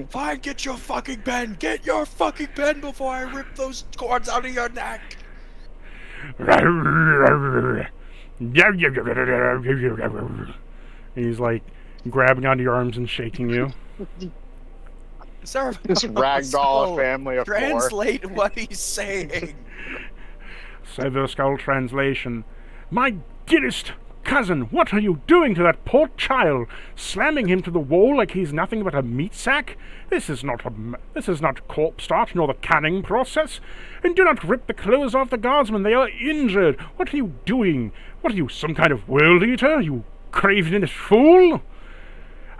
S5: fine, get your fucking pen! Get your fucking pen before I rip those cords out of your neck!
S1: He's like grabbing onto your arms and shaking you.
S5: Sir,
S2: This ragdoll family of 4.
S5: translate what he's saying.
S1: Sever Skull translation. My dearest cousin, what are you doing to that poor child? Slamming him to the wall like he's nothing but a meat sack? This is not corpse start nor the canning process. And do not rip the clothes off the guardsmen. They are injured. What are you doing? What are you, some kind of world eater? You craven fool?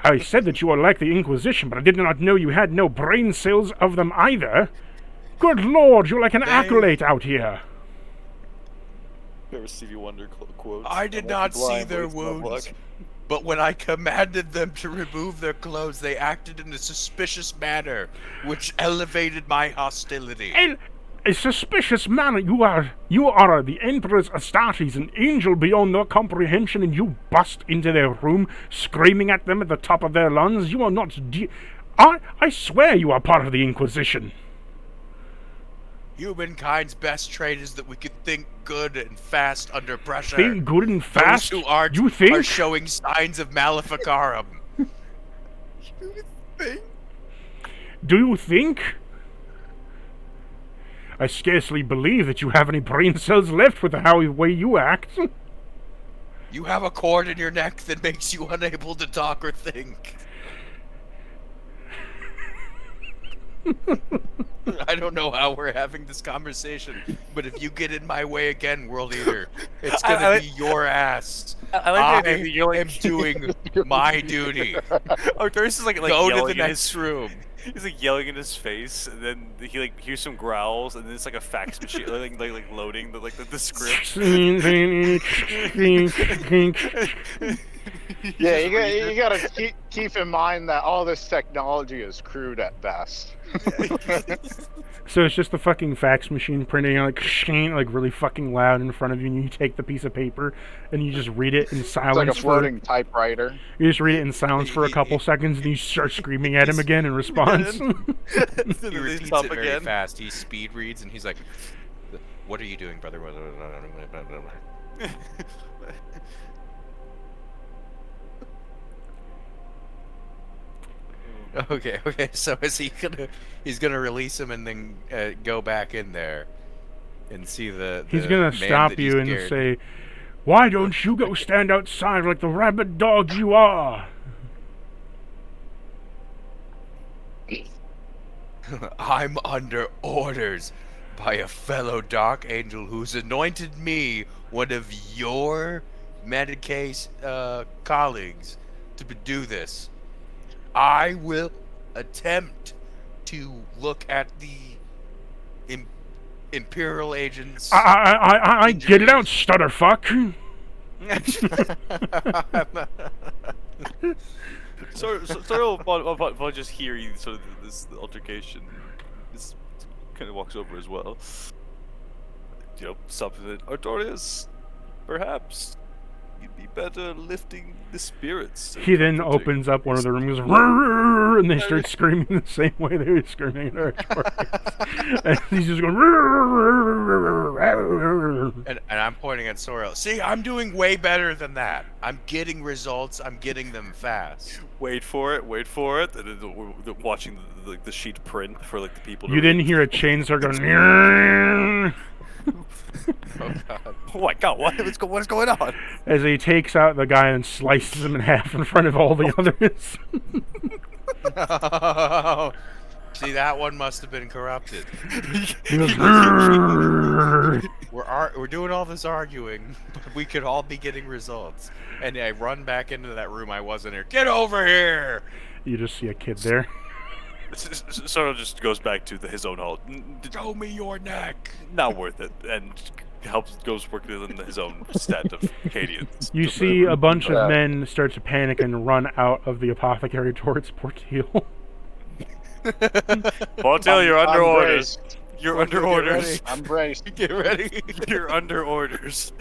S1: I said that you are like the Inquisition, but I did not know you had no brain cells of them either. Good Lord, you're like an acolyte out here.
S3: Ever Stevie Wonder quotes?
S5: I did not see their wounds, but when I commanded them to remove their clothes, they acted in a suspicious manner, which elevated my hostility.
S1: A suspicious manner. You are the Emperor's Astartes, an angel beyond their comprehension, and you bust into their room, screaming at them at the top of their lungs. You are not. I swear you are part of the Inquisition.
S5: Humankind's best trait is that we can think good and fast under pressure.
S1: Think good and fast?
S5: Those who aren't
S1: You think?
S5: are showing signs of maleficarum.
S3: You think?
S1: Do you think? I scarcely believe that you have any brain cells left with the way you act.
S5: You have a cord in your neck that makes you unable to talk or think. I don't know how we're having this conversation, but if you get in my way again, World Eater, it's gonna be your ass.
S3: I like the idea that you're
S5: am doing my duty.
S3: Artorias is like
S5: Go to
S3: yelling
S5: the
S3: in
S5: next
S3: his,
S5: room.
S3: He's like yelling in his face, and then he like hears some growls, and then it's like a fax machine like loading the script.
S2: Yeah, you gotta keep in mind that all this technology is crude at best.
S1: So it's just the fucking fax machine printing like really fucking loud in front of you, and you take the piece of paper and you just read it in silence.
S2: It's like a floating typewriter.
S1: You just read it in silence for a couple seconds, and you start screaming at him again in response.
S5: He repeats it very fast. He speed reads, and he's like, "What are you doing, brother?" Okay. So is he's gonna release him and then go back in there and see the
S1: He's gonna
S5: man
S1: stop
S5: that
S1: you
S5: he's
S1: and
S5: scared.
S1: say, "Why don't you go stand outside like the rabid dog you are?"
S5: I'm under orders by a fellow Dark Angel who's anointed me one of your Medicaid colleagues to do this. I will attempt to look at the Imperial agents.
S1: I get it out, stutterfuck.
S3: So upon just hearing sort of this altercation, this kind of walks over as well. You know, something that Artorias, perhaps you'd be better lifting the spirits.
S1: He then opens up one of the rooms, "Rrrr," and they start screaming the same way they were screaming at Artorias. And he's just going, "Rrrr."
S5: And I'm pointing at Sorrel. See, I'm doing way better than that. I'm getting results. I'm getting them fast.
S3: Wait for it. And then we're watching the sheet print for like the people.
S1: You then hear a chainsaw going, "Nyeh."
S5: Oh god.
S3: Oh my god! What is going on?
S1: As he takes out the guy and slices him in half in front of all the others.
S5: Oh, see, that one must have been corrupted.
S1: He goes, "Rrrr."
S5: We're doing all this arguing, but we could all be getting results. And I run back into that room I was in here. Get over here!
S1: You just see a kid there.
S3: Sorrel just goes back to his own hall.
S5: Show me your neck!
S3: Not worth it, and goes work within his own set of Cadians.
S1: You see a bunch of men start to panic and run out of the apothecary towards Portil.
S3: Portil, you're under
S2: I'm
S3: orders.
S2: braced.
S3: You're under orders.
S2: I'm braced.
S5: Get ready!
S3: You're under orders.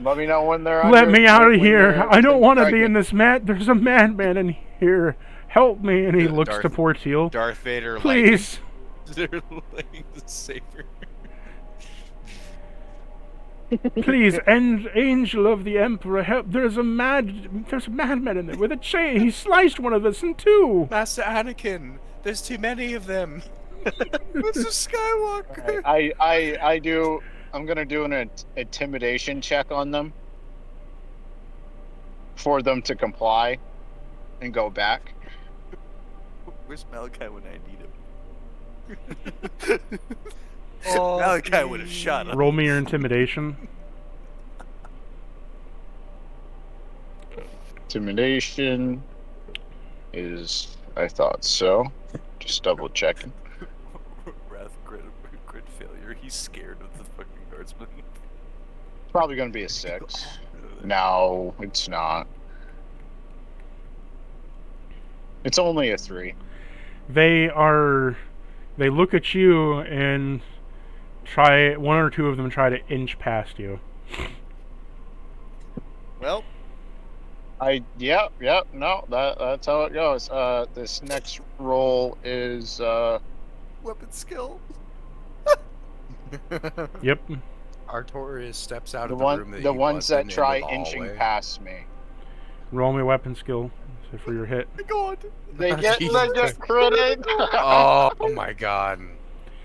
S2: Let me know when they're
S1: Let
S2: under,
S1: me out of
S2: when
S1: here!
S2: they're
S1: I don't want to be
S2: pregnant.
S1: in this There's a madman in here. Help me! And he looks
S5: Darth-
S1: to Portil.
S5: Darth Vader,
S1: Please!
S5: They're like the savior.
S1: Please, angel of the Emperor, help! There's a madman in there with a chain. He sliced one of us in two.
S5: Master Anakin, there's too many of them. Mr. Skywalker.
S2: I'm gonna do an intimidation check on them for them to comply and go back.
S3: Where's Malachi when I need him? Malachi would have shot him.
S1: Roll me your intimidation.
S2: Intimidation is, I thought so. Just double checking.
S3: Wrath crit failure. He's scared of the fucking guardsman.
S2: Probably gonna be a 6. No, it's not. It's only a 3.
S1: They look at you and one or two of them try to inch past you.
S3: Well,
S2: Yeah, no, that's how it goes. This next roll is
S3: weapon skill.
S1: Yep.
S5: Artorias steps out
S2: the
S5: of the room that
S2: the
S5: he
S2: ones
S5: was
S2: that
S5: in
S2: try
S5: the
S2: inching
S5: hallway.
S2: past me.
S1: Roll me weapon skill for your hit.
S3: My god.
S2: They get
S5: Jesus.
S2: critted.
S5: Oh my god.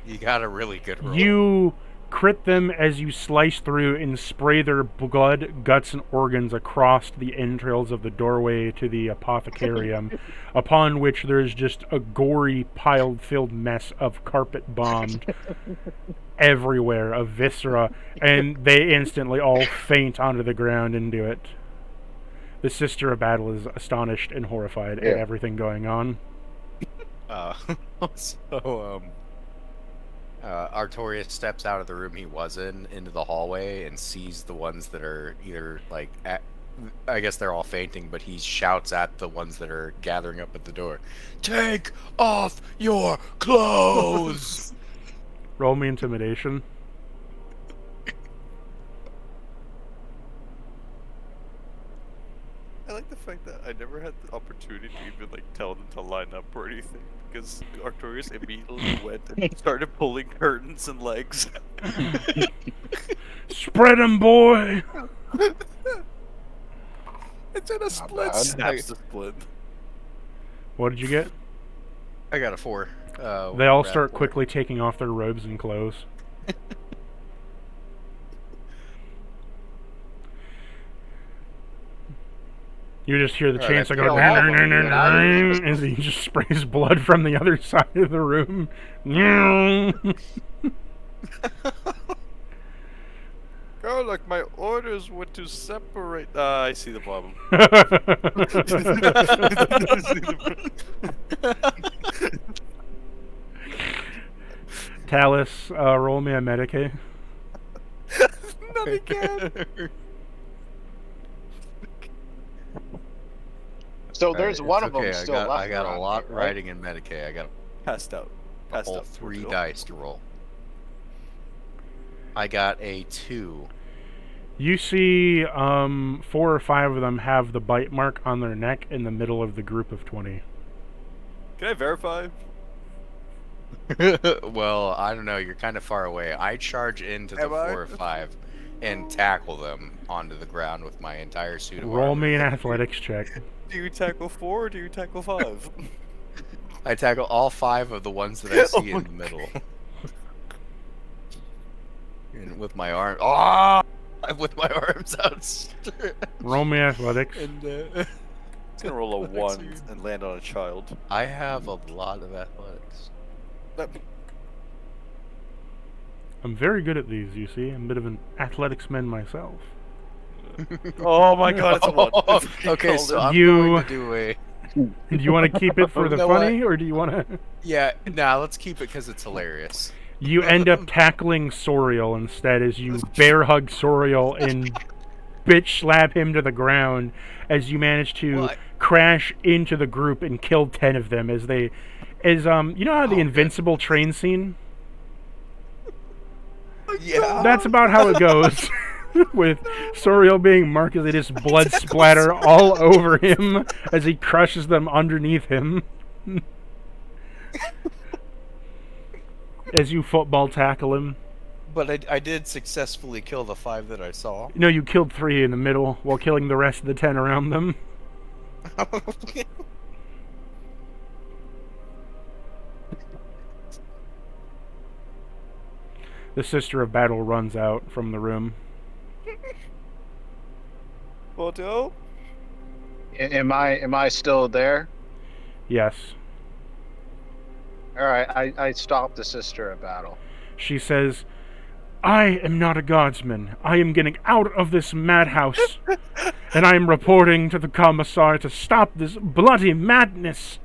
S5: You got a really good roll.
S1: You crit them as you slice through and spray their blood, guts, and organs across the entrails of the doorway to the apothecarium, upon which there is just a gory, pile-filled mess of carpet bombed everywhere, of viscera, and they instantly all faint onto the ground into it. The Sister of Battle is astonished and horrified at everything going on.
S5: Artorias steps out of the room he was in into the hallway and sees the ones that are either like I guess they're all fainting, but he shouts at the ones that are gathering up at the door, "Take off your clothes!"
S1: Roll me intimidation.
S3: I like the fact that I never had the opportunity to even like tell them to line up or anything, because Artorias immediately went and started pulling curtains and legs.
S1: Spread 'em, boy!
S3: It's in a split. Snaps the split.
S1: What did you get?
S5: I got a 4.
S1: They all start quickly taking off their robes and clothes. You just hear the chainsaw go as he just sprays blood from the other side of the room.
S3: Oh, look, my orders were to separate. I see the problem.
S1: Talus, roll me a Medicaid.
S3: Not again.
S2: So there's one of them still left.
S5: I got a
S2: around
S5: lot
S2: here, right?
S5: riding in Medicaid. I got
S3: Passed out.
S5: a
S3: Passed
S5: whole
S3: out.
S5: 3 dice to roll. I got a 2.
S1: You see 4 or 5 of them have the bite mark on their neck in the middle of the group of 20.
S3: Can I verify?
S5: Well, I don't know. You're kind of far away. I charge into the 4 or 5 and tackle them onto the ground with my entire suit of
S1: Roll
S5: armor.
S1: me an athletics check.
S3: Do you tackle 4 or do you tackle 5?
S5: I tackle all 5 of the ones that I see in the middle. And with my arm, with my arms out.
S1: Roll me athletics.
S5: And
S3: It's gonna roll a 1 and land on a child.
S5: I have a lot of athletics.
S1: I'm very good at these, you see. I'm a bit of an athletics man myself.
S3: Oh my god, it's a 1.
S5: Okay, so I'm
S1: You-
S5: going to do a...
S1: Do you want to keep it for the
S5: You know
S1: funny, or do you want to...
S5: Yeah, nah, let's keep it because it's hilarious.
S1: You end up tackling Soriel instead as you bear hug Soriel and bitch slap him to the ground as you manage to crash into the group and kill 10 of them as they... you know how the Invincible train scene?
S5: Yeah.
S1: That's about how it goes. With Soriel being marked as they just blood splatter all over him as he crushes them underneath him. As you football tackle him.
S7: But I did successfully kill the 5 that I saw.
S1: No, you killed 3 in the middle while killing the rest of the 10 around them. The Sister of Battle runs out from the room.
S3: Photo?
S2: Am I still there?
S1: Yes.
S2: All right, I stopped the Sister of Battle.
S1: She says, I am not a guardsman. I am getting out of this madhouse. And I am reporting to the commissar to stop this bloody madness.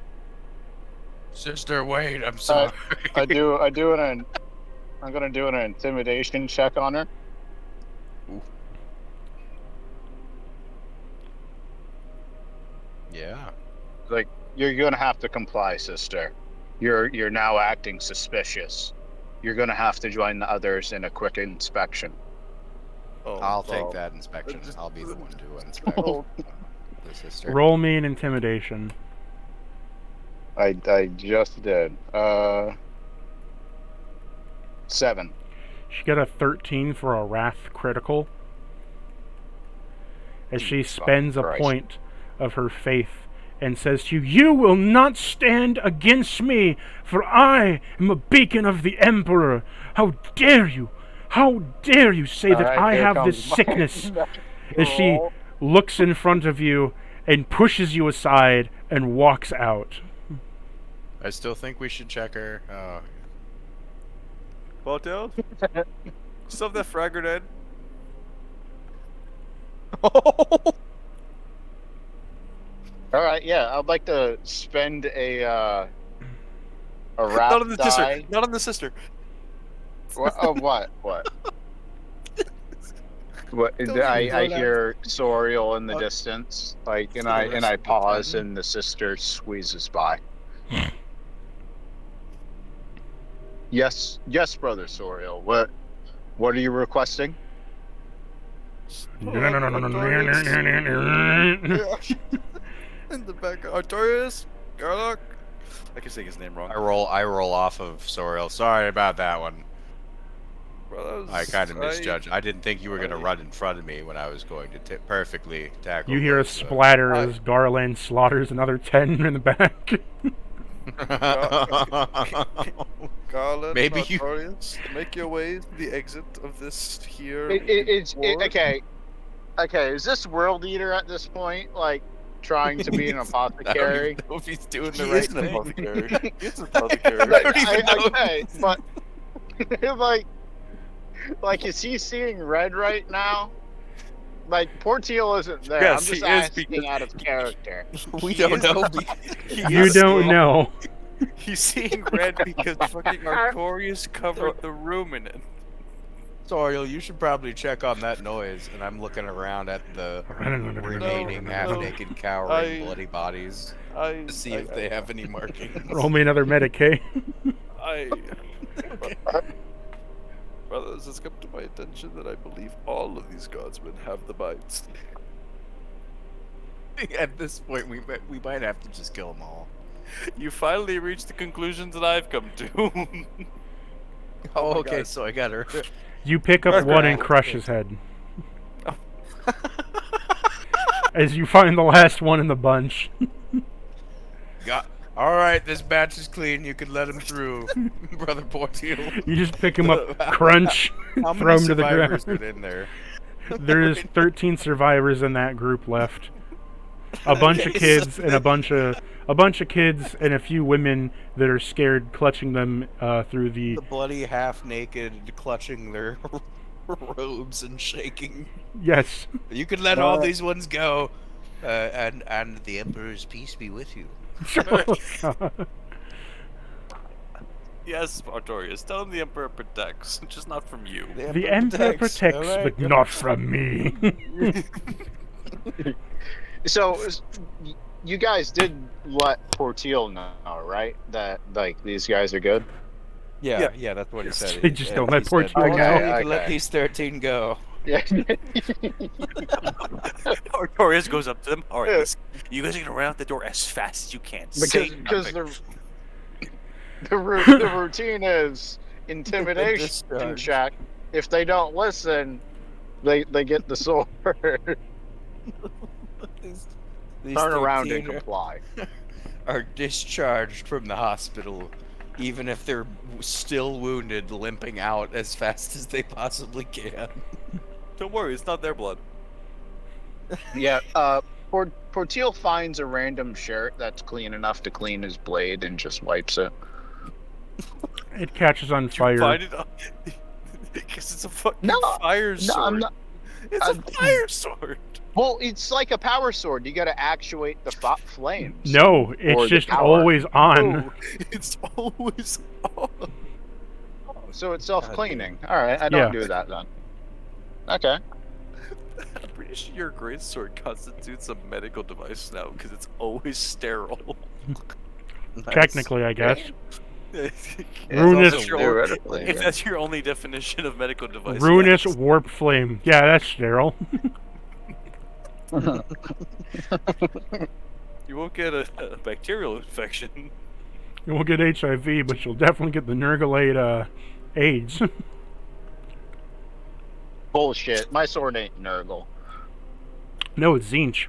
S5: Sister, wait, I'm sorry.
S2: I'm gonna do an intimidation check on her.
S5: Yeah.
S2: Like, you're gonna have to comply, sister. You're now acting suspicious. You're gonna have to join the others in a quick inspection.
S3: Oh,
S5: I'll take that inspection. I'll be the one to inspect the sister.
S1: Roll me an intimidation.
S2: I just did. 7.
S1: She got a 13 for a wrath critical. As she spends a
S2: Christ.
S1: point of her faith and says to you, you will not stand against me, for I am a beacon of the Emperor. How dare you? How dare you say that
S2: Alright,
S1: I
S2: here
S1: have this
S2: comes my
S1: sickness?
S2: natural
S1: As she
S2: roll.
S1: looks in front of you and pushes you aside and walks out.
S7: I still think we should check her.
S3: Well, down. Stuff that frag grenade.
S2: Alright, yeah, I'd like to spend a wrath
S3: Not on the sister.
S2: die.
S3: Not on the sister.
S2: What? Oh, what? What? What?
S3: Don't
S2: I
S3: even go
S2: hear Soriel in the distance, like, and
S7: For the rest
S2: I
S7: of the
S2: pause,
S7: time.
S2: and the sister squeezes by. Yes, brother Soriel. What are you requesting?
S3: In the back, Artorias, Garlock. I can say his name wrong.
S7: I roll off of Soriel. Sorry about that one.
S3: Brothers,
S7: I kind of misjudged. I didn't think you were going to run in front of me when I was going to perfectly tackle.
S1: You hear a
S7: those,
S1: splatter as Garland slaughters another 10 in the back.
S3: Garland,
S7: Maybe you-
S3: Artorias, make your way to the exit of this here.
S2: It's
S3: ward.
S2: okay. Okay, is this World Eater at this point, like, trying to be an
S7: I don't
S2: apothecary?
S7: even know if he's doing
S3: He
S7: the right
S3: is an
S7: thing.
S3: apothecary. He is an apothecary.
S2: Okay, but like, is he seeing red right now? Like, Portiel isn't there.
S3: Yes,
S2: I'm just
S3: he is,
S2: asking
S3: because-
S2: out of character.
S7: We
S3: He
S7: don't
S3: is-
S7: know.
S3: He
S1: You
S3: is
S1: don't
S3: seeing-
S1: know.
S3: He's seeing red because fucking Artorias covered the room in it.
S7: Soriel, you should probably check on that noise. And I'm looking around at the remaining half-naked, cowering, bloody bodies to see if they have any markings.
S1: Roll me another medic, eh?
S3: Brothers, it's come to my attention that I believe all of these guardsmen have the bites.
S7: At this point, we might have to just kill them all.
S3: You finally reached the conclusions that I've come to.
S7: Oh,
S3: my
S7: okay,
S3: God.
S7: so I got her.
S1: You pick up one and crush his head. As you find the last one in the bunch.
S7: All right, this batch is clean. You can let him through, Brother Portiel.
S1: You just pick him up, crunch,
S7: How
S1: throw
S7: many
S1: him to the
S7: survivors
S1: ground.
S7: were in there?
S1: There's 13 survivors in that group left. A bunch of kids and a bunch of kids and a few women that are scared, clutching them through the.
S7: The bloody, half-naked, clutching their robes and shaking.
S1: Yes.
S7: You can let all these ones go, and the Emperor's peace be with you.
S3: Yes, Artorias, tell him the Emperor protects, just not from you.
S1: The Emperor protects,
S7: all right.
S1: but not from me.
S2: So, you guys did let Portiel know, right? That, like, these guys are good?
S7: Yeah, that's what he said.
S1: They just don't let
S7: He
S1: Portiel
S7: said, "Oh,
S1: know."
S7: no, you
S2: Okay,
S7: can let
S2: okay.
S7: these 13 go.
S2: Yeah.
S3: Artorias goes up to them. All right,
S2: Yeah.
S3: listen, you guys are gonna run out the door as fast as you can. Say
S2: because
S3: nothing.
S2: the routine is intimidation
S7: Discharge.
S2: check. If they don't listen, they get the sword.
S7: These
S2: Turn around and
S7: 13
S2: comply.
S7: are discharged from the hospital, even if they're still wounded, limping out as fast as they possibly can.
S3: Don't worry, it's not their blood.
S2: Yeah. Portiel finds a random shirt that's clean enough to clean his blade and just wipes it.
S1: It catches on
S3: You
S1: fire.
S3: find it because it's a fucking
S2: No,
S3: fire sword.
S2: No, I'm not.
S3: It's a fire sword.
S2: Well, it's like a power sword. You got to actuate the flames.
S1: No,
S2: Or
S1: it's
S2: the
S1: just
S2: power.
S1: always on.
S3: No, it's always on.
S2: So it's self-cleaning. All right, I don't
S1: Yeah.
S2: do that then. Okay.
S3: I'm pretty sure your greatsword constitutes a medical device now because it's always sterile.
S1: Technically, I guess.
S3: if,
S1: Ruinous-
S3: that's your,
S2: Theoretically,
S3: if
S2: yeah.
S3: that's your only definition of medical device.
S1: Ruinous
S3: yes.
S1: warp flame. Yeah, that's sterile.
S3: You won't get a bacterial infection.
S1: You won't get HIV, but you'll definitely get the Nurglade AIDS.
S2: Bullshit. My sword ain't Nurgle.
S1: No, it's Zinch.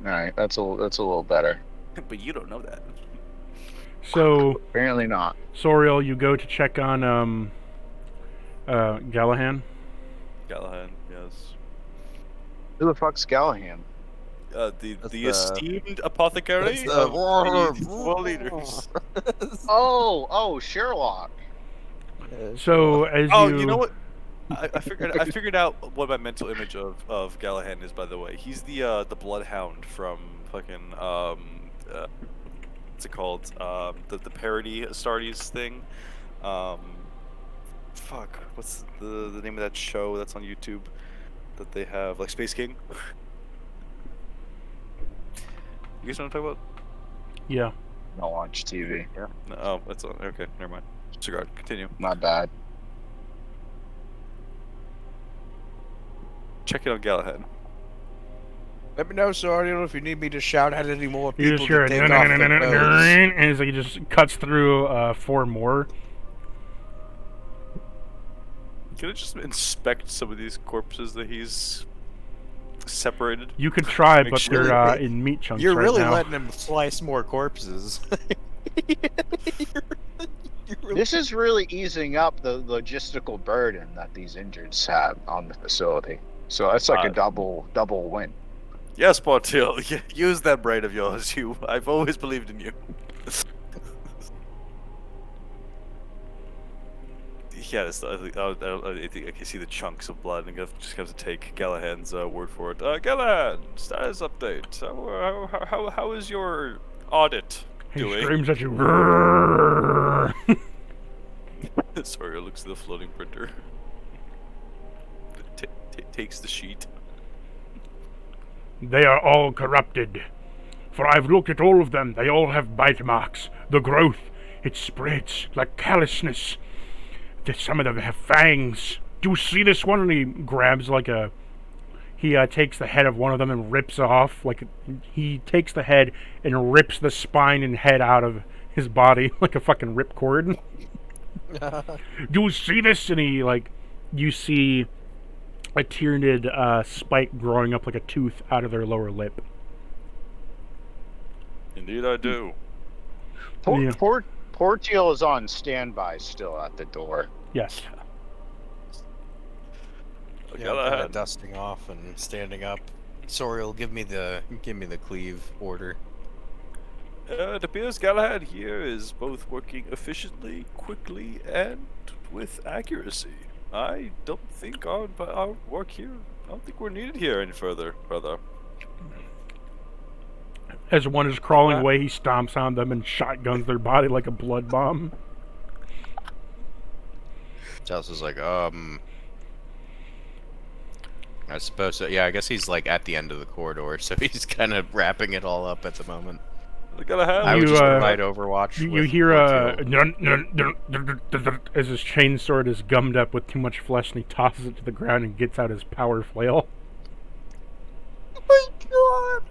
S2: All right, that's a little better.
S3: But you don't know that.
S1: So,
S2: Apparently not.
S1: Soriel, you go to check on Gallahan.
S3: Gallahan, yes.
S2: Who the fuck's Gallahan?
S3: The esteemed apothecary
S7: That's
S3: of
S7: the-
S3: the world leaders.
S2: Oh, Sherlock.
S1: So as
S3: You know what? I figured out what my mental image of Gallahan is. By the way, he's the bloodhound from fucking what's it called? The parody Astartes thing. Fuck, what's the name of that show that's on YouTube that they have, like Space King? You guys know what I'm talking about?
S1: Yeah.
S2: No watch TV.
S3: Yeah. No, oh, that's okay. Never mind. Disregard. Continue.
S2: Not bad.
S3: Check it on Galahad.
S7: Let me know, Soriel, if you need me to shout at any more people.
S1: You just hear
S7: to
S1: it,
S7: take off their clothes.
S1: and it's like he just cuts through 4 more.
S3: Can I just inspect some of these corpses that he's separated?
S1: You could try,
S3: Make
S1: but
S3: sure
S1: they're in meat chunks
S7: You're
S1: right
S7: really
S1: now.
S7: letting him slice more corpses.
S2: This is really easing up the logistical burden that these injured have on the facility. So that's like a double win.
S3: Yes, Portil. Use that brain of yours. I've always believed in you. Yeah, I think I can see the chunks of blood, and I just have to take Gallahan's word for it. Gallahan, status update. How is your audit
S1: He
S3: doing?
S1: screams at you.
S3: Sorry, looks at the floating printer. Takes the sheet.
S1: They are all corrupted. For I've looked at all of them. They all have bite marks. The growth, it spreads like callousness. Some of them have fangs. Do you see this one? And he grabs like a... He takes the head of one of them and rips off. Like, he takes the head and rips the spine and head out of his body like a fucking ripcord. Do you see this? And he, like... You see a Tyranid spike growing up like a tooth out of their lower lip.
S3: Indeed I do.
S2: Portiel is on standby still at the door.
S1: Yes.
S7: Yeah, I'm kinda dusting off and standing up. Soriel, give me the cleave order.
S3: It appears Galahad here is both working efficiently, quickly, and with accuracy. I don't think our work here. I don't think we're needed here any further, brother.
S1: As one is crawling away, he stomps on them and shotguns their body like a blood bomb.
S5: Chelsea's like, I suppose so. Yeah, I guess he's like at the end of the corridor, so he's kind of wrapping it all up at the moment. I would just provide Overwatch.
S1: You hear as his chainsword is gummed up with too much flesh, and he tosses it to the ground and gets out his power flail.
S3: Oh my god!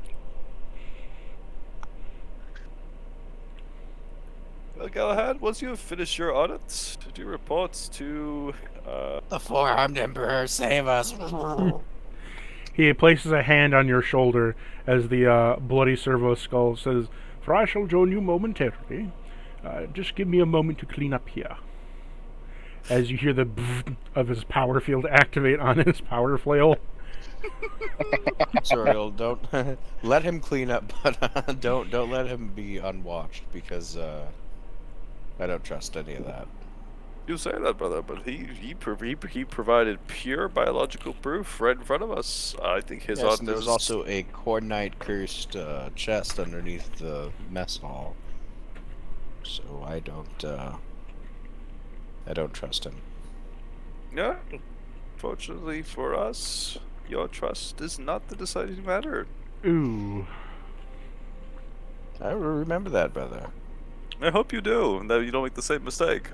S3: Well, Galahad, once you have finished your audits, do reports to
S7: the four-armed emperor, save us!
S1: He places a hand on your shoulder as the bloody servo skull says, "For I shall join you momentarily. Just give me a moment to clean up here." As you hear the bzzz of his power field activate on his power flail.
S7: Soriel, don't let him clean up, but don't let him be unwatched, because I don't trust any of that.
S3: You say that, brother, but he provided pure biological proof right in front of us. I think his
S7: yes, there was also a Coordinate cursed chest underneath the mess hall, so I don't trust him.
S3: Yeah, fortunately for us, your trust is not the deciding matter.
S1: Ooh.
S7: I will remember that, brother.
S3: I hope you do, and that you don't make the same mistake.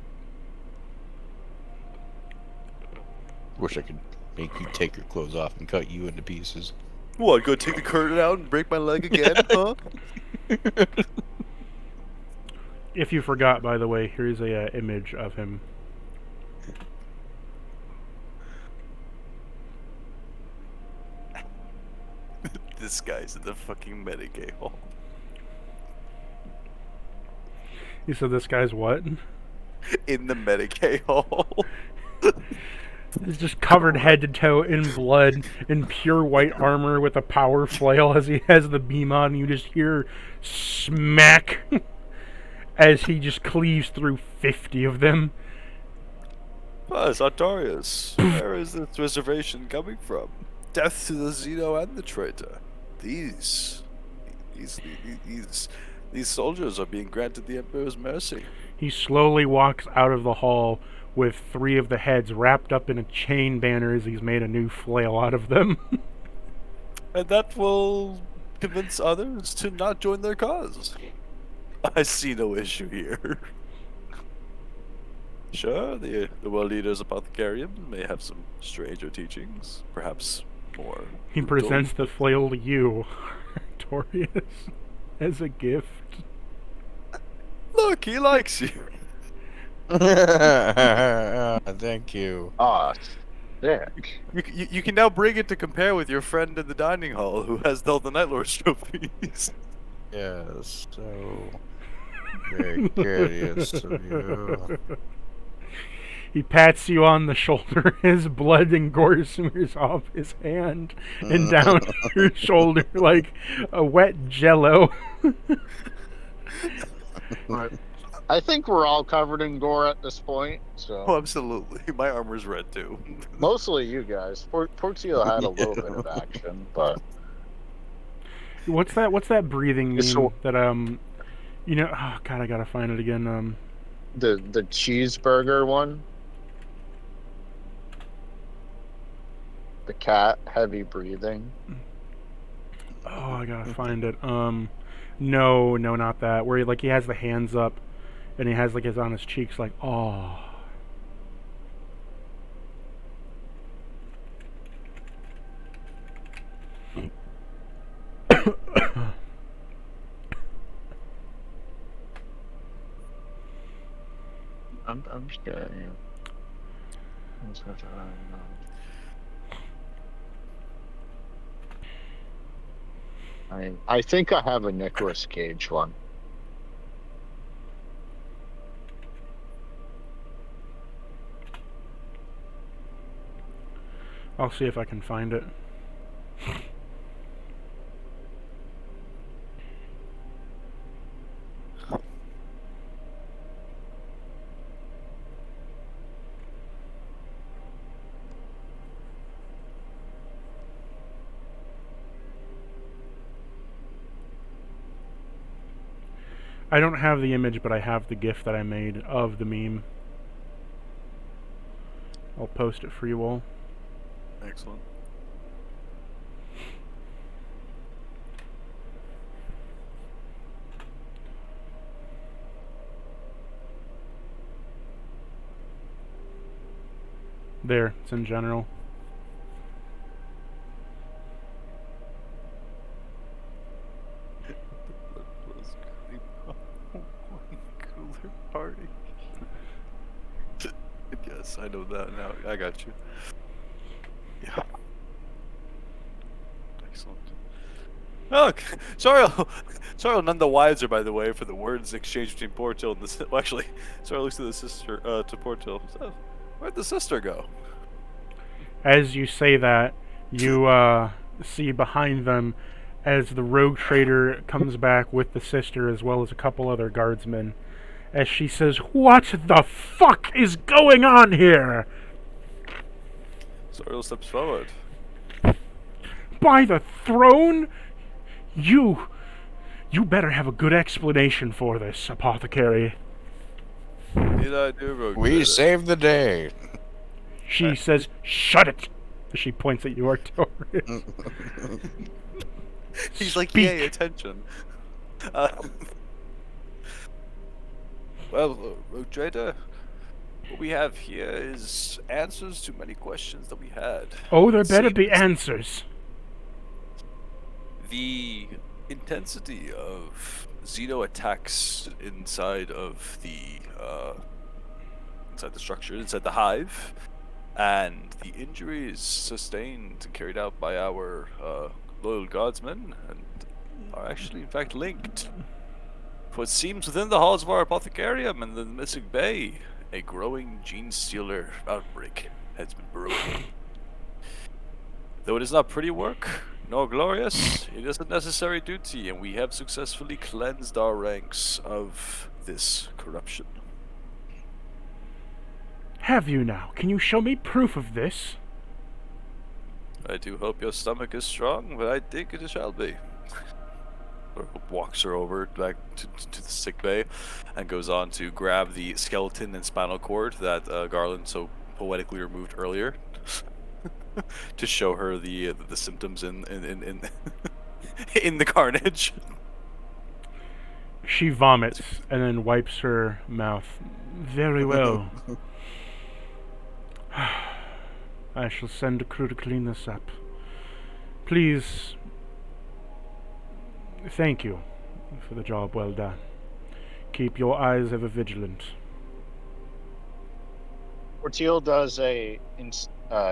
S7: Wish I could make you take your clothes off and cut you into pieces.
S3: What, go take the curtain out and break my leg again, huh?
S1: If you forgot, by the way, here's a image of him.
S3: This guy's in the fucking Medicaid hall.
S1: You said this guy's what?
S3: In the Medicaid hall.
S1: He's just covered head to toe in blood, in pure white armor with a power flail as he has the beam on. You just hear smack as he just cleaves through 50 of them.
S3: Sartorius, where is this reservation coming from? Death to the Xeno and the traitor. These soldiers are being granted the Emperor's mercy.
S1: He slowly walks out of the hall with 3 of the heads wrapped up in a chain banner as he's made a new flail out of them.
S3: And that will convince others to not join their cause. I see no issue here. Sure, the world leader's apothecarium may have some stranger teachings, perhaps more.
S1: He presents the flail to you, Artorius, as a gift.
S3: Look, he likes you.
S7: Thank you.
S2: Ah, sick.
S3: You can now bring it to compare with your friend in the dining hall who has all the Night Lord's trophies.
S7: Yes, so very curious of you.
S1: He pats you on the shoulder, his blood and gore smears off his hand and down your shoulder like a wet jello.
S2: Right. I think we're all covered in gore at this point, so...
S3: Oh, absolutely. My armor's red, too.
S2: Mostly you guys. Portillo had a little bit of action, but...
S1: What's that breathing
S2: It's
S1: meme that, you know... Oh, God, I gotta find it again,
S2: The cheeseburger one? The cat, heavy breathing.
S1: Oh, I gotta find it. No, not that. Where he has the hands up, and he has his on his cheeks, oh.
S2: I'm scared. I think I have a Nicolas Cage one.
S1: I'll see if I can find it. I don't have the image, but I have the GIF that I made of the meme. I'll post it for you all.
S3: Excellent.
S1: There, it's in general.
S3: Party. Yes, I know that now. I got you. Yeah. Excellent. Oh, sorry, none the wiser, by the way, for the words exchanged between Portil and the. Well, actually, sorry, looks to the sister, to Portil. So, where'd the sister go?
S1: As you say that, you see behind them as the rogue trader comes back with the sister as well as a couple other guardsmen. As she says, "What the fuck is going on here?"
S3: Soriel steps forward.
S1: By the throne? You better have a good explanation for this, apothecary.
S3: Did I do rogue
S7: We
S3: trader?
S7: saved the day.
S1: She says, "Shut it!" As she points at you, Artorius.
S3: He's like,
S1: Speak.
S3: yay, attention. Well, rogue trader, what we have here is answers to many questions that we had.
S1: Oh, there better be
S3: Seems
S1: answers.
S3: The intensity of Xeno attacks inside of the structure, inside the hive, and the injuries sustained and carried out by our loyal guardsmen, and are actually in fact linked. For it seems within the halls of our apothecarium and the Mystic Bay, a growing Genestealer outbreak has been brewing. Though it is not pretty work, nor glorious, it is a necessary duty, and we have successfully cleansed our ranks of this corruption.
S1: Have you now? Can you show me proof of this?
S3: I do hope your stomach is strong, but I think it shall be. Walks her over back to the sick bay, and goes on to grab the skeleton and spinal cord that Garland so poetically removed earlier, to show her the symptoms in in the carnage.
S1: She vomits and then wipes her mouth. Very well. I shall send a crew to clean this up. Please. Thank you for the job well done. Keep your eyes ever vigilant.
S2: Portiel does a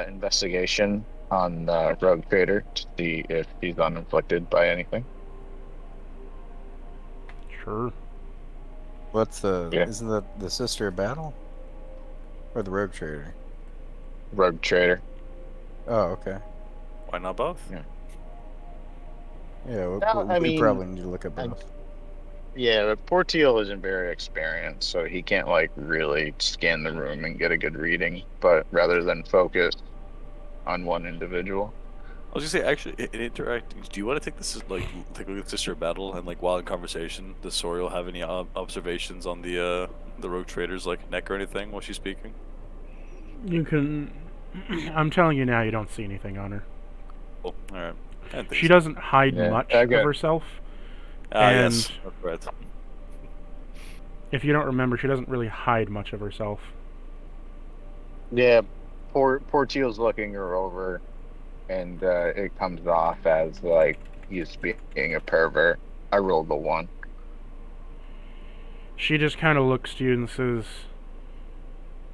S2: investigation on the rogue trader to see if he's uninflicted by anything.
S1: Sure.
S8: What's the?
S2: Yeah.
S8: Isn't that the sister of battle? Or the rogue trader?
S2: Rogue trader.
S8: Oh, okay.
S3: Why not both?
S2: Yeah.
S8: Yeah,
S2: No,
S8: we probably need to look at both.
S2: Yeah, but Portiel isn't very experienced, so he can't like really scan the room and get a good reading. But rather than focus on one individual,
S3: I was gonna say, actually, in interacting, do you want to take this like take a look at Sister of Battle, and like while in conversation, does Soriel have any observations on the rogue trader's like neck or anything while she's speaking?
S1: You can. I'm telling you now, you don't see anything on her.
S3: Oh, all right.
S1: She doesn't hide
S2: Yeah,
S1: much
S2: okay.
S1: of herself.
S3: Yes,
S1: And
S3: that's right.
S1: if you don't remember, she doesn't really hide much of herself.
S2: yeah, Portiel's looking her over, and it comes off as like he's being a pervert. I rolled a 1.
S1: She just kind of looks to you and says,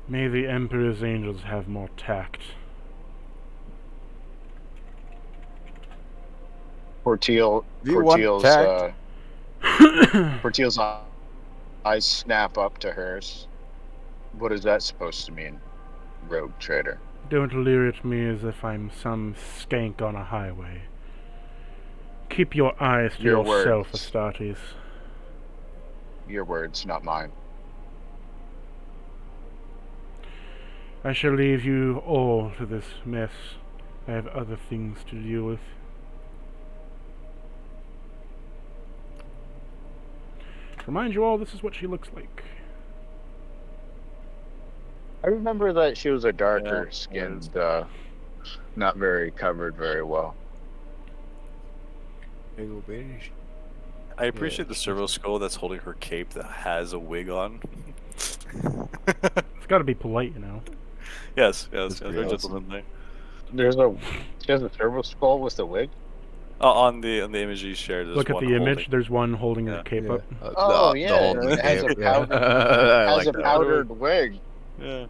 S1: "May the Emperor's angels have more tact."
S2: Portiel's eyes snap up to hers. What is that supposed to mean, rogue trader?
S1: Don't leer at me as if I'm some skank on a highway. Keep your eyes to
S2: Your
S1: yourself,
S2: words.
S1: Astartes.
S2: Your words, not mine.
S1: I shall leave you all to this mess. I have other things to deal with. To remind you all, this is what she looks like.
S2: I remember that she was a darker
S3: Yeah,
S2: skinned, not very covered very well.
S8: Big old British.
S3: I appreciate the servo skull that's holding her cape that has a wig on.
S1: It's got to be polite, you know.
S3: Yes,
S8: That's
S3: very
S8: pretty
S3: gentlemanly.
S2: She has a servo skull with a wig.
S3: On the image you shared, there's
S1: Look at
S3: one
S1: the image.
S3: holding-
S1: There's one holding her
S3: Yeah.
S1: cape
S8: Yeah.
S1: up.
S2: Oh,
S8: The
S2: yeah,
S8: whole
S2: it has a
S8: cape,
S2: powder-
S8: I
S2: Has
S8: like
S2: a
S8: that.
S2: powdered wig.
S3: Yeah.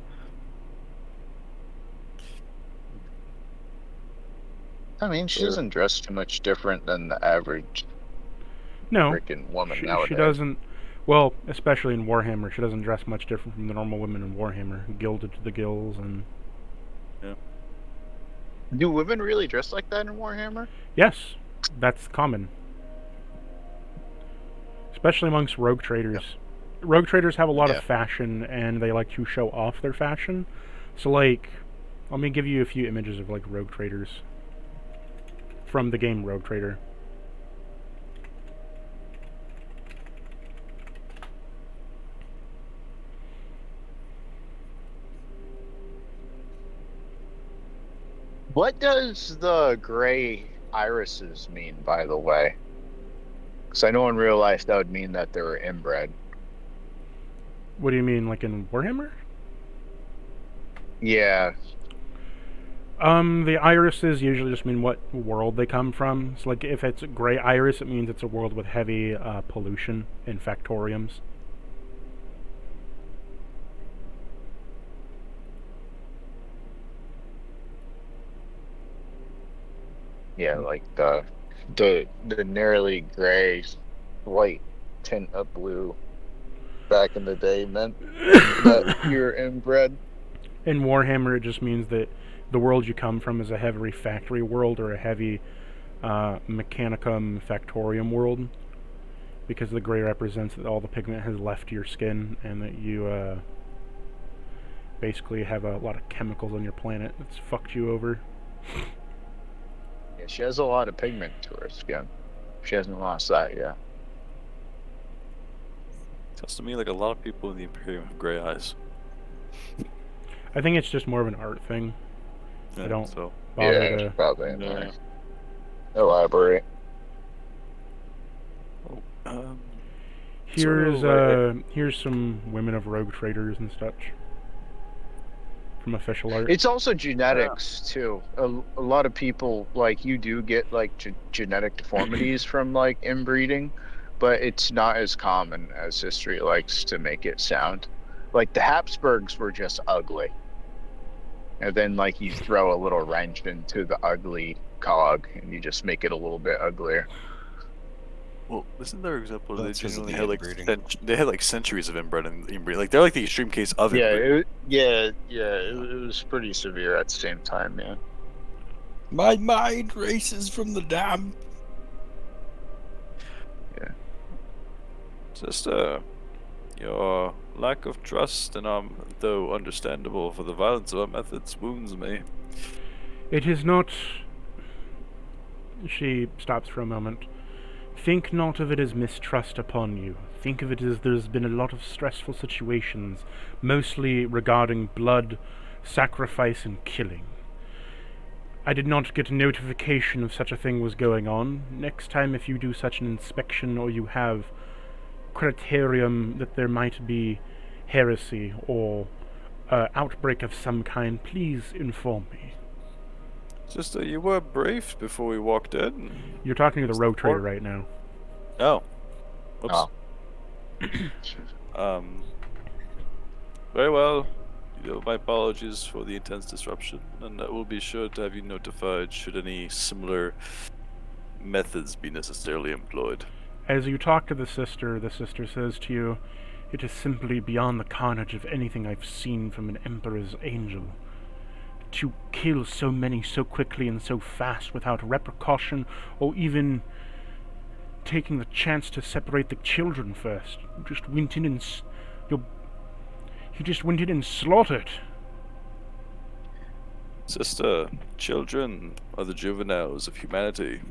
S2: I mean, she doesn't dress too much different than the average
S1: No,
S2: freaking woman
S1: she
S2: nowadays.
S1: doesn't. Well, especially in Warhammer, she doesn't dress much different from the normal women in Warhammer, gilded to the gills and.
S2: Do women really dress like that in Warhammer?
S1: Yes, that's common. Especially amongst rogue traders. Rogue traders have a lot
S8: Yeah.
S1: of fashion, and they like to show off their fashion. So, like, let me give you a few images of, like, rogue traders. From the game Rogue Trader.
S2: What does the gray irises mean, by the way? Because I know in real life that would mean that they were inbred.
S1: What do you mean, like in Warhammer?
S2: Yeah.
S1: The irises usually just mean what world they come from. So, like, if it's gray iris, it means it's a world with heavy pollution in factoriums.
S2: Yeah, like the nearly gray, white tint of blue back in the day meant that you're inbred.
S1: In Warhammer, it just means that the world you come from is a heavy factory world or a heavy mechanicum factorium world, because the gray represents that all the pigment has left your skin and that you basically have a lot of chemicals on your planet that's fucked you over.
S2: Yeah, she has a lot of pigment to her skin. She hasn't lost that yet.
S3: Sounds to me like a lot of people in the Imperium have gray eyes.
S1: I think it's just more of an art thing.
S3: Yeah,
S1: I don't
S3: so.
S1: bother to...
S2: probably in there. Elaborate.
S1: Here's some women of rogue traders and such from official art.
S2: It's also genetics too. A lot of people, like, you do get like genetic deformities from like inbreeding, but it's not as common as history likes to make it sound. Like the Habsburgs were just ugly, and then like you throw a little wrench into the ugly cog and you just make it a little bit uglier.
S3: Well, isn't there an example where they
S7: That's 'cause of
S3: genuinely
S7: the
S3: had like
S7: inbreeding.
S3: they had like centuries of inbreeding? Like they're like the extreme case of inbreeding.
S2: It was pretty severe at the same time, man.
S7: My mind races from the dam.
S3: Just your lack of trust in though understandable for the violence of our methods, wounds me.
S1: It is not... She stops for a moment. Think not of it as mistrust upon you. Think of it as there's been a lot of stressful situations, mostly regarding blood, sacrifice, and killing. I did not get a notification of such a thing was going on. Next time if you do such an inspection or you have criterium that there might be heresy or outbreak of some kind, please inform me.
S3: Sister, you were briefed before we walked in.
S1: You're talking to the rogue trader right now.
S3: Oh. Oops.
S2: Oh.
S3: Very well. My apologies for the intense disruption, and I will be sure to have you notified should any similar methods be necessarily employed.
S1: As you talk to the sister says to you, "It is simply beyond the carnage of anything I've seen from an Emperor's angel. To kill so many so quickly and so fast without repercussion or even taking the chance to separate the children first. You just went in and slaughtered."
S3: Sister, children are the juveniles of humanity,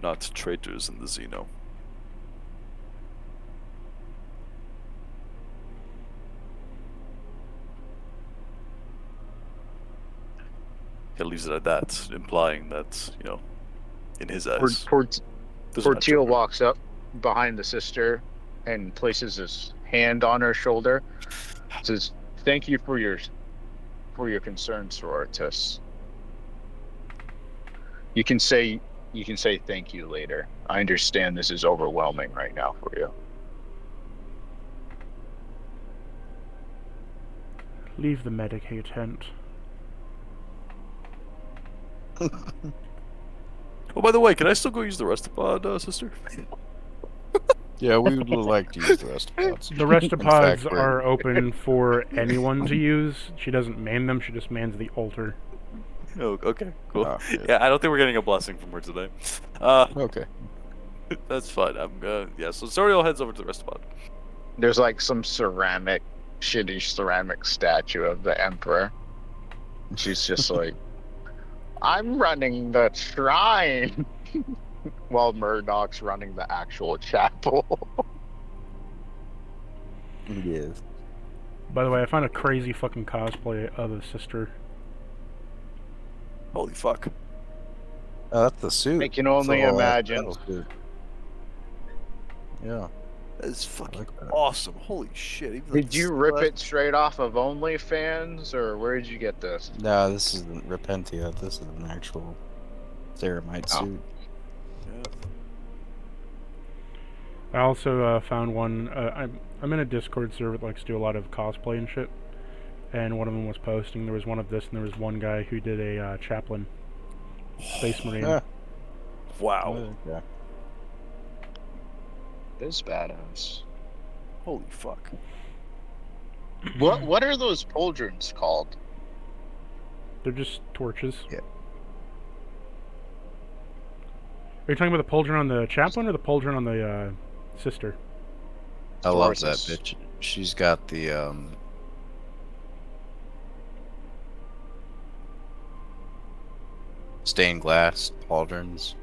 S3: not traitors in the Xeno. He leaves it at that, implying that, in his eyes.
S2: Portillo walks up behind the sister and places his hand on her shoulder. Says, "Thank you for your concern, Sororitas. You can say thank you later. I understand this is overwhelming right now for you."
S1: Leave the Medicaid tent.
S3: Oh, by the way, can I still go use the Restapod, sister?
S8: Yeah, we would like to use the restopods.
S1: The restopods are open for anyone to use. She doesn't man them, she just mans the altar.
S3: Oh, okay, cool.
S8: Oh,
S3: yeah, I don't think we're getting a blessing from her today.
S8: Okay.
S3: That's fine. So Soriel heads over to the Restapod.
S2: There's like some shitty ceramic statue of the Emperor. And she's just like, "I'm running the shrine," while Murdoch's running the actual chapel.
S8: Yes.
S1: By the way, I found a crazy fucking cosplay of the sister.
S3: Holy fuck.
S8: Oh, that's the suit.
S2: I can only
S8: It's a whole ass
S2: imagine.
S8: battle suit. Yeah.
S3: That is fucking
S8: like that.
S3: awesome. Holy shit. Even
S2: Did you rip it straight off of OnlyFans, or where did you get this?
S8: No, this isn't Repentia. This is an actual Ceramite suit.
S3: Yeah.
S1: I also found one. I'm in a Discord server that likes to do a lot of cosplay and shit. And one of them was posting. There was one of this, and there was one guy who did a chaplain. Space Marine.
S8: Yeah.
S3: Wow.
S8: Okay.
S2: This badass.
S3: Holy fuck.
S2: What are those pauldrons called?
S1: They're just torches.
S8: Yeah.
S1: Are you talking about the Pauldron on the chaplain or the Pauldron on the sister?
S8: I love that
S2: Sources.
S8: bitch. She's got the stained glass pauldrons.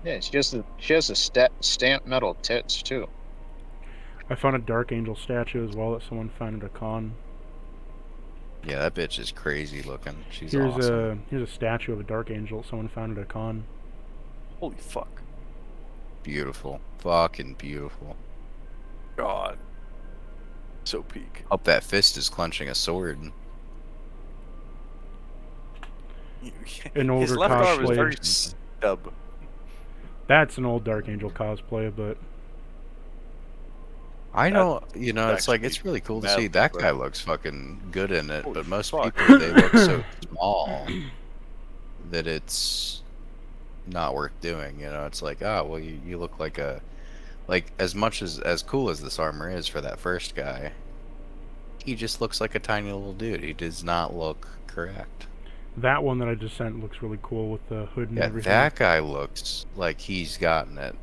S2: Yeah, she has the stamped metal tits too.
S1: I found a Dark Angel statue as well that someone found at a con.
S8: Yeah, that bitch is crazy looking. She's
S1: Here's
S8: awesome.
S1: here's a statue of a Dark Angel someone found at a con.
S3: Holy fuck.
S8: Beautiful. Fucking beautiful.
S3: God. So peak.
S8: Hope that fist is clenching a sword.
S1: An older
S3: His left arm is
S1: cosplay.
S3: very stub.
S1: That's an old Dark Angel cosplay, but
S8: I know, you know, it's like,
S3: actually
S8: it's really cool to
S3: mad
S8: see. That
S3: bro.
S8: guy looks fucking good in it,
S3: Holy
S8: but most
S3: fuck.
S8: people, they look so small that it's not worth doing, you know? It's like, oh, well, you look like a... Like, as much as cool as this armor is for that first guy, he just looks like a tiny little dude. He does not look correct.
S1: that one that I just sent looks really cool with the hood and
S8: Yeah,
S1: everything.
S8: that guy looks like he's gotten it.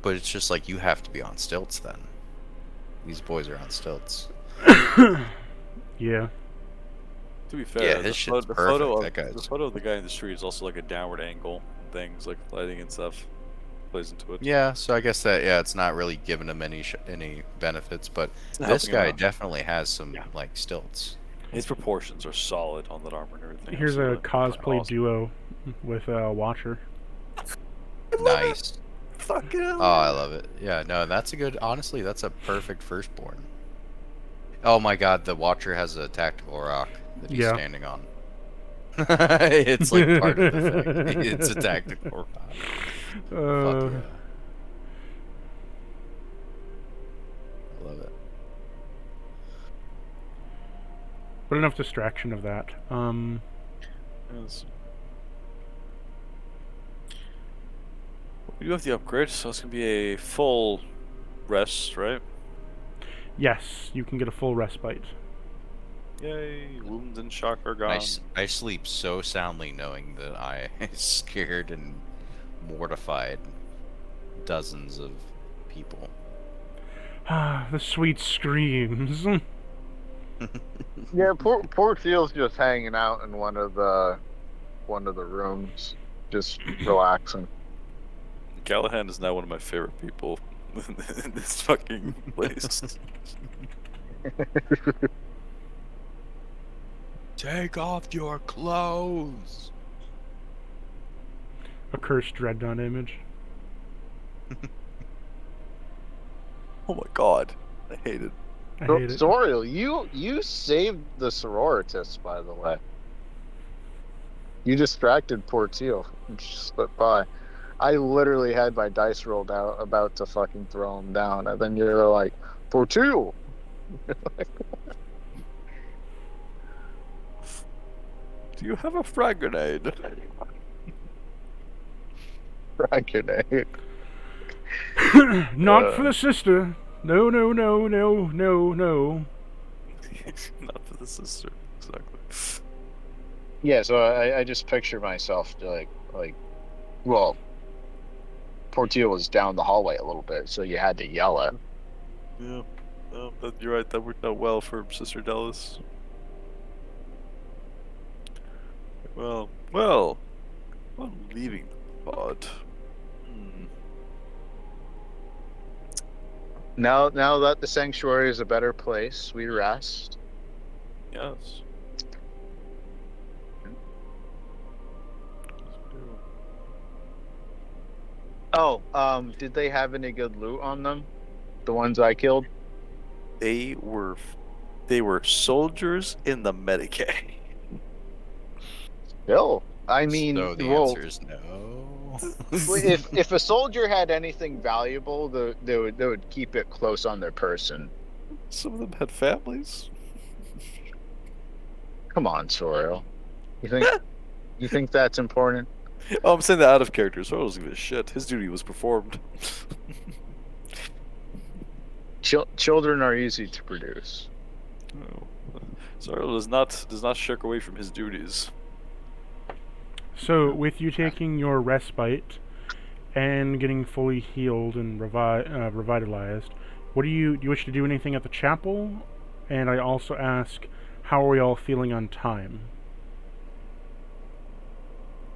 S8: But it's just like, you have to be on stilts then. These boys are on stilts.
S1: Yeah.
S3: To be fair,
S8: Yeah,
S3: the,
S8: his shit's
S3: the
S8: perfect.
S3: photo
S8: That
S3: of
S8: guy's-
S3: the photo of the guy in the street is also like a downward angle. Things like lighting and stuff plays into it.
S8: Yeah, so I guess that, yeah, it's not really giving him any benefits, but
S3: It's not
S8: this
S3: helping him
S8: guy
S3: out.
S8: definitely has some,
S3: Yeah.
S8: like, stilts.
S3: His proportions are solid on that armor and everything.
S1: Here's
S3: so
S1: a
S3: that's
S1: cosplay
S3: awesome.
S1: duo with Watcher.
S8: Nice.
S3: Fuck yeah.
S8: Oh, I love it. Yeah, no, that's a good, honestly, that's a perfect firstborn. Oh my god, the Watcher has a tactical rock that he's
S1: Yeah.
S8: standing on. It's like part of the thing. It's a tactical rock. Fuck yeah. I love it.
S1: But enough distraction of that.
S3: Yes. We do have the upgrade, so it's gonna be a full rest, right?
S1: Yes, you can get a full respite.
S3: Yay! Wounds and shock are gone.
S8: I sleep so soundly knowing that I scared and mortified dozens of people.
S1: Ah, the sweet screams.
S2: Yeah, poor Teal's just hanging out in one of the rooms, just relaxing.
S3: Callahan is now one of my favorite people in this fucking place.
S8: Take off your clothes.
S1: A cursed Dreadnought image.
S3: Oh my god, I hate it.
S1: I hate it.
S2: Zoriel, you saved the sororitas, by the way. You distracted poor Teal and she slipped by. I literally had my dice rolled out, about to fucking throw him down, and then you're like, poor Teal.
S3: Do you have a frag grenade?
S2: Frag grenade.
S1: Not for the sister. No, no, no, no, no, no.
S3: Not for the sister, exactly.
S2: Yeah, so I just picture myself like, well, poor Teal was down the hallway a little bit, so you had to yell it.
S3: Yeah, no, you're right. That worked out well for Sister Dallas. Well, I'm leaving the pod.
S2: Now that the sanctuary is a better place, we rest.
S3: Yes.
S2: Oh, did they have any good loot on them? The ones I killed?
S3: They were soldiers in the Medicaid.
S2: Still, I mean,
S8: So the
S2: well,
S8: answer is no.
S2: if a soldier had anything valuable, they would keep it close on their person.
S3: Some of them had families.
S2: Come on, Soriel. You think that's important?
S3: Oh, I'm saying that out of character, so I don't give a shit. His duty was performed.
S2: Children are easy to produce.
S3: Oh. Sorrel does not shirk away from his duties.
S1: So, with you taking your respite and getting fully healed and revitalized, do you wish to do anything at the chapel? And I also ask, how are we all feeling on time?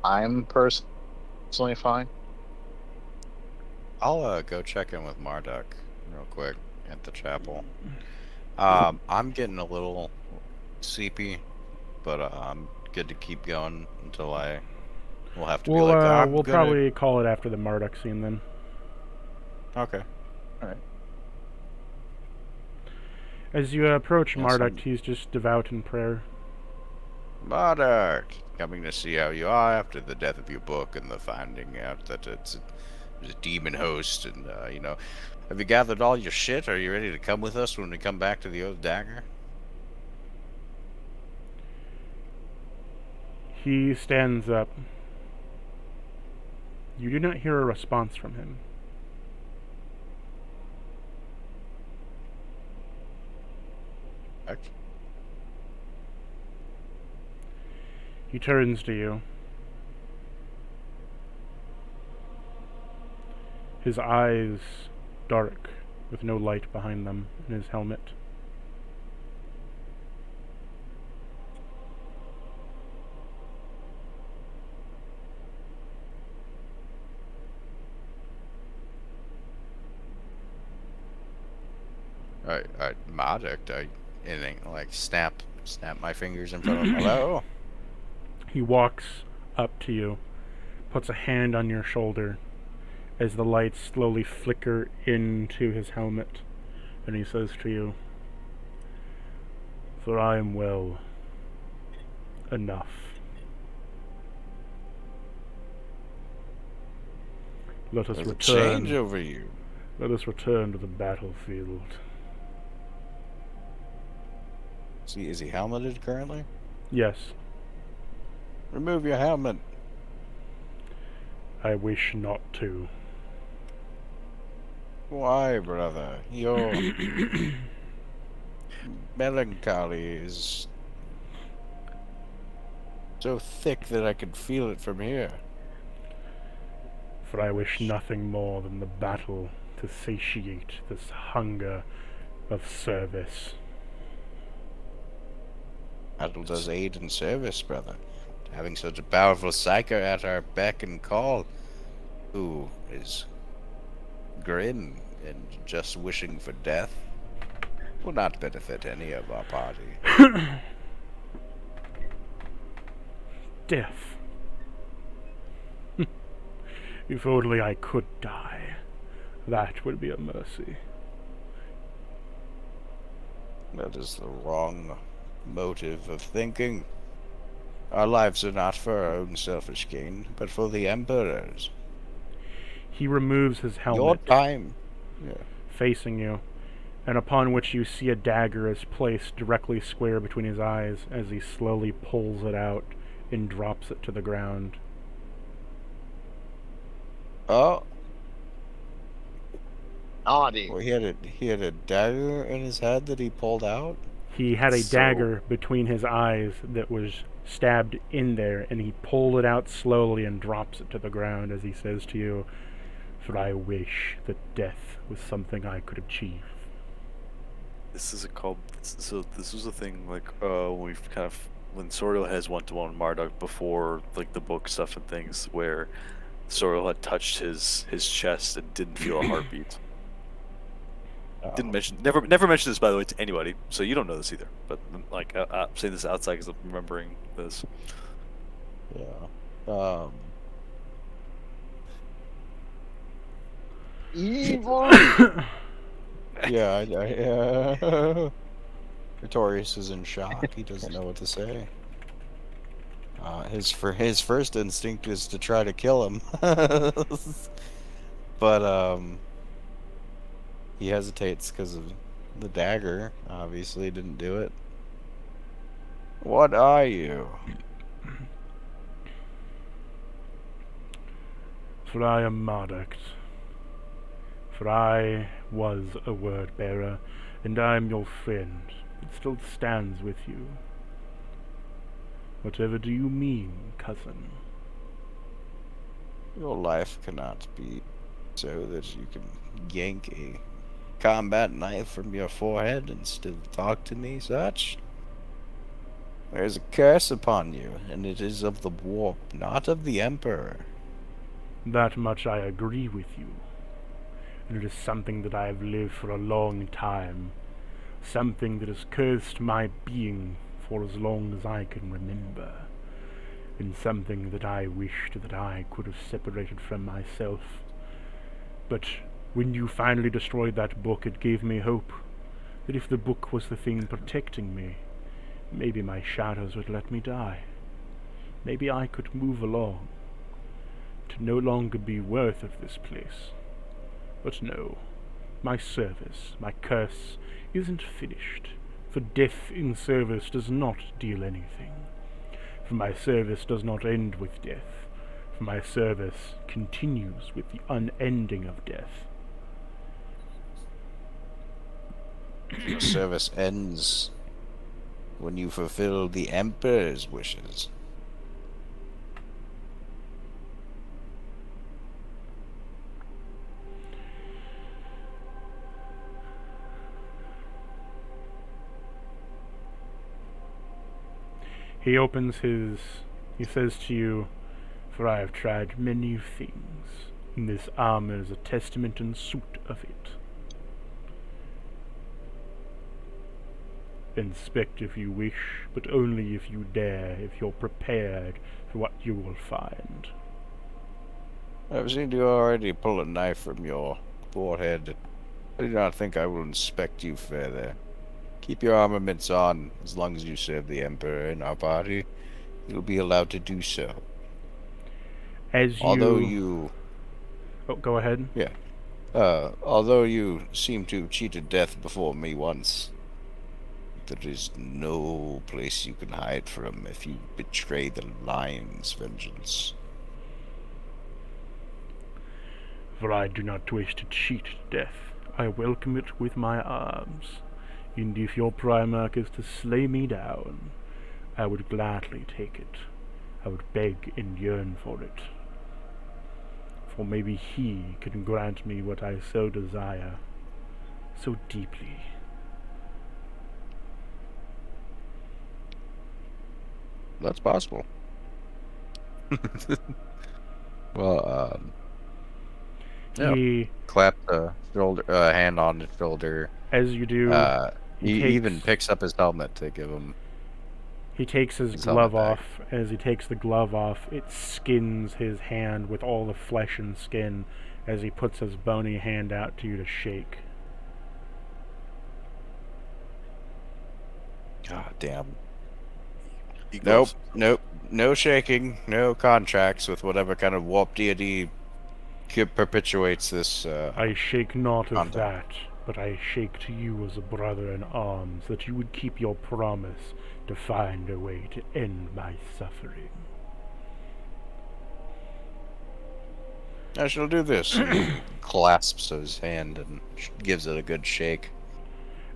S2: I'm personally fine.
S8: I'll go check in with Marduk real quick at the chapel. I'm getting a little sleepy, but I'm good to keep going until we'll have to be like,
S1: we'll probably call it after the Marduk scene then.
S8: Okay.
S2: Alright.
S1: As you approach
S8: Yeah,
S1: Marduk, he's just devout in prayer.
S8: Marduk, coming to see how you are after the death of your book and the finding out that it's a demon host, and you know, have you gathered all your shit? Are you ready to come with us when we come back to the Oath Dagger?
S1: He stands up. You do not hear a response from him.
S8: Okay.
S1: He turns to you. His eyes dark, with no light behind them in his helmet.
S8: Marduk, anything like snap my fingers in front of him. Hello?
S1: He walks up to you, puts a hand on your shoulder as the lights slowly flicker into his helmet, and he says to you, "For I am well enough. Let us
S8: There's a
S1: return.
S8: change over you.
S1: Let us return to the battlefield."
S8: Is he helmeted currently?
S1: Yes,
S8: Remove your helmet.
S1: I wish not to.
S8: Why, brother? Your melancholy is so thick that I could feel it from here.
S1: For I wish nothing more than the battle to satiate this hunger of service.
S8: Battle does aid in service, brother. Having such a powerful psyker at our beck and call, who is grim and just wishing for death, will not benefit any of our party.
S1: Death. If only I could die. That would be a mercy.
S8: That is the wrong motive of thinking. Our lives are not for our own selfish gain, but for the Emperor's.
S1: He removes his helmet,
S8: Your time. Yeah.
S1: facing you, and upon which you see a dagger is placed directly square between his eyes as he slowly pulls it out and drops it to the ground.
S8: Oh,
S2: Naughty.
S8: well, he had a dagger in his head that he pulled out.
S1: He had a
S3: So-
S1: dagger between his eyes that was stabbed in there, and he pulled it out slowly and drops it to the ground as he says to you, "For I wish that death was something I could achieve."
S3: This is called. So this was a thing like we've kind of when Soriel has one-to-one with Marduk before like the book stuff and things where Soriel had touched his chest and didn't feel a heartbeat. Didn't mention never mentioned this by the way to anybody, so you don't know this either. But like I'm saying this outside because I'm remembering this.
S8: Yeah.
S2: Evil.
S8: Yeah. Pretorius is in shock. He doesn't know what to say. His first instinct is to try to kill him, but he hesitates because of the dagger. Obviously, didn't do it. What are you?
S1: For I am Marduk. For I was a word bearer, and I am your friend. It still stands with you. Whatever do you mean, cousin?
S8: Your life cannot be so that you can yank a combat knife from your forehead and still talk to me such. There's a curse upon you, and it is of the warp, not of the Emperor.
S1: That much I agree with you. And it is something that I have lived for a long time. Something that has cursed my being for as long as I can remember. And something that I wished that I could have separated from myself. But when you finally destroyed that book, it gave me hope. That if the book was the thing protecting me, maybe my shadows would let me die. Maybe I could move along. To no longer be worth of this place. But no, my service, my curse, isn't finished, for death in service does not deal anything. For my service does not end with death, for my service continues with the unending of death.
S8: Your service ends when you fulfill the Emperor's wishes.
S1: He says to you, "For I have tried many things, and this armor is a testament and suit of it. Inspect if you wish, but only if you dare, if you're prepared for what you will find."
S8: I've seen you already pull a knife from your forehead. I do not think I will inspect you further. Keep your armaments on. As long as you serve the Emperor in our party, you'll be allowed to do so. Although you...
S1: Oh, go ahead.
S8: Yeah. Although you seem to have cheated death before me once, there is no place you can hide from if you betray the Lion's vengeance.
S1: For I do not wish to cheat death. I welcome it with my arms. And if your Primarch is to slay me down, I would gladly take it. I would beg and yearn for it. For maybe he can grant me what I so desire, so deeply.
S8: That's possible. Well,
S1: He,
S8: clap the shoulder, hand on the shoulder.
S1: as you do,
S8: He even picks up his helmet to give him.
S1: he takes his glove off. As he takes the glove off, it skins his hand with all the flesh and skin as he puts his bony hand out to you to shake.
S8: God damn.
S3: He
S8: Nope,
S3: goes,
S8: nope, no shaking, no contracts with whatever kind of warp deity perpetuates this.
S1: I shake not of
S8: contact.
S1: that, but I shake to you as a brother in arms that you would keep your promise to find a way to end my suffering.
S8: I shall do this. He clasps his hand and gives it a good shake.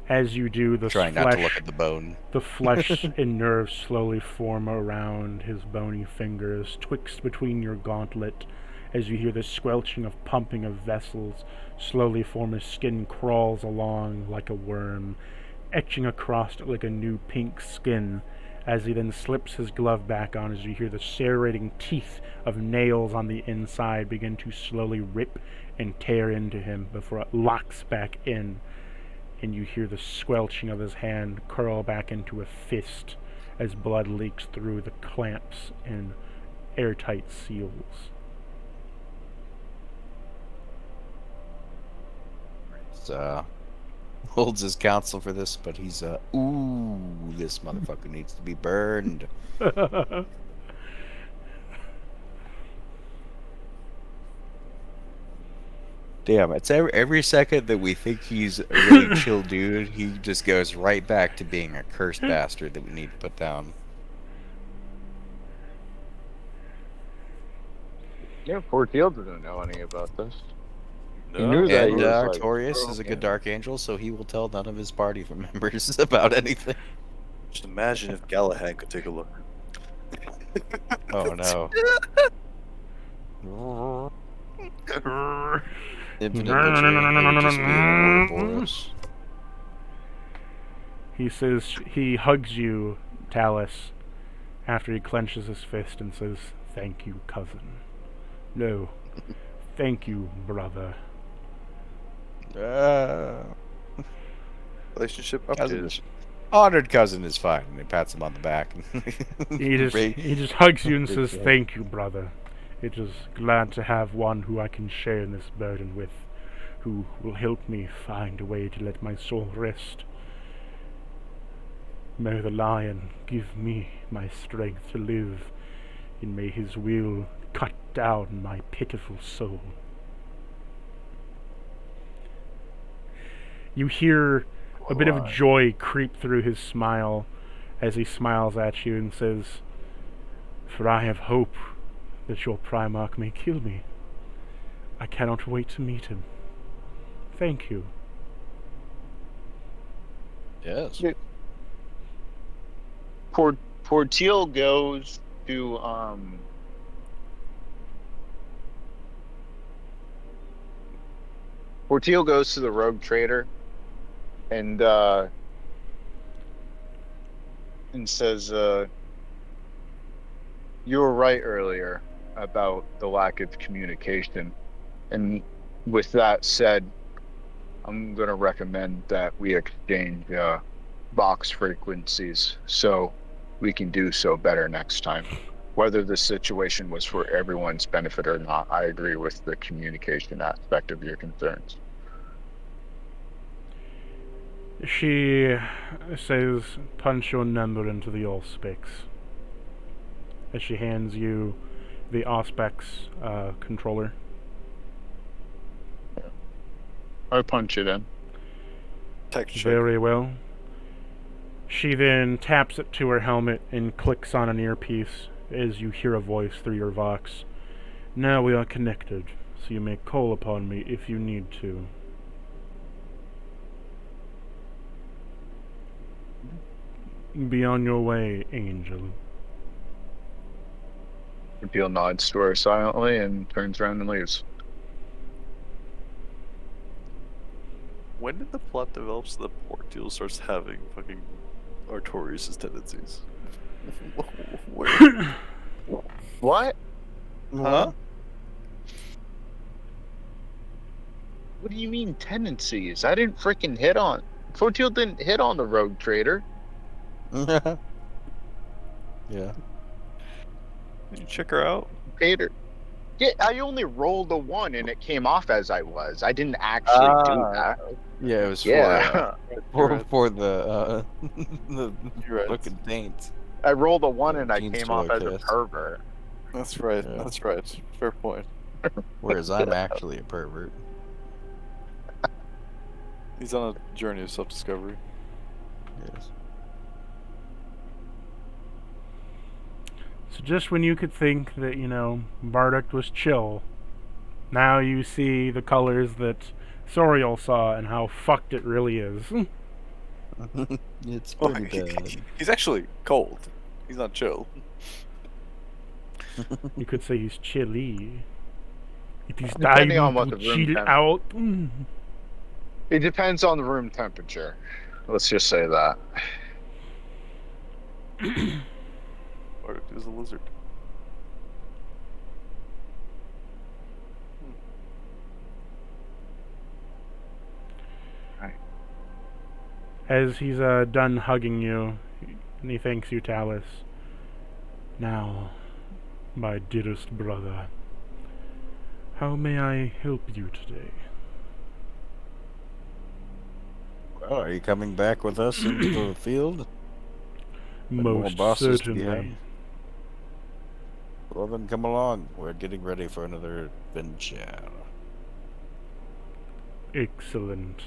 S1: As you do,
S8: Trying not to look at the bone.
S1: The flesh and nerves slowly form around his bony fingers, twixt between your gauntlet, as you hear the squelching of pumping of vessels slowly form. His skin crawls along like a worm, etching across it like a new pink skin, as he then slips his glove back on, as you hear the serrating teeth of nails on the inside begin to slowly rip and tear into him before it locks back in. And you hear the squelching of his hand curl back into a fist as blood leaks through the clamps and airtight seals.
S8: Holds his counsel for this, but he's ooh, this motherfucker needs to be burned. Damn, it's every second that we think he's a really chill dude, he just goes right back to being a cursed bastard that we need to put down.
S2: Yeah, Port Field doesn't know any about this. You knew that he
S8: And
S2: was, like,
S8: Artorias is a good dark angel, so he will tell none of his party members about anything.
S3: Just imagine if Galahad could take a look.
S8: Oh no. Infinite Butcher would just be an Ouroboros.
S1: He says, he hugs you, Talus, after he clenches his fist and says, "Thank you, cousin. No, thank you, brother."
S3: Relationship
S8: Cousin
S3: updated.
S8: is- Honored cousin is fine. And he pats him on the back.
S1: He just hugs you and says, "Thank you, brother. It is glad to have one who I can share this burden with, who will help me find a way to let my soul rest. May the lion give me my strength to live, and may his will cut down my pitiful soul." You hear a bit of joy creep through his smile as he smiles at you and says, "For I have hope that your Primarch may kill me. I cannot wait to meet him. Thank you."
S8: Yes.
S2: Portiel goes to Portiel goes to the rogue trader and says, "You were right earlier about the lack of communication. And with that said, I'm going to recommend that we exchange box frequencies so we can do so better next time. Whether the situation was for everyone's benefit or not, I agree with the communication aspect of your concerns."
S1: She says, "Punch your number into the Auspex," as she hands you the Auspex controller.
S2: I punch it in.
S3: Text check.
S1: Very well. She then taps it to her helmet and clicks on an earpiece as you hear a voice through your Vox. "Now we are connected, so you may call upon me if you need to." Be on your way, Angel.
S2: Portiel nods to her silently and turns around and leaves.
S3: When did the plot develop so that Portiel starts having fucking Artorias' tendencies? Where?
S2: What?
S3: Huh?
S2: What do you mean tendencies? I didn't freaking hit on. Portiel didn't hit on the rogue trader.
S8: Yeah.
S3: Did you check her out?
S2: Trader. Yeah, I only rolled a 1 and it came off as I was. I didn't actually do that.
S8: Yeah, it was
S2: Yeah.
S8: for the
S3: You're right.
S8: looking taint.
S2: I rolled a 1 and I
S8: Jeans
S2: came off as a
S8: kiss.
S2: pervert.
S3: That's right.
S8: Yeah.
S3: That's right. Fair point.
S8: Whereas I'm actually a pervert.
S3: He's on a journey of self-discovery.
S8: Yes.
S1: So just when you could think that, Bardock was chill, now you see the colors that Soriel saw and how fucked it really is.
S8: It's
S3: Oh,
S8: pretty bad.
S3: he's actually cold. He's not chill.
S1: You could say he's chilly. It is
S2: Depending
S1: time
S2: on what
S1: to
S2: the room
S1: chill
S2: temp-
S1: out.
S2: It depends on the room temperature. Let's just say that.
S3: Or is a lizard.
S1: As he's done hugging you, and he thanks you, Talus. "Now, my dearest brother, how may I help you today?"
S8: Well, are you coming back with us into the field? more
S1: Most
S8: bosses to be
S1: certainly.
S8: had? Well, then come along. We're getting ready for another adventure.
S1: Excellent.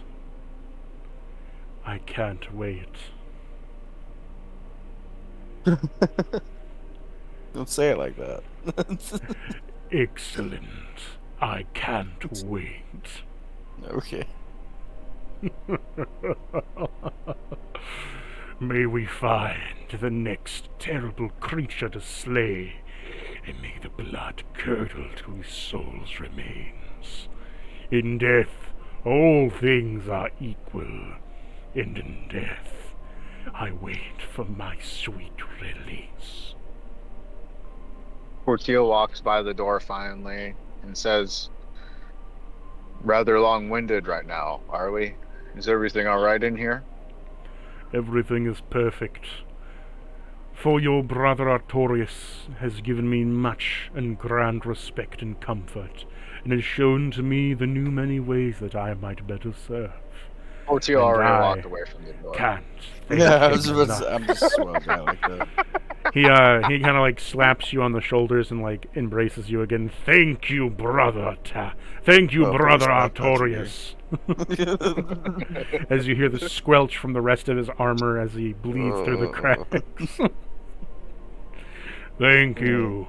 S1: I can't wait.
S8: Don't say it like that.
S1: Excellent. I can't wait.
S8: Okay.
S1: May we find the next terrible creature to slay, and may the blood curdle to his soul's remains. In death, all things are equal, and in death, I wait for my sweet release.
S2: Portillo walks by the door finally and says, rather long-winded right now, are we? Is everything alright in here?
S1: Everything is perfect. For your brother Artorius has given me much and grand respect and comfort, and has shown to me the new many ways that I might better serve.
S2: Portillo
S1: And
S2: already
S1: I
S2: walked away from the door.
S1: Can't.
S8: Yeah,
S1: enough.
S8: I'm just swelled out like that.
S1: He kind of like slaps you on the shoulders and like embraces you again. Thank you, brother. Thank you,
S8: Oh,
S1: brother
S8: please stop touching
S1: Artorius. As you hear the squelch from the rest of his armor as he bleeds through the cracks. Thank you.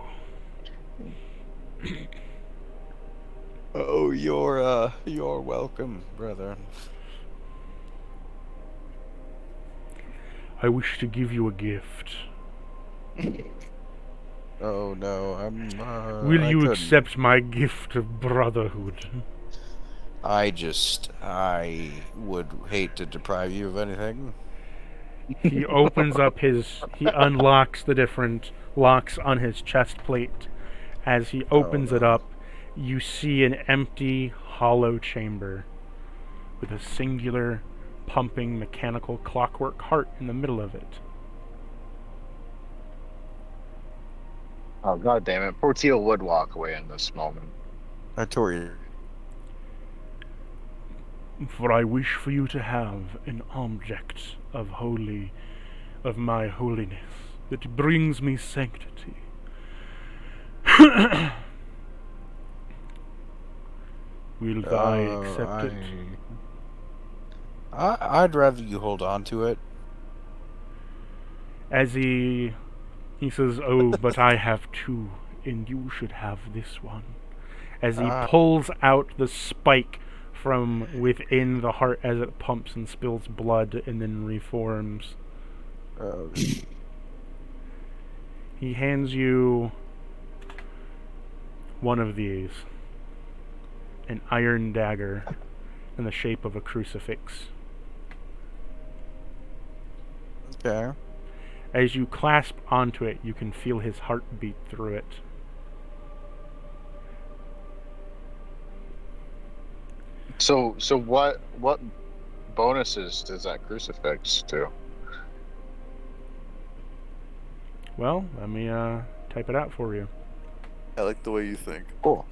S8: Oh, you're welcome, brother.
S1: I wish to give you a gift.
S8: Oh no,
S1: Will
S8: I
S1: you
S8: couldn't.
S1: accept my gift of brotherhood?
S8: I would hate to deprive you of anything.
S1: He opens up he unlocks the different locks on his chest plate. As he opens it up, you see an empty, hollow chamber with a singular, pumping, mechanical clockwork heart in the middle of it.
S2: Oh, god damn it. Portillo would walk away in this moment.
S8: I tore you.
S1: For I wish for you to have an object of my holiness that brings me sanctity. Will thou accept it?
S8: I'd rather you hold on to it.
S1: As he says, "Oh, but I have two, and you should have this one." As he pulls out the spike from within the heart as it pumps and spills blood and then reforms. He hands you one of these. An iron dagger in the shape of a crucifix.
S8: Okay.
S1: As you clasp onto it, you can feel his heart beat through it.
S2: So what bonuses does that crucifix do?
S1: Well, let me type it out for you.
S3: I like the way you think.
S2: Cool.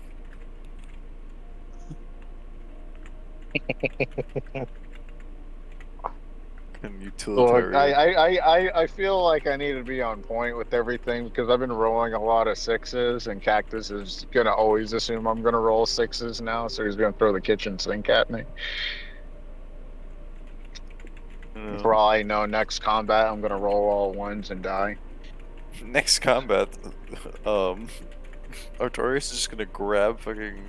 S3: And
S2: Look,
S3: utilitarian.
S2: I feel like I need to be on point with everything because I've been rolling a lot of sixes, and Cactus is gonna always assume I'm gonna roll sixes now, so he's gonna throw the kitchen sink at me. For all I know, next combat I'm gonna roll all ones and die.
S3: Next combat, Artorius is just gonna grab fucking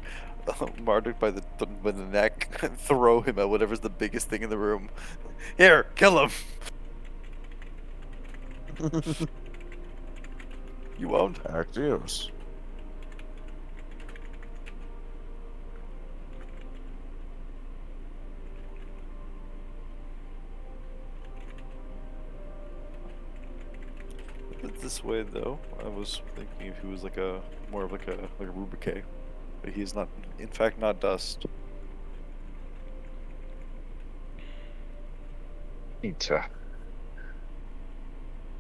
S3: Marduk by the neck and throw him at whatever's the biggest thing in the room. Here, kill him. You won't.
S8: Adios.
S3: This way though, I was thinking if he was like a more of like a Rubicae, but he's not. In fact, not dust.
S2: Need to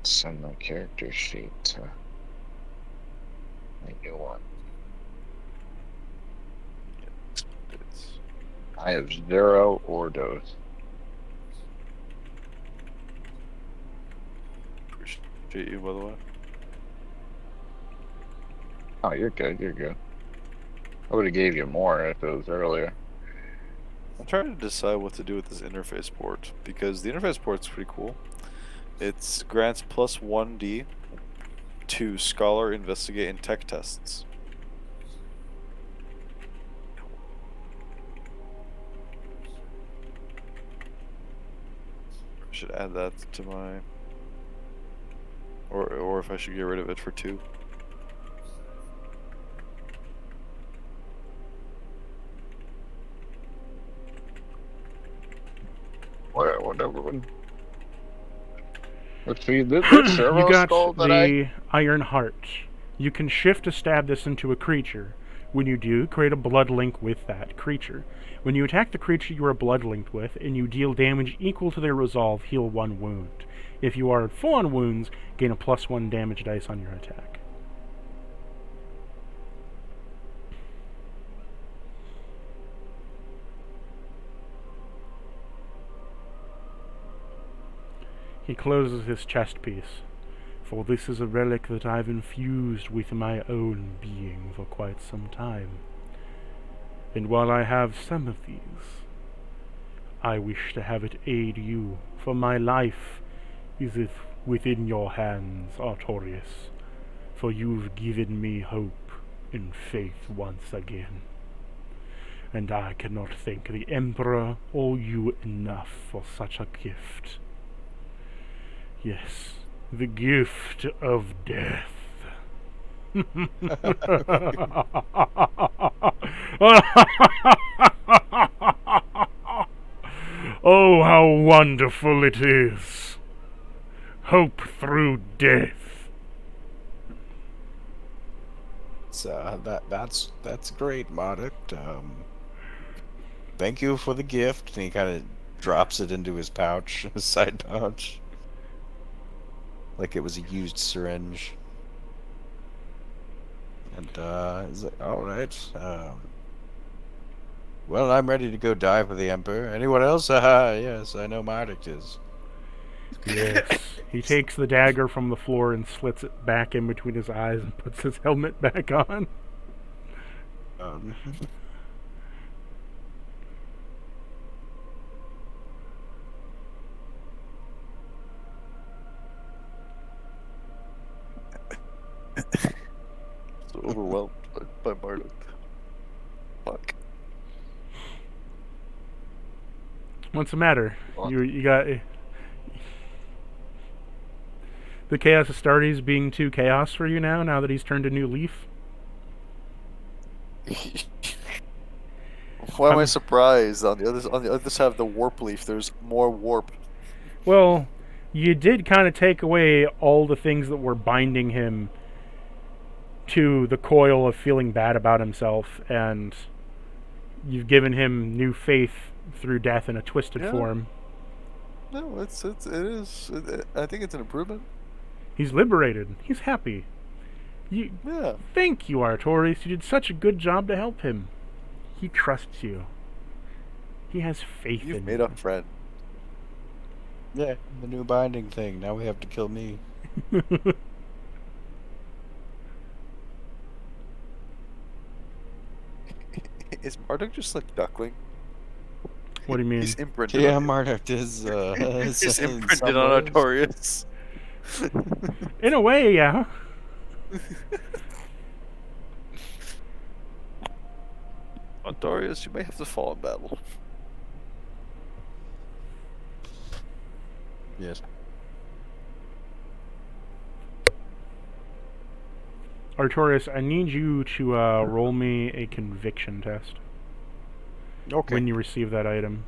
S2: send my character sheet to a new one. I have 0 Ordos.
S3: Appreciate you, by the way.
S2: Oh, you're good. You're good. I would have gave you more if it was earlier.
S3: I'm trying to decide what to do with this interface port because the interface port's pretty cool. It grants plus 1d to Scholar, Investigate, and Tech tests. should add that to my, or if I should get rid of it for 2.
S2: Whatever. Let's see, this
S1: You
S2: servo
S1: got
S2: skull that
S1: the Iron Heart. You can shift to stab this into a creature. When you do, create a blood link with that creature. When you attack the creature you are blood linked with, and you deal damage equal to their resolve, heal 1 wound. If you are full on wounds, gain a +1 damage dice on your attack. He closes his chest piece. For this is a relic that I've infused with my own being for quite some time. And while I have some of these, I wish to have it aid you, for my life is within your hands, Artorius, for you've given me hope and faith once again. And I cannot thank the Emperor or you enough for such a gift. Yes, the gift of death. Oh, how wonderful it is. Hope through death.
S8: So that's great, Marduk. Thank you for the gift. And he kind of drops it into his pouch, his side pouch, like it was a used syringe. And he's like, all right. Well, I'm ready to go die for the Emperor. Anyone else? Yes, I know Marduk is.
S1: Yes. He takes the dagger from the floor and slits it back in between his eyes and puts his helmet back on.
S3: So overwhelmed by Marduk. Fuck.
S1: What's the matter? You got the Chaos Astartes being too chaos for you now that he's turned a new leaf?
S3: Why am I surprised? On the other side of the warp leaf, there's more warp.
S1: Well, you did kind of take away all the things that were binding him to the coil of feeling bad about himself, and you've given him new faith through death in a twisted form.
S3: No, it is. I think it's an improvement.
S1: He's liberated. He's happy.
S3: Yeah.
S1: Thank you, Artorius. You did such a good job to help him. He trusts you. He has faith in you.
S3: You've made a friend.
S8: Yeah, the new binding thing. Now we have to kill me.
S3: Is Marduk just like Duckling?
S1: What do you mean?
S3: He's imprinted.
S8: Yeah, Marduk is.
S3: He's imprinted on Artorius.
S1: In a way, yeah.
S3: Artorius, you may have to fall in battle.
S8: Yes.
S1: Artorius, I need you to roll me a conviction test.
S8: Okay.
S1: When you receive that item.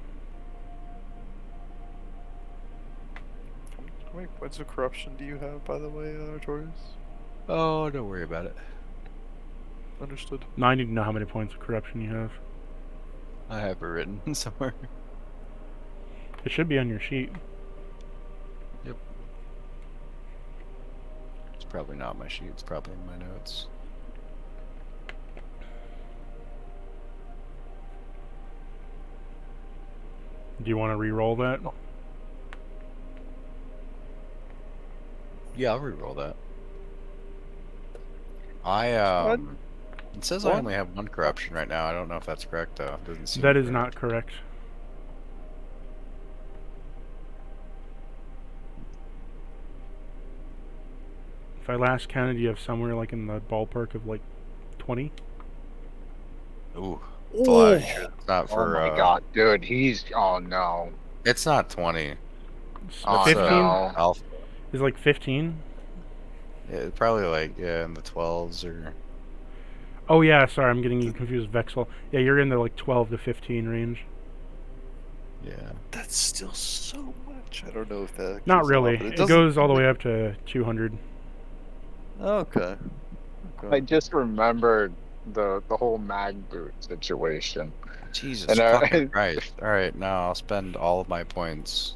S3: How many points of corruption do you have, by the way, Artorius?
S8: Oh, don't worry about it.
S3: Understood.
S1: No, I need to know how many points of corruption you have.
S8: I have it written somewhere.
S1: It should be on your sheet.
S8: Yep. It's probably not my sheet. It's probably in my notes.
S1: Do you want to re-roll that?
S8: Yeah, I'll re-roll that. It says I only have 1 corruption right now. I don't know if that's correct though. It doesn't seem
S1: That is
S8: correct.
S1: not correct. If I last counted, you have somewhere like in the ballpark of like 20.
S8: Ooh. It's a lot. It's not for.
S2: Oh my god, dude, oh no.
S8: It's not 20.
S2: Oh,
S1: 15
S2: no.
S8: Alpha.
S1: is like 15.
S8: Yeah, probably like in the 12s or.
S1: Oh yeah, sorry, I'm getting you confused with Vexel. Yeah, you're in the like 12 to 15 range.
S8: Yeah.
S3: That's still so much. I don't know if that. Actually
S1: Not
S3: is a lot,
S1: really.
S3: but
S1: It
S3: doesn't
S1: goes all the
S3: seem
S1: way up to 200.
S3: Okay.
S2: I just remembered the whole mag boot situation.
S8: Jesus
S2: And
S8: fucking Christ. Alright, now I'll spend all of my points.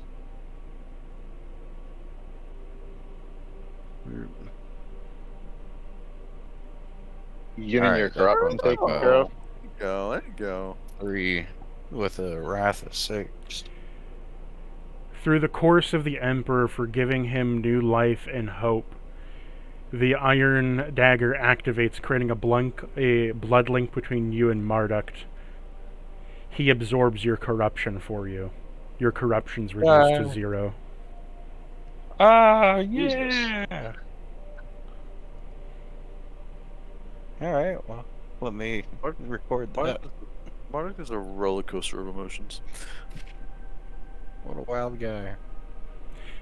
S2: getting
S8: Alright,
S2: your
S8: that
S2: corruption
S8: sounds like
S2: taken care of.
S3: There you go.
S8: 3 with a Wrath of 6.
S1: Through the course of the Emperor forgiving him new life and hope, the Iron Dagger activates, creating a blood link between you and Marduk. He absorbs your corruption for you. Your corruption's reduced to 0.
S8: Yeah! Alright, well, let me record that.
S3: Marduk is a roller coaster of emotions.
S8: What a wild guy.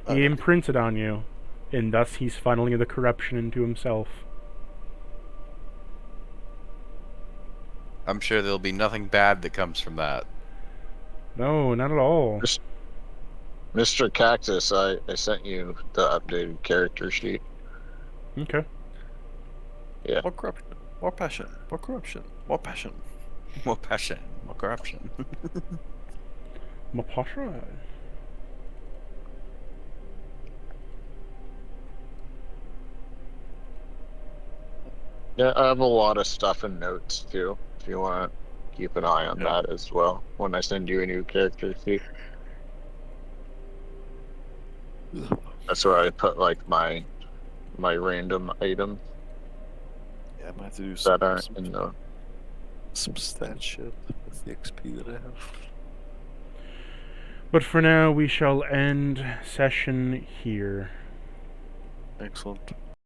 S1: He imprinted on you, and thus he's funneling the corruption into himself.
S8: I'm sure there'll be nothing bad that comes from that.
S1: No, not at all.
S2: Mr. Cactus, I sent you the updated character sheet.
S1: Okay.
S2: Yeah.
S3: More corruption, more passion, more corruption, more passion.
S8: More passion, more corruption.
S1: Mapasha.
S2: Yeah, I have a lot of stuff in notes too, if you want to keep an eye on that as well when I send you a new character sheet. That's where I put like my random items
S3: Yeah, I might have to do
S2: that aren't in the.
S3: some stat shit with the XP that I have.
S1: But for now, we shall end session here.
S3: Excellent.